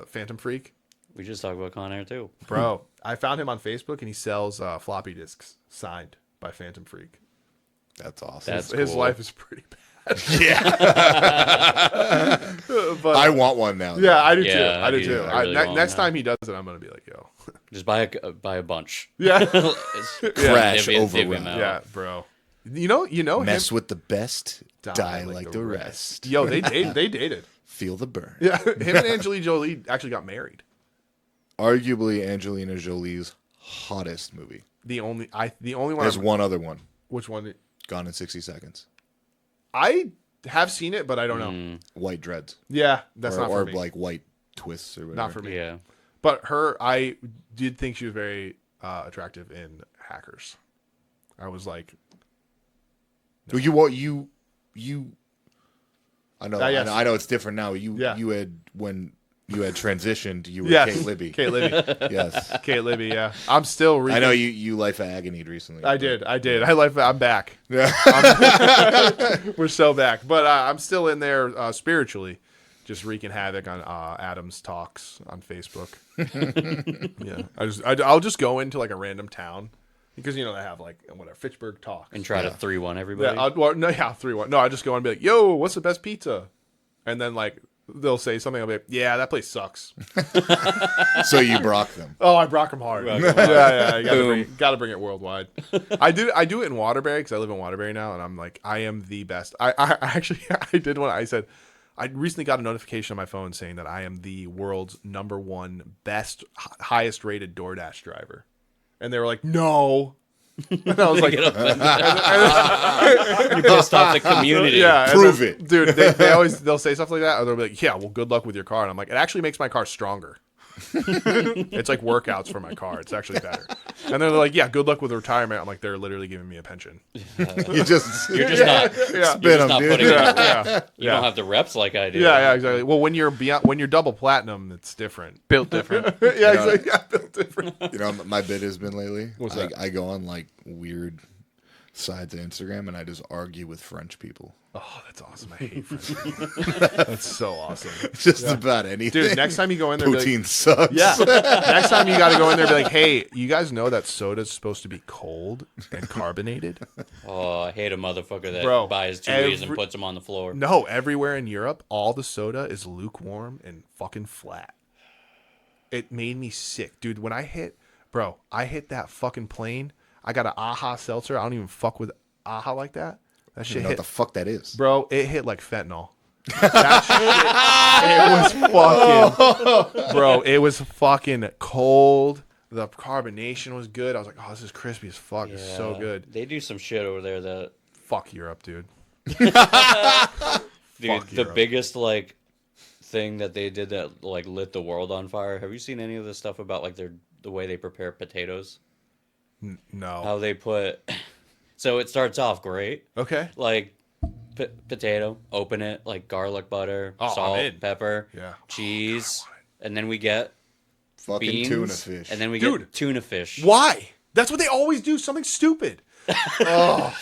Phantom Freak, We just talked about Con Air too. bro. I found him on Facebook and he sells floppy disks signed by Phantom Freak. That's awesome. That's His cool. life is pretty But I want one now. yeah, I do too. Yeah, I do I too. do. I really want Next one time he does it, I'm gonna be like, yo, Just buy a bunch. yeah, Crash Divvy overrun. them out. yeah, bro. You know, Mess him, with the best, die like the rest. Yo, they dated. Feel the burn. Yeah, him and Angelina Jolie actually got married. Arguably Angelina Jolie's hottest movie. The only one. There's one other one. Which one? Gone in 60 Seconds. I have seen it, but I don't know. White dreads. Yeah, that's not for or me. like white twists or whatever. Not for me. Yeah. But I did think she was very attractive in Hackers. I was like, Well, you I know, yes. I know it's different now. You had when you had transitioned, you were Kate Libby. Kate Libby. Yes. Kate Libby, yeah. I'm still reading. I know you Life of Agonied recently. I did. I'm back. Yeah. We're so back. But I'm still in there spiritually, just wreaking havoc on Adam's talks on Facebook. Yeah. I'll just go into like a random town because they have like whatever Fitchburg talks And try to 3-1 everybody. Yeah, 3-1. No, I just go and be like, "Yo, what's the best pizza?" And then like they'll say something. I'll be like, "Yeah, that place sucks." So you brock them. Oh, I brock them hard. Yeah. You gotta bring it worldwide. I do it in Waterbury because I live in Waterbury now, and I'm like, I am the best. I actually I did one. I said I recently got a notification on my phone saying that I am the world's #1 best, highest rated DoorDash driver, and they were like, "No." And I was like, You pissed off the community. yeah, Prove it. dude. They'll say stuff like that, or they'll be like, "Yeah, well, good luck with your car." And I'm like, it actually makes my car stronger. It's like workouts for my car. It's actually better. And then they're like, "Yeah, good luck with retirement." I'm like, they're literally giving me a pension. You're just You're just not. Yeah. You're spin just them, not dude. putting. Yeah, You don't have the reps like I do. yeah, exactly. Well, when you're double platinum, it's different. Built different. Yeah, exactly. Yeah, built different. You know, my bit has been lately. What's that? I go on like weird sides of Instagram and I just argue with French people. Oh, that's awesome. I hate French people. That's so awesome. Just about anything. Dude, next time you go in there, be poutine like, sucks. yeah. Next time you got to go in there and be like, "Hey, you guys know that soda's supposed to be cold and carbonated?" Oh, I hate a motherfucker that Bro, buys 2 Ds and puts them on the floor. No, everywhere in Europe, all the soda is lukewarm and fucking flat. It made me sick, dude. When I hit that fucking plane. I got an AHA seltzer. I don't even fuck with AHA like that. That I shit don't know hit, what the fuck that is. bro. It hit like fentanyl. That shit, it was fucking, bro. It was fucking cold. The carbonation was good. I was like, oh, this is crispy as fuck. It's so Yeah. good. They do some shit over there that, Fuck Europe, dude. dude, Fuck the Europe. biggest like thing that they did that like lit the world on fire. Have you seen any of the stuff about like the way they prepare potatoes? No. How they put, so it starts off great, Okay. like potato, open it, like garlic butter, Oh, I'm salt, in. pepper, Yeah. cheese, and then we get Fucking beans, tuna fish. and then we Dude. get tuna fish. Why? That's what they always do. Something stupid. Oh,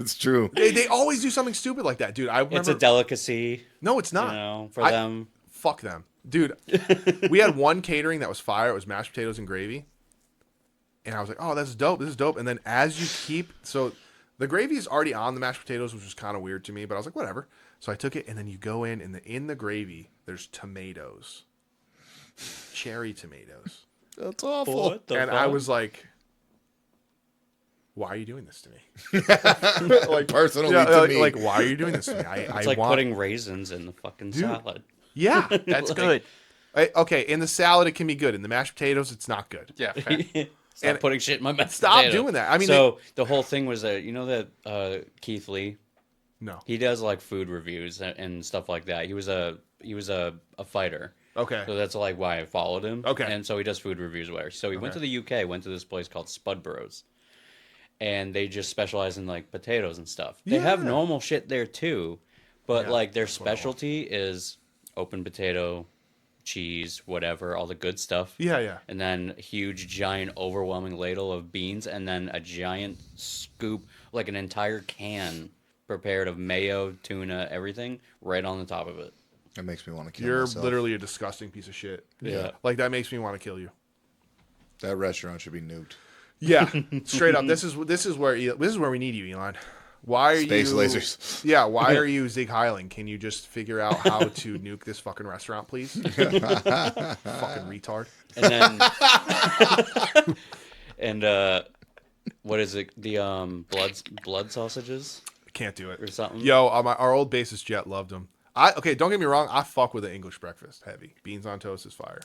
It's true. they always do something stupid like that, dude. I remember. It's a delicacy, No, it's not. for them. Fuck them, dude. We had one catering that was fire. It was mashed potatoes and gravy, and I was like, "Oh, that's dope. This is dope." And then as you keep, so the gravy is already on the mashed potatoes, which was kind of weird to me, but I was like, "Whatever." So I took it, and then you go in, and in the gravy, there's tomatoes, cherry tomatoes, That's awful. What the and fuck? I was like, "Why are you doing this to me?" Like Personally yeah, to like, me. like, why are you doing this to me? It's like putting raisins in the fucking salad. Yeah, That's Like- good. okay. In the salad, it can be good. In the mashed potatoes, it's not good. Yeah. Fair. Stop And- putting shit in my mashed Stop potato. doing that. I mean, so the whole thing was that that Keith Lee, No. he does like food reviews and stuff like that. He was a fighter. Okay. So that's like why I followed him. Okay. And so he does food reviews where. So he went to the UK, went to this place called Spudboroughs. And they just specialize in like potatoes and stuff. They have Yeah. normal shit there too, but Yeah, like their that's what I want. specialty is open potato, cheese, whatever, all the good stuff. Yeah, yeah. And then a huge, giant, overwhelming ladle of beans, and then a giant scoop, like an entire can prepared of mayo, tuna, everything, right on the top of it. That makes me want to kill You're myself. literally a disgusting piece of shit. Yeah. Like that makes me want to kill you. That restaurant should be nuked. Yeah, straight up. This is where we need you, Elon. Why are Space you lasers. Yeah, why are you Zeke Heiling? Can you just figure out how to nuke this fucking restaurant, please? Fucking retard. And then and what is it? The blood sausages Can't do it. or something. Yo, our old bassist Jet loved them. Okay, don't get me wrong. I fuck with an English breakfast heavy. Beans on toast is fire.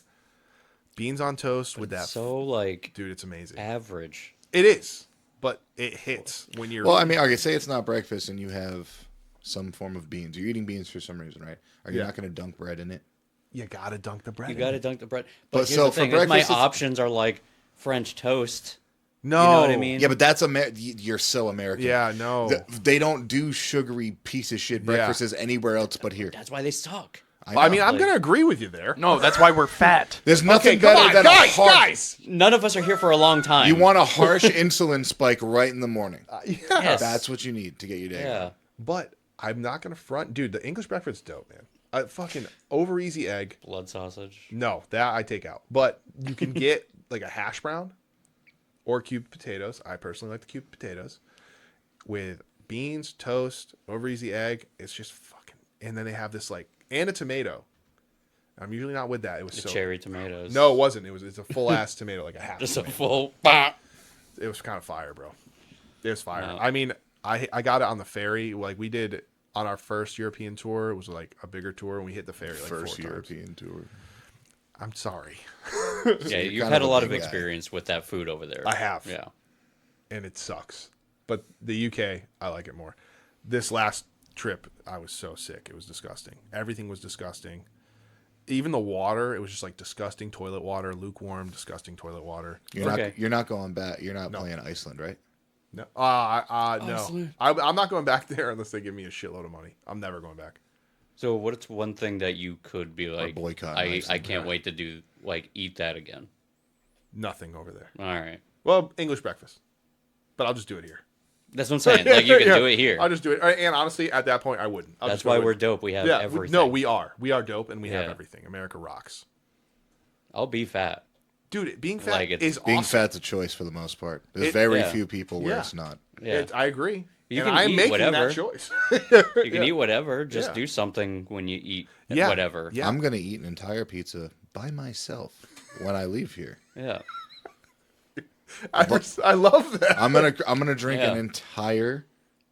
Beans on toast with that. So like, Dude, it's amazing. average. It is, but it hits when you're. Well, I mean, okay, say it's not breakfast and you have some form of beans. You're eating beans for some reason, right? Are you not going to dunk bread in it? You gotta dunk the bread. You in got to it. dunk the bread. But But here's so the for thing: is my breakfast, it's- options are like French toast. No, You know what I mean? Yeah, but that's you're so American. Yeah, no. They don't do sugary piece of shit breakfasts anywhere else but here. That's why they suck. I mean, I'm like- gonna agree with you there. No, that's why we're fat. There's nothing come better on, than guys, a harsh. guys. None of us are here for a long time. You want a harsh insulin spike right in the morning. Yeah, Yes. That's what you need to get your day. Yeah. going. but I'm not gonna front, dude. The English breakfast's dope, man. Fucking over easy egg. Blood sausage. No, that I take out. But you can get like a hash brown or cubed potatoes. I personally like the cubed potatoes with beans, toast, over easy egg. It's just fucking. And then they have this like and a tomato. I'm usually not with that. It was The so cherry tomatoes. No, it wasn't. It's a full ass tomato, like a half. Just a tomato. full. Bah! It was kind of fire, bro. It was fire. No. I mean, I got it on the ferry. Like we did on our first European tour. It was like a bigger tour, and we hit the ferry like First 4 times. European tour. I'm sorry, Yeah, you've kind had of a a lot of big guy. experience with that food over there. I have. Yeah. and it sucks. But the UK, I like it more. This last trip, I was so sick. It was disgusting. Everything was disgusting. Even the water, it was just like disgusting toilet water, lukewarm, disgusting toilet water. You're not going back. You're not No. playing Iceland, right? No, no. Honestly. I'm not going back there unless they give me a shitload of money. I'm never going back. So what's one thing that you could be like, boycott I Iceland. can't wait to do, like, eat that again. Nothing over there. All right. Well, English breakfast, but I'll just do it here. That's what I'm saying. Like, you can Yeah, do it here. I'll just do it. And honestly, at that point, I wouldn't. I'll That's just go why with- we're dope. We have Yeah, everything. no, we are. We are dope, and we have Yeah. everything. America rocks, I'll be fat. dude. Being fat Like, it's- is Being awesome. fat's a choice for the most part. There's It- very Yeah. few people where Yeah. it's not. Yeah. I agree. You and can I'm eat making whatever. that choice. You can eat whatever. Just Yeah. do something when you eat Yeah. whatever. Yeah. I'm gonna eat an entire pizza by myself when I leave here. Yeah. I love that. I'm gonna drink Yeah. an entire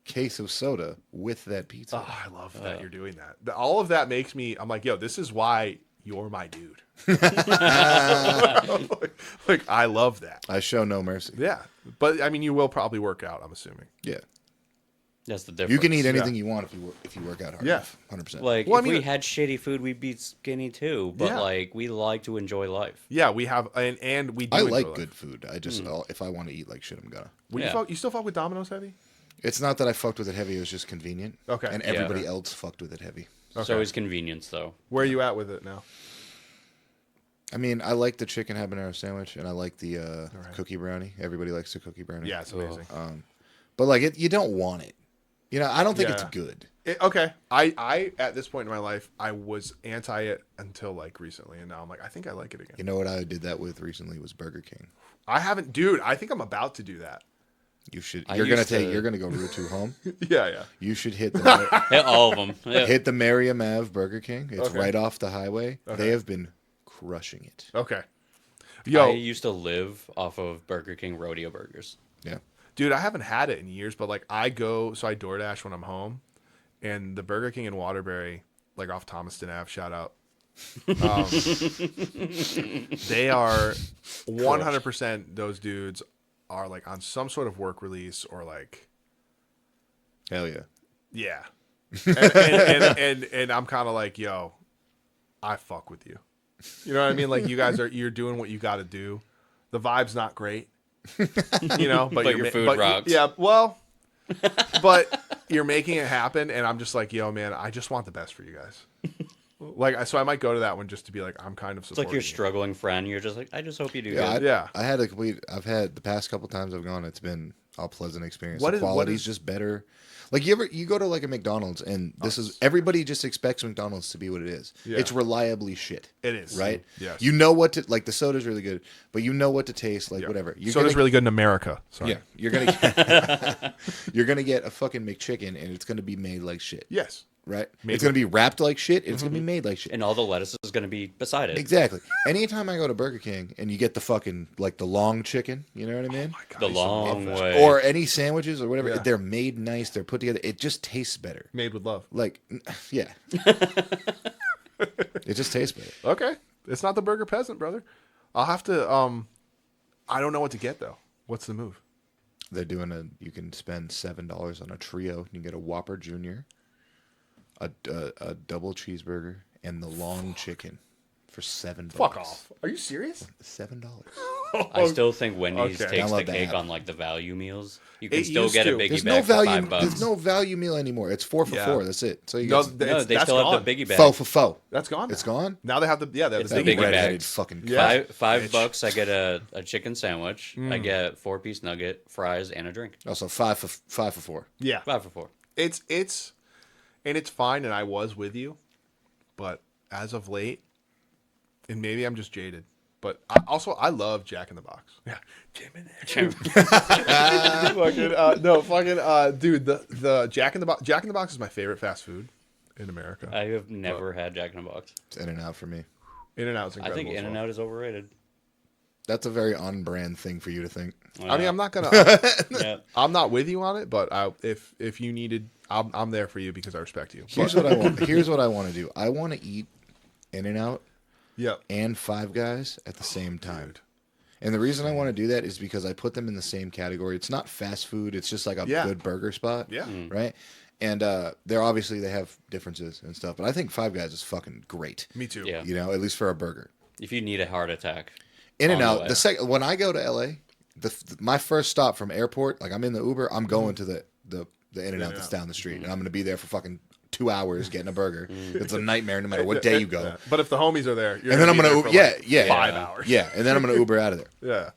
case of soda with that pizza. Oh, I love that you're doing that. All of that makes me. I'm like, yo, this is why you're my dude. like, I love that. I show no mercy. Yeah, but I mean, you will probably work out. I'm assuming. Yeah, That's the difference. you can eat anything you want if you work out hard. Yeah. 100%. Like, Well, I if mean- we had shitty food, we'd be skinny too. But, Yeah. like, we like to enjoy life. Yeah, we have, and we. Do I enjoy like life. good food. I just if I want to eat like shit, I'm gonna. Yeah. You still fuck with Domino's heavy? It's not that I fucked with it heavy. It was just convenient. Okay. And Yeah. everybody else fucked with it heavy. So is convenience, though. Where are you at with it now? I mean, I like the chicken habanero sandwich, and I like the cookie brownie. Everybody likes the cookie brownie. Yeah, it's amazing. But like, you don't want it. You know, I don't think it's Yeah. good. Okay, I at this point in my life, I was anti it until like recently, and now I'm like, I think I like it again. You know what I did that with recently was Burger King. I haven't, dude. I think I'm about to do that. You should. I You're gonna used to- You're gonna go route 2 home. Yeah. You should hit the Hit all of them. Yeah. hit the Merriam Ave Burger King. It's Okay. right off the highway. Okay. They have been crushing it. Okay. I Yo, used to live off of Burger King rodeo burgers. Yeah. dude, I haven't had it in years, but like I DoorDash when I'm home, and the Burger King in Waterbury, like off Thomaston Ave, shout out. They are 100%. Those dudes are like on some sort of work release or like, Hell yeah. yeah. And I'm kind of like, yo, I fuck with you. You know what I mean? Like you're doing what you got to do. The vibe's not great, you know, but But your food rocks. Yeah, well, but you're making it happen, and I'm just like, yo, man, I just want the best for you guys. Like, so I might go to that one just to be like, I'm kind of It's supporting like your you. struggling friend. You're just like, I just hope you do Yeah. good. Yeah. I had a complete. I've had the past couple times I've gone. It's been all pleasant experience. What The is- quality's just better. Like you go to like a McDonald's and this is everybody just expects McDonald's to be what it is. Yeah. It's reliably shit. It is. Right? Yes. You know what to like the soda's really good, but you know what to taste, like whatever. You're Soda's gonna, really good in America. Sorry. yeah, you're gonna you're gonna get a fucking McChicken and it's gonna be made like shit. Yes. Right? Made It's gonna be wrapped like shit and it's gonna be made like shit. And all the lettuce is going to be beside it. Exactly. Anytime I go to Burger King and you get the fucking like the long chicken, you know what I mean? Oh my God, The I used to love long that. way. Or any sandwiches or whatever, Yeah. they're made nice, they're put together. It just tastes better. Made with love. Like, yeah. It just tastes better. Okay. It's not the burger peasant, brother. I'll have to I don't know what to get though. What's the move? They're doing you can spend $7 on a trio. You can get a Whopper Jr., a double cheeseburger, and the long chicken for $7. Fuck off. Are you serious? $7. I still think Wendy's Okay. takes Download the the cake app. on like the value meals. You can It still used get a to. biggie There's bag no for value. $5. There's no value meal anymore. It's 4 for Yeah. $4. That's it. So you No, get No, they that's still gone. have the biggie bag. faux for faux. That's gone. It's now. gone. Now they have the they have It's the a biggie biggie bag. bag. Redheaded fucking. Yeah. $5 I get a chicken sandwich. I get 4-piece nugget, fries, and a drink. Also 5 for 4. Yeah. 5 for 4. It's fine, and I was with you, but as of late, and maybe I'm just jaded, but I love Jack in the Box. Yeah, Jim in there. Dude, the Jack in the Box is my favorite fast food in America. I have never had Jack in the Box. It's In and Out for me. In-N-Out's I incredible. think as well. In-N-Out is overrated. That's a very on-brand thing for you to think. I mean, I'm not gonna. Yeah. I'm not with you on it, but if you needed, I'm there for you because I respect you. Here's what I want. Here's what I want to do. I want to eat In and Out Yeah. and Five Guys at the same time. And the reason I want to do that is because I put them in the same category. It's not fast food. It's just like a Yeah. good burger spot. Yeah. Right. And they're obviously they have differences and stuff, but I think Five Guys is fucking great. Me too. Yeah. You know, at least for a burger. If you need a heart attack. In and On the Out. way. The second when I go to LA, my first stop from airport, like I'm in the Uber, I'm going to the In and Out that's down the street, and I'm going to be there for fucking 2 hours getting a burger. It's a nightmare no matter what day you go. Yeah. But if the homies are there, you're And then I'm be gonna there Uber, for, yeah, like, 5 hours. yeah, and then I'm gonna Uber out of there. Yeah.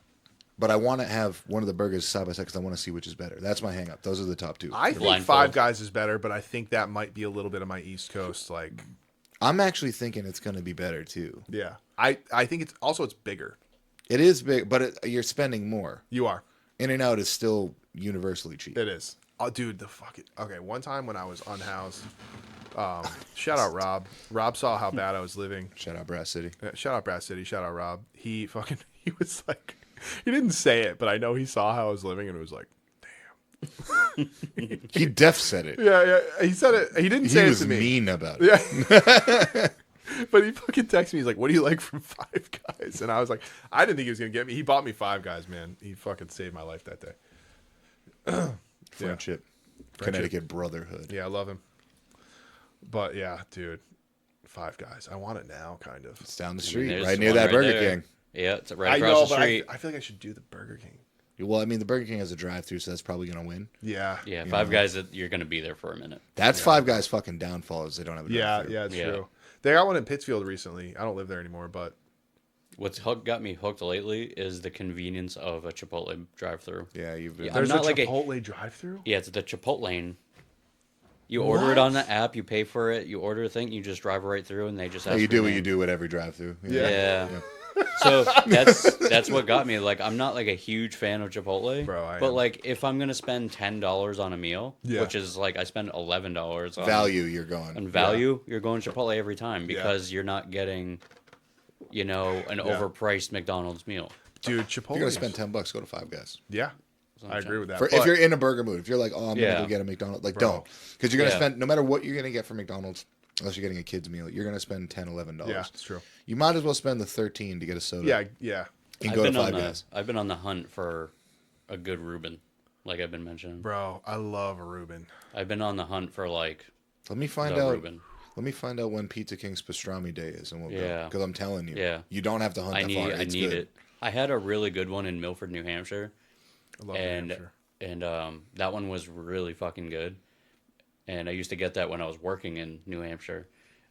But I want to have one of the burgers side by side because I want to see which is better. That's my hang up. Those are the top two. I think Blindfold. Five Guys is better, but I think that might be a little bit of my East Coast, like, I'm actually thinking it's going to be better too. yeah. I think it's bigger. It is big, but you're spending more. You are. In and Out is still universally cheap. It is. Oh, dude, okay, one time when I was unhoused, shout out Rob. Rob saw how bad I was living. Shout out Brass City. Shout out Brass City. Shout out Rob. He was like, he didn't say it, but I know he saw how I was living and it was like, He def said it. yeah. He said it. He didn't He say it was to me. mean about it. Yeah. But he fucking texted me. He's like, "What do you like from Five Guys?" And I was like, "I didn't think he was gonna get me." He bought me Five Guys, man. He fucking saved my life that day. Friendship. Connecticut brotherhood. Yeah, I love him. But yeah, dude, Five Guys. I want it now, kind of. It's down the I mean, street, there's right near one that Burger there. King. Yeah, it's right I across know, the but street. I feel like I should do the Burger King. Well, I mean, the Burger King has a drive-through, so that's probably going to win. Yeah. Yeah, Five Guys, you're going to be there for a minute. That's Five Guys' fucking downfall is they don't have a Yeah, drive-through. yeah, it's Yeah. true. They got one in Pittsfield recently. I don't live there anymore, but Got me hooked lately is the convenience of a Chipotle drive-through. Yeah, you've been. Yeah. there's not a like a- Chipotle drive-through. Yeah, it's the Chipotle. You order it on the app, you pay for it, you order a thing, you just drive right through, and they just Oh, ask you for do your what name. you do with every drive-through. Yeah. So that's what got me. Like, I'm not like a huge fan of Chipotle, Bro, I but am. like if I'm gonna spend $10 on a meal, Yeah. which is like I spend $11 on Value, you're going. on value, you're going Chipotle every time because you're not getting, an overpriced McDonald's meal. Dude, Chipotle. If you're gonna spend $10, go to Five Guys. Yeah, I agree with that. If but- you're in a burger mood, if you're like, oh, I'm Yeah. gonna go get a McDonald's, like, Bro. don't, because you're gonna Yeah. spend no matter what you're gonna get from McDonald's, unless you're getting a kid's meal, you're gonna spend $10, $11. yeah, it's true. You might as well spend the $13 to get a soda. Yeah. and go to Five Guys. I've been on the hunt for a good Reuben, like I've been mentioning. Bro, I love a Reuben. I've been on the hunt for like Let me find the out. Reuben. Let me find out when Pizza King's pastrami day is, and we'll go. Yeah. Because I'm telling you, Yeah. you don't have to hunt I that need far. I It's need good. it. I had a really good one in Milford, New Hampshire, I love New and Hampshire. that one was really fucking good. And I used to get that when I was working in New Hampshire,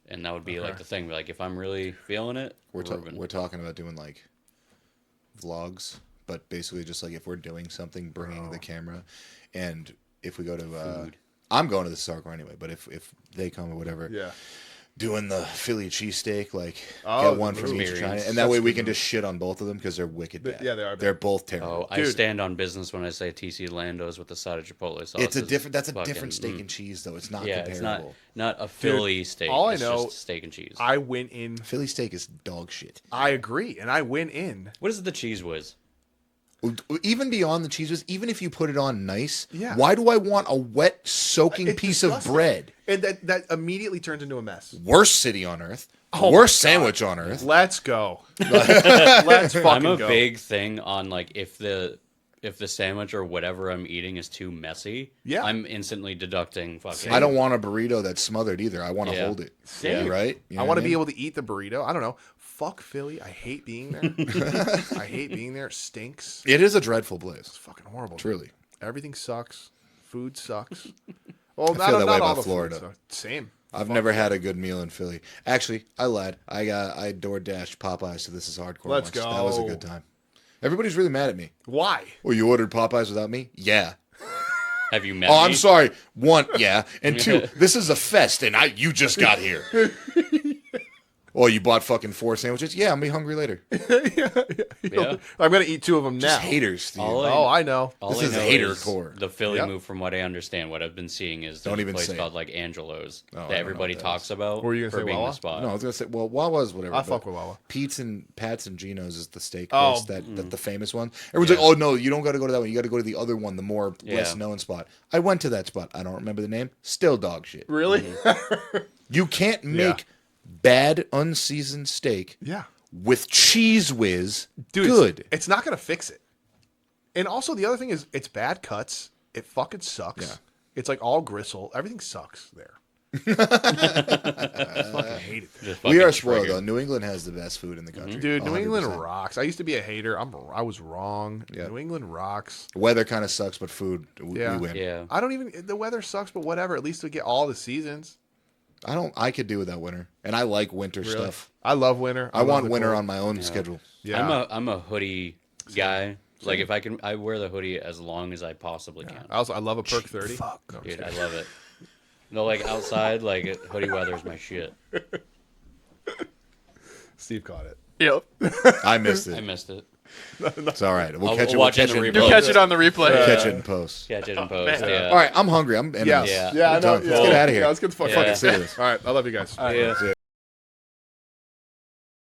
and that would be like the thing. Like if I'm really feeling it, We're Reuben. talking about doing like vlogs, but basically just like if we're doing something, bringing the camera, and if we go to, I'm going to the Sarkar anyway. But if they come or whatever, Yeah. doing the Philly cheesesteak, like Oh, get one the from each experience. China, and that way That's we good can just shit on both of them because they're wicked bad. Yeah, they are bad. They're both terrible. Oh, I stand on business when I say TC Lando's with the side of Chipotle sauce. It's a different. That's a fucking- different steak and cheese, though. It's not Yeah, comparable. it's not a Philly steak. all I it's know- just steak and cheese. I went in. Philly steak is dog shit. I agree, and I went in. What is the cheese whiz? Even beyond the cheese whiz, even if you put it on nice, Yeah. why do I want a wet soaking It's piece disgusting. of bread? And that immediately turns into a mess. Worst city on earth. Oh worst my God. sandwich on earth. Let's go. Let's fucking I'm a go. big thing on like if the sandwich or whatever I'm eating is too messy, Yeah. I'm instantly deducting fucking. I don't want a burrito that's smothered either. I want to Yeah. hold it. Same. Right? You know I what want to be mean? able to eat the burrito. I don't know. Fuck Philly. I hate being there. I hate being there. It stinks. It is a dreadful place. It's fucking horrible. Truly. Everything sucks. Food sucks. Well, I feel that way all about the food Florida. sucks. Same. I've never had a good meal in Philly. Actually, I lied. I door dashed Popeyes, so this is hardcore. Let's once. That was a go. good time. Everybody's really mad at me. Why? Well, you ordered Popeyes without me? Yeah. Have you met? Oh, me? I'm sorry. One, yeah, and two, this is a fest, and you just got here. Oh, you bought fucking 4 sandwiches? Yeah, I'm gonna be hungry later. Yeah. I'm gonna eat 2 of them now. Just haters, Steve. All Oh, I know. All This I is know hater is core. The Philly Yep. move, from what I understand, what I've been seeing is Don't there's even a place say it. called like Angelo's I don't that know everybody what that talks is. about What were you gonna for say, being Wawa? the spot. No, I was gonna say, well, Wawa's whatever. I but fuck with Wawa. Pat's and Geno's is the steak Oh. place that the famous one. Everyone's like, oh no, you don't got to go to that one. You got to go to the other one, the more less known spot. I went to that spot. I don't remember the name. Still dog shit. Really? You can't make bad unseasoned steak Yeah. with cheese whiz Dude, good. It's not gonna fix it. And also the other thing is it's bad cuts. It fucking sucks. Yeah. It's like all gristle. Everything sucks there. I fucking hate it. Just We fucking are spoiled triggered. though. New England has the best food in the country. Dude, New England 100%. rocks. I used to be a hater. I was wrong. Yeah. New England rocks. Weather kind of sucks, but food we Yeah. win. Yeah. I don't even. The weather sucks, but whatever. At least we get all the seasons. I could do without winter, and I like winter Really. stuff. I love winter. I love want the winter cold. on my own schedule. Yeah. I'm a hoodie guy. Like if I wear the hoodie as long as I possibly can. I love a perk 30. Fuck. No, I'm Dude, just I love it. No, like outside, like hoodie weather is my shit. kidding. Steve caught it. Yep. I missed I it. missed it. It's all right. We'll I'll catch it. watch We'll it catch in it. the You replay. catch it on the replay. Catch it in post. Catch it in post. man. Yeah. All right, I'm hungry. I'm Yeah. Yeah. Yeah, I know. Let's get out of here. Yeah, let's get the fuck Yeah. fucking serious. All right. I love you guys. Yeah. See ya.